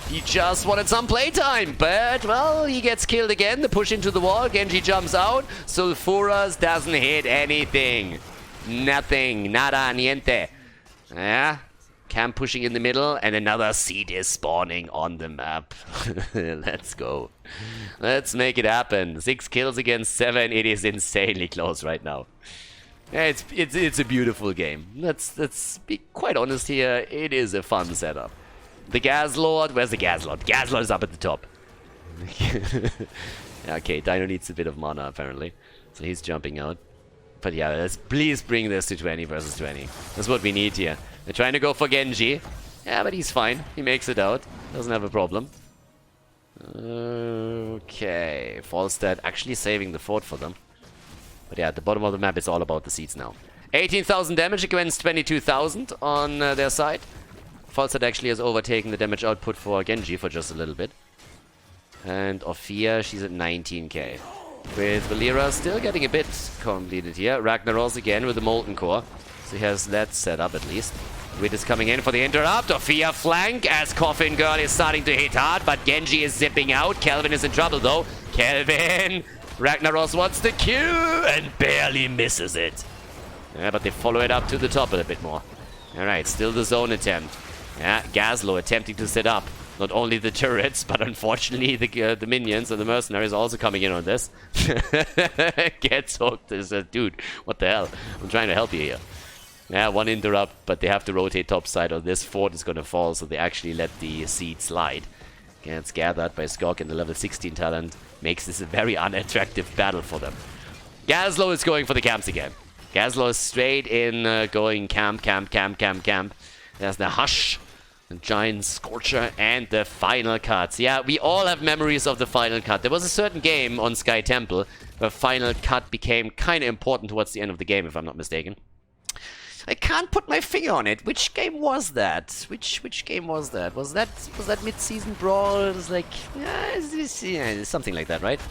He just wanted some playtime, but, well, he gets killed again. The push into the wall. Genji jumps out. Sulfuras doesn't hit anything. Nothing. Nada, niente. Yeah. Camp pushing in the middle, and another seed is spawning on the map. Let's go. Let's make it happen. 6 kills against 7. It is insanely close right now. Yeah, it's a beautiful game. Let's be quite honest here. It is a fun setup. The Khaldor, where's the Khaldor? Khaldor is up at the top. Okay, Dino needs a bit of mana apparently, so he's jumping out. But yeah, let's please bring this to 20 versus 20. That's what we need here. They're trying to go for Genji. Yeah, but he's fine. He makes it out. Doesn't have a problem. Okay. Falstad actually saving the fort for them. But yeah, at the bottom of the map, it's all about the seeds now. 18,000 damage against 22,000 on their side. Falstad actually has overtaken the damage output for Genji for just a little bit. And Ophia, she's at 19k. With Valera still getting a bit completed here. Ragnaros again with the Molten Core. So he has that set up at least. Wit is coming in for the interrupt. Ophia flank as Coffin Girl is starting to hit hard, but Genji is zipping out. Kelvin is in trouble though. Kelvin! Ragnaros wants the kill and barely misses it. Yeah, but they follow it up to the top a little bit more. Alright, still the zone attempt. Yeah, Khaldor attempting to set up not only the turrets, but unfortunately the minions and the mercenaries are also coming in on this. Gets hooked. Dude, what the hell? I'm trying to help you here. Yeah, one interrupt, but they have to rotate topside or this fort is going to fall, so they actually let the seed slide. Gets gathered by Skok in the level 16 talent. Makes this a very unattractive battle for them. Khaldor is going for the camps again. Khaldor is straight in going camp. There's the Hush. Giant Scorcher and the final cuts. Yeah, we all have memories of the final cut. There was a certain game on Sky Temple where final cut became kind of important towards the end of the game, if I'm not mistaken. I can't put my finger on it. Which game was that? Which game was that? Was that mid-season brawl? It was like, yeah, something like that, right?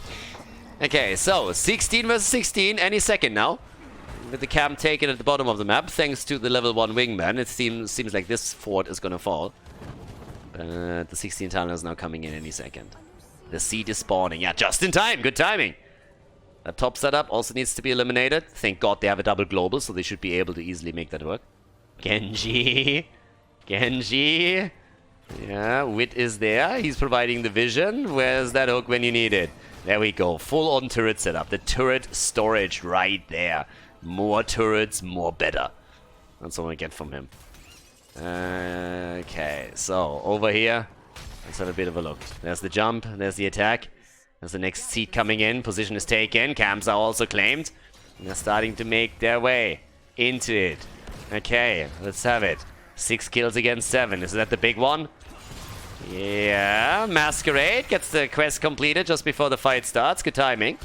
Okay, so 16 versus 16 any second now. With the camp taken at the bottom of the map, thanks to the level 1 wingman, it seems like this fort is gonna fall. The 16 talent is now coming in any second. The seed is spawning. Yeah, just in time. Good timing. That top setup also needs to be eliminated. Thank God they have a double global, so they should be able to easily make that work. Genji. Genji. Yeah, Wit is there. He's providing the vision. Where's that hook when you need it? There we go. Full on turret setup. The turret storage right there. More turrets, more better. That's all I get from him. Okay, so over here, let's have a bit of a look. There's the jump, there's the attack. There's the next seed coming in. Position is taken. Camps are also claimed. And they're starting to make their way into it. Okay, let's have it. 6 kills against 7. Is that the big one? Yeah, Masquerade gets the quest completed just before the fight starts. Good timing.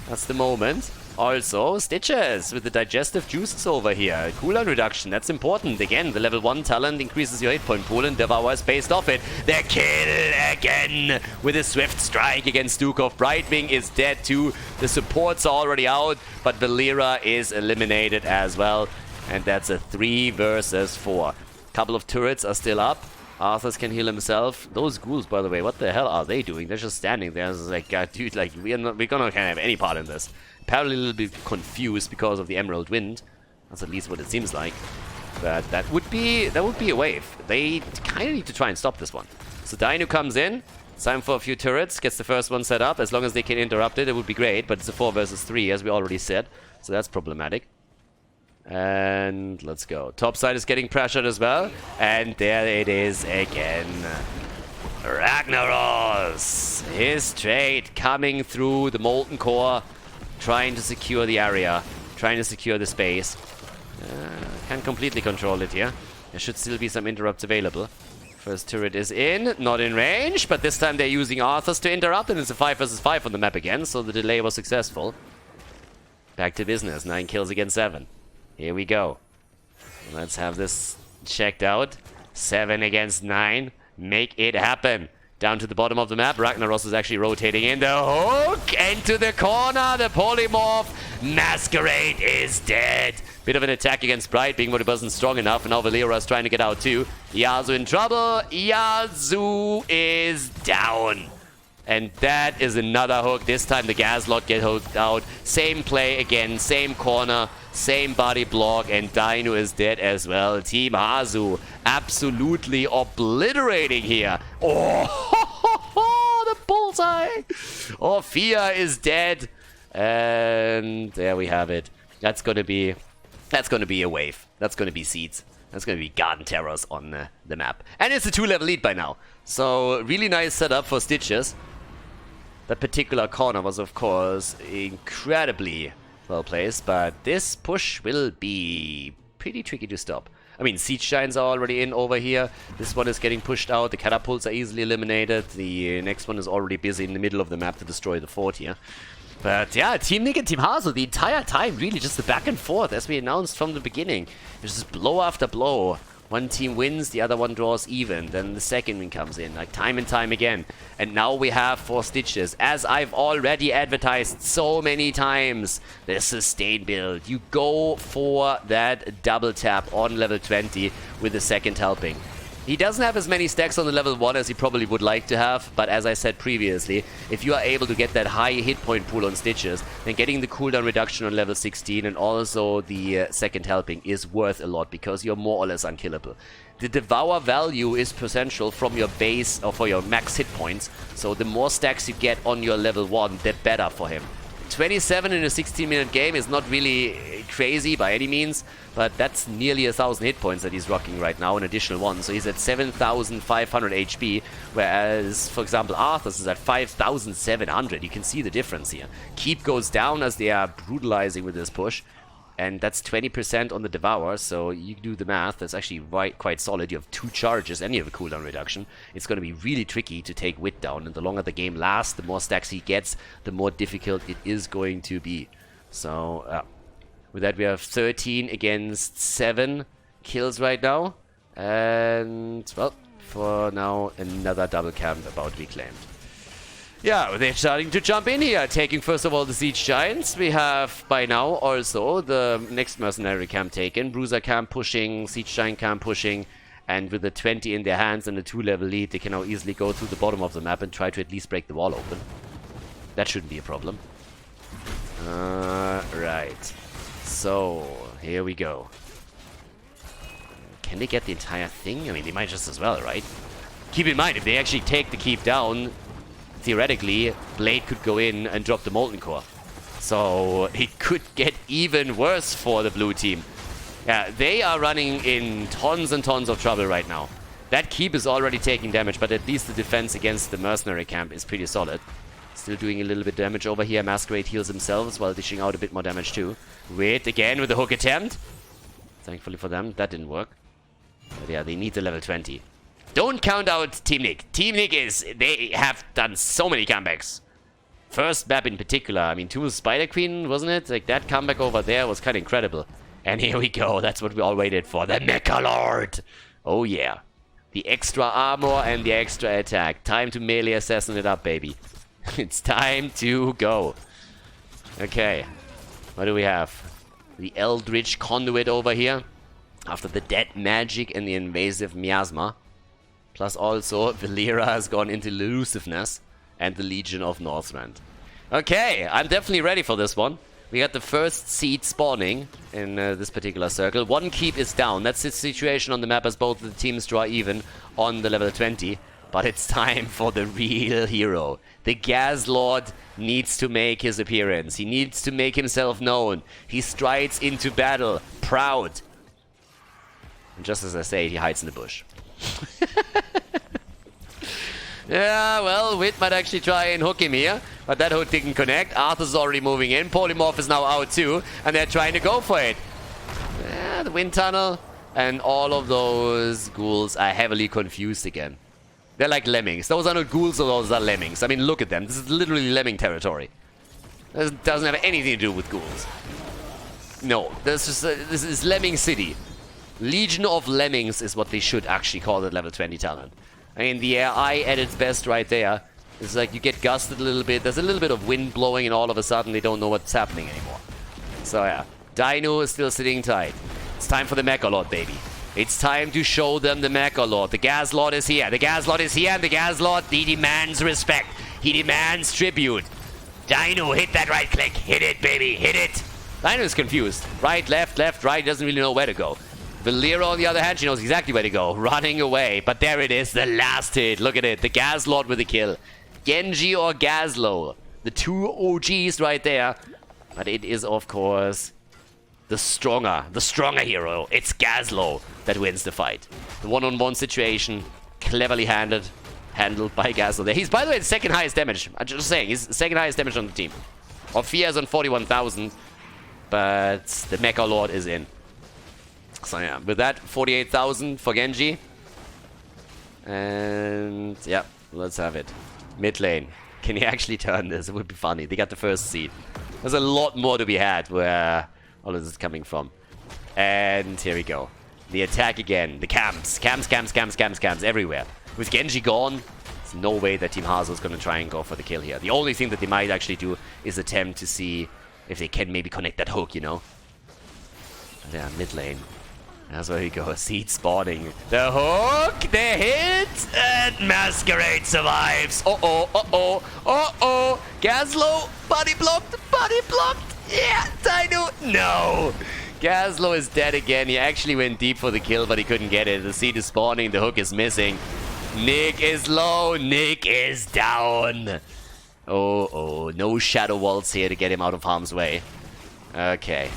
That's the moment. Also, Stitches with the digestive juices over here. Cooldown reduction, that's important. Again, the level 1 talent increases your hit point pool and Devour is based off it. The kill again with a swift strike against Dukov. Brightwing is dead too. The supports are already out, but Valera is eliminated as well. And that's a 3 versus 4. Couple of turrets are still up. Arthas can heal himself. Those ghouls, by the way, what the hell are they doing? They're just standing there. It's like, dude, like, we're gonna kind of have any part in this. Apparently a little bit confused because of the Emerald Wind. That's at least what it seems like. But that would be a wave. They kind of need to try and stop this one. So Dino comes in. It's time for a few turrets. Gets the first one set up. As long as they can interrupt it, it would be great. But it's a 4 versus 3, as we already said. So that's problematic. And let's go. Top side is getting pressured as well. And there it is again. Ragnaros! His trade coming through the Molten Core. Trying to secure the area. Trying to secure the space. Can't completely control it here. There should still be some interrupts available. First turret is in. Not in range. But this time they're using Arthas to interrupt. And it's a 5 versus 5 on the map again. So the delay was successful. Back to business. 9 kills against 7. Here we go. Let's have this checked out. 7 against 9. Make it happen. Down to the bottom of the map. Ragnaros is actually rotating in. The hook into the corner. The polymorph. Masquerade is dead. Bit of an attack against Bright, being what it wasn't strong enough. And now Valera is trying to get out too. Yasuo in trouble. Yasuo is down. And that is another hook. This time the Gaslot get hooked out. Same play again. Same corner. Same body block. And Dino is dead as well. Team Hasu absolutely obliterating here. Oh, the bullseye. Orphea is dead. And there we have it. That's gonna be a wave. That's gonna be seeds. That's gonna be garden terrors on the map. And it's a 2-level lead by now. So really nice setup for Stitches. That particular corner was, of course, incredibly well placed, but this push will be pretty tricky to stop. I mean, Siege Shines are already in over here. This one is getting pushed out. The catapults are easily eliminated. The next one is already busy in the middle of the map to destroy the fort here. But yeah, Team Nick and Team Hasu, the entire time, really just the back and forth, as we announced from the beginning. It's just blow after blow. One team wins, the other one draws even. Then the second win comes in, like time and time again. And now we have 4 Stitches. As I've already advertised so many times, the sustain build. You go for that double tap on level 20 with the second helping. He doesn't have as many stacks on the level 1 as he probably would like to have, but as I said previously, if you are able to get that high hit point pool on Stitches, then getting the cooldown reduction on level 16 and also the second helping is worth a lot because you're more or less unkillable. The Devour value is potential from your base or for your max hit points, so the more stacks you get on your level 1, the better for him. 27 in a 16-minute game is not really crazy by any means, but that's nearly 1,000 hit points that he's rocking right now, an additional one. So he's at 7,500 HP, whereas, for example, Arthur's is at 5,700. You can see the difference here. Keep goes down as they are brutalizing with this push, and that's 20% on the Devour, so you do the math. That's actually quite solid. You have 2 charges and you have a cooldown reduction. It's going to be really tricky to take Wit down, and the longer the game lasts, the more stacks he gets, the more difficult it is going to be. So, with that we have 13 against 7 kills right now. And, well, for now, another double camp about to be claimed. Yeah, they're starting to jump in here, taking first of all the Siege Giants. We have by now also the next mercenary camp taken. Bruiser camp pushing, Siege Giant camp pushing, and with the 20 in their hands and a 2-level lead, they can now easily go through the bottom of the map and try to at least break the wall open. That shouldn't be a problem. Right. So, here we go. Can they get the entire thing? I mean, they might just as well, right? Keep in mind, if they actually take the keep down, theoretically, Blade could go in and drop the Molten Core. So it could get even worse for the blue team. Yeah, they are running in tons and tons of trouble right now. That keep is already taking damage, but at least the defense against the mercenary camp is pretty solid. Still doing a little bit damage over here. Masquerade heals themselves while dishing out a bit more damage too. Wait, again with the hook attempt. Thankfully for them, that didn't work. But yeah, they need the level 20. Don't count out Team Nick. Team Nick they have done so many comebacks. First map in particular, I mean, 2 Spider Queen, wasn't it? Like, that comeback over there was kind of incredible. And here we go, that's what we all waited for. The Mecha Lord! Oh yeah. The extra armor and the extra attack. Time to melee assassin it up, baby. It's time to go. Okay. What do we have? The Eldritch Conduit over here. After the Dead Magic and the Invasive Miasma. Plus also, Valera has gone into Elusiveness and the Legion of Northrend. Okay, I'm definitely ready for this one. We got the first seed spawning in this particular circle. 1 keep is down. That's the situation on the map as both of the teams draw even on the level 20. But it's time for the real hero. The Gas Lord needs to make his appearance. He needs to make himself known. He strides into battle, proud. And just as I say, he hides in the bush. Yeah, well, Wit might actually try and hook him here, but that hook didn't connect. Arthur's already moving in. Polymorph is now out too, and they're trying to go for it. Yeah, the wind tunnel and all of those ghouls are heavily confused again. They're like lemmings. Those are not ghouls, those are lemmings. I mean, look at them. This is literally lemming territory. This doesn't have anything to do with ghouls. No, this is Lemming City. Legion of Lemmings is what they should actually call that level 20 talent. I mean, the AI at its best right there. It's like you get gusted a little bit. There's a little bit of wind blowing and all of a sudden they don't know what's happening anymore. So yeah, Dino is still sitting tight. It's time for the Mecha Lord, baby. It's time to show them the Mecha Lord. The Gas Lord is here. The Gas Lord is here, and the Gas Lord, he demands respect. He demands tribute. Dino, hit that right click. Hit it, baby. Hit it. Dino is confused. Right, left, right. Doesn't really know where to go. Valera, on the other hand, she knows exactly where to go. Running away. But there it is. The last hit. Look at it. The Gas Lord with the kill. Genji or Gazlo. The two OGs right there. But it is, of course, the stronger hero. It's Gazlo that wins the fight. The one-on-one situation, cleverly handled by Gazlo there. He's, by the way, the second highest damage. I'm just saying, he's the second highest damage on the team. Orphea is on 41,000, but the Mecha Lord is in. So yeah, with that, 48,000 for Genji. And yeah, let's have it. Mid lane. Can he actually turn this? It would be funny. They got the first seed. There's a lot more to be had where all of this is coming from. And here we go. The attack again. The camps. Camps everywhere. With Genji gone, there's no way that Team Hasu is going to try and go for the kill here. The only thing that they might actually do is attempt to see if they can maybe connect that hook, you know? Yeah, mid lane. That's where we go. Seed spawning. The hook, the hit, and Masquerade survives. Uh-oh. Gazlo, body blocked. Yeah, Dino, no. Gazlo is dead again. He actually went deep for the kill, but he couldn't get it. The seed is spawning, the hook is missing. Nick is low, Nick is down. Oh, no Shadow Waltz here to get him out of harm's way. Okay.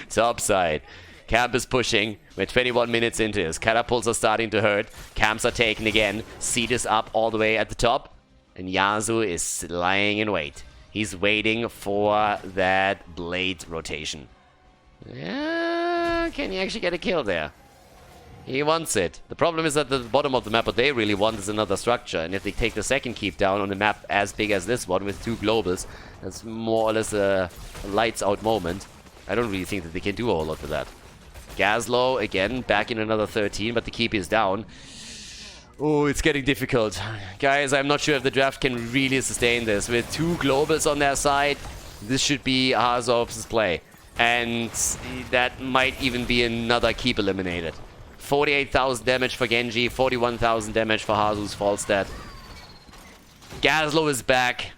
Top side. Camp is pushing. We're 21 minutes into this. Catapults are starting to hurt. Camps are taken again. Seed is up all the way at the top. And Yasuo is lying in wait. He's waiting for that blade rotation. Yeah, can he actually get a kill there? He wants it. The problem is at the bottom of the map, what they really want is another structure. And if they take the second keep down on a map as big as this one with 2 globals, that's more or less a lights out moment. I don't really think that they can do a whole lot with that. Gazlo, again, back in another 13, but the keep is down. Oh, it's getting difficult. Guys, I'm not sure if the draft can really sustain this. With 2 globals on their side, this should be HasuObs' play. And that might even be another keep eliminated. 48,000 damage for Genji, 41,000 damage for Hasu's Falstad. Gazlo is back.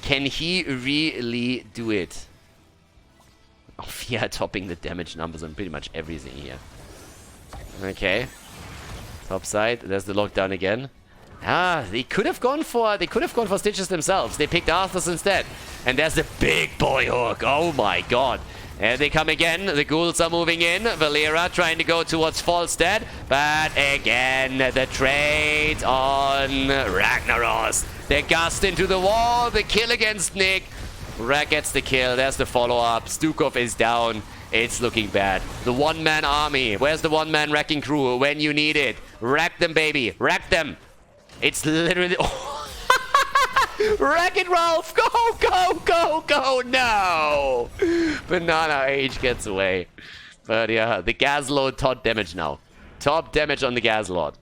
Can he really do it? Oh, yeah, topping the damage numbers on pretty much everything here. Okay. Top side, there's the lockdown again. Ah, they could have gone for Stitches themselves. They picked Arthur's instead. And there's the big boy hook. Oh my god. And they come again. The ghouls are moving in. Valera trying to go towards Falstad. But again, the trade on Ragnaros. They gust into the wall. The kill against Nick. Rag gets the kill. There's the follow-up. Stukov is down. It's looking bad. The one-man army. Where's the one-man wrecking crew when you need it? Rack them, baby. Rack them. It's literally... Wreck it, Ralph! Go! No! Banana Age gets away. But yeah, the Gazlord top damage now. Top damage on the Gazlord.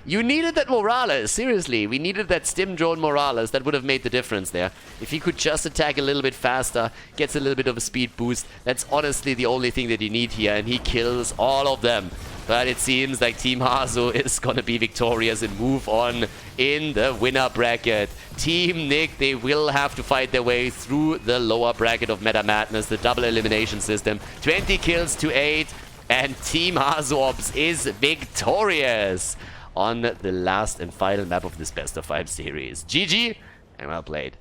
You needed that Morales, seriously. We needed that Stim Drone Morales. That would have made the difference there. If he could just attack a little bit faster, gets a little bit of a speed boost, that's honestly the only thing that you need here, and he kills all of them. But it seems like Team Hasu is going to be victorious and move on in the winner bracket. Team Nick, they will have to fight their way through the lower bracket of Meta Madness, the double elimination system. 20 kills to 8, and Team HasuObs is victorious on the last and final map of this best of 5 series. GG, and well played.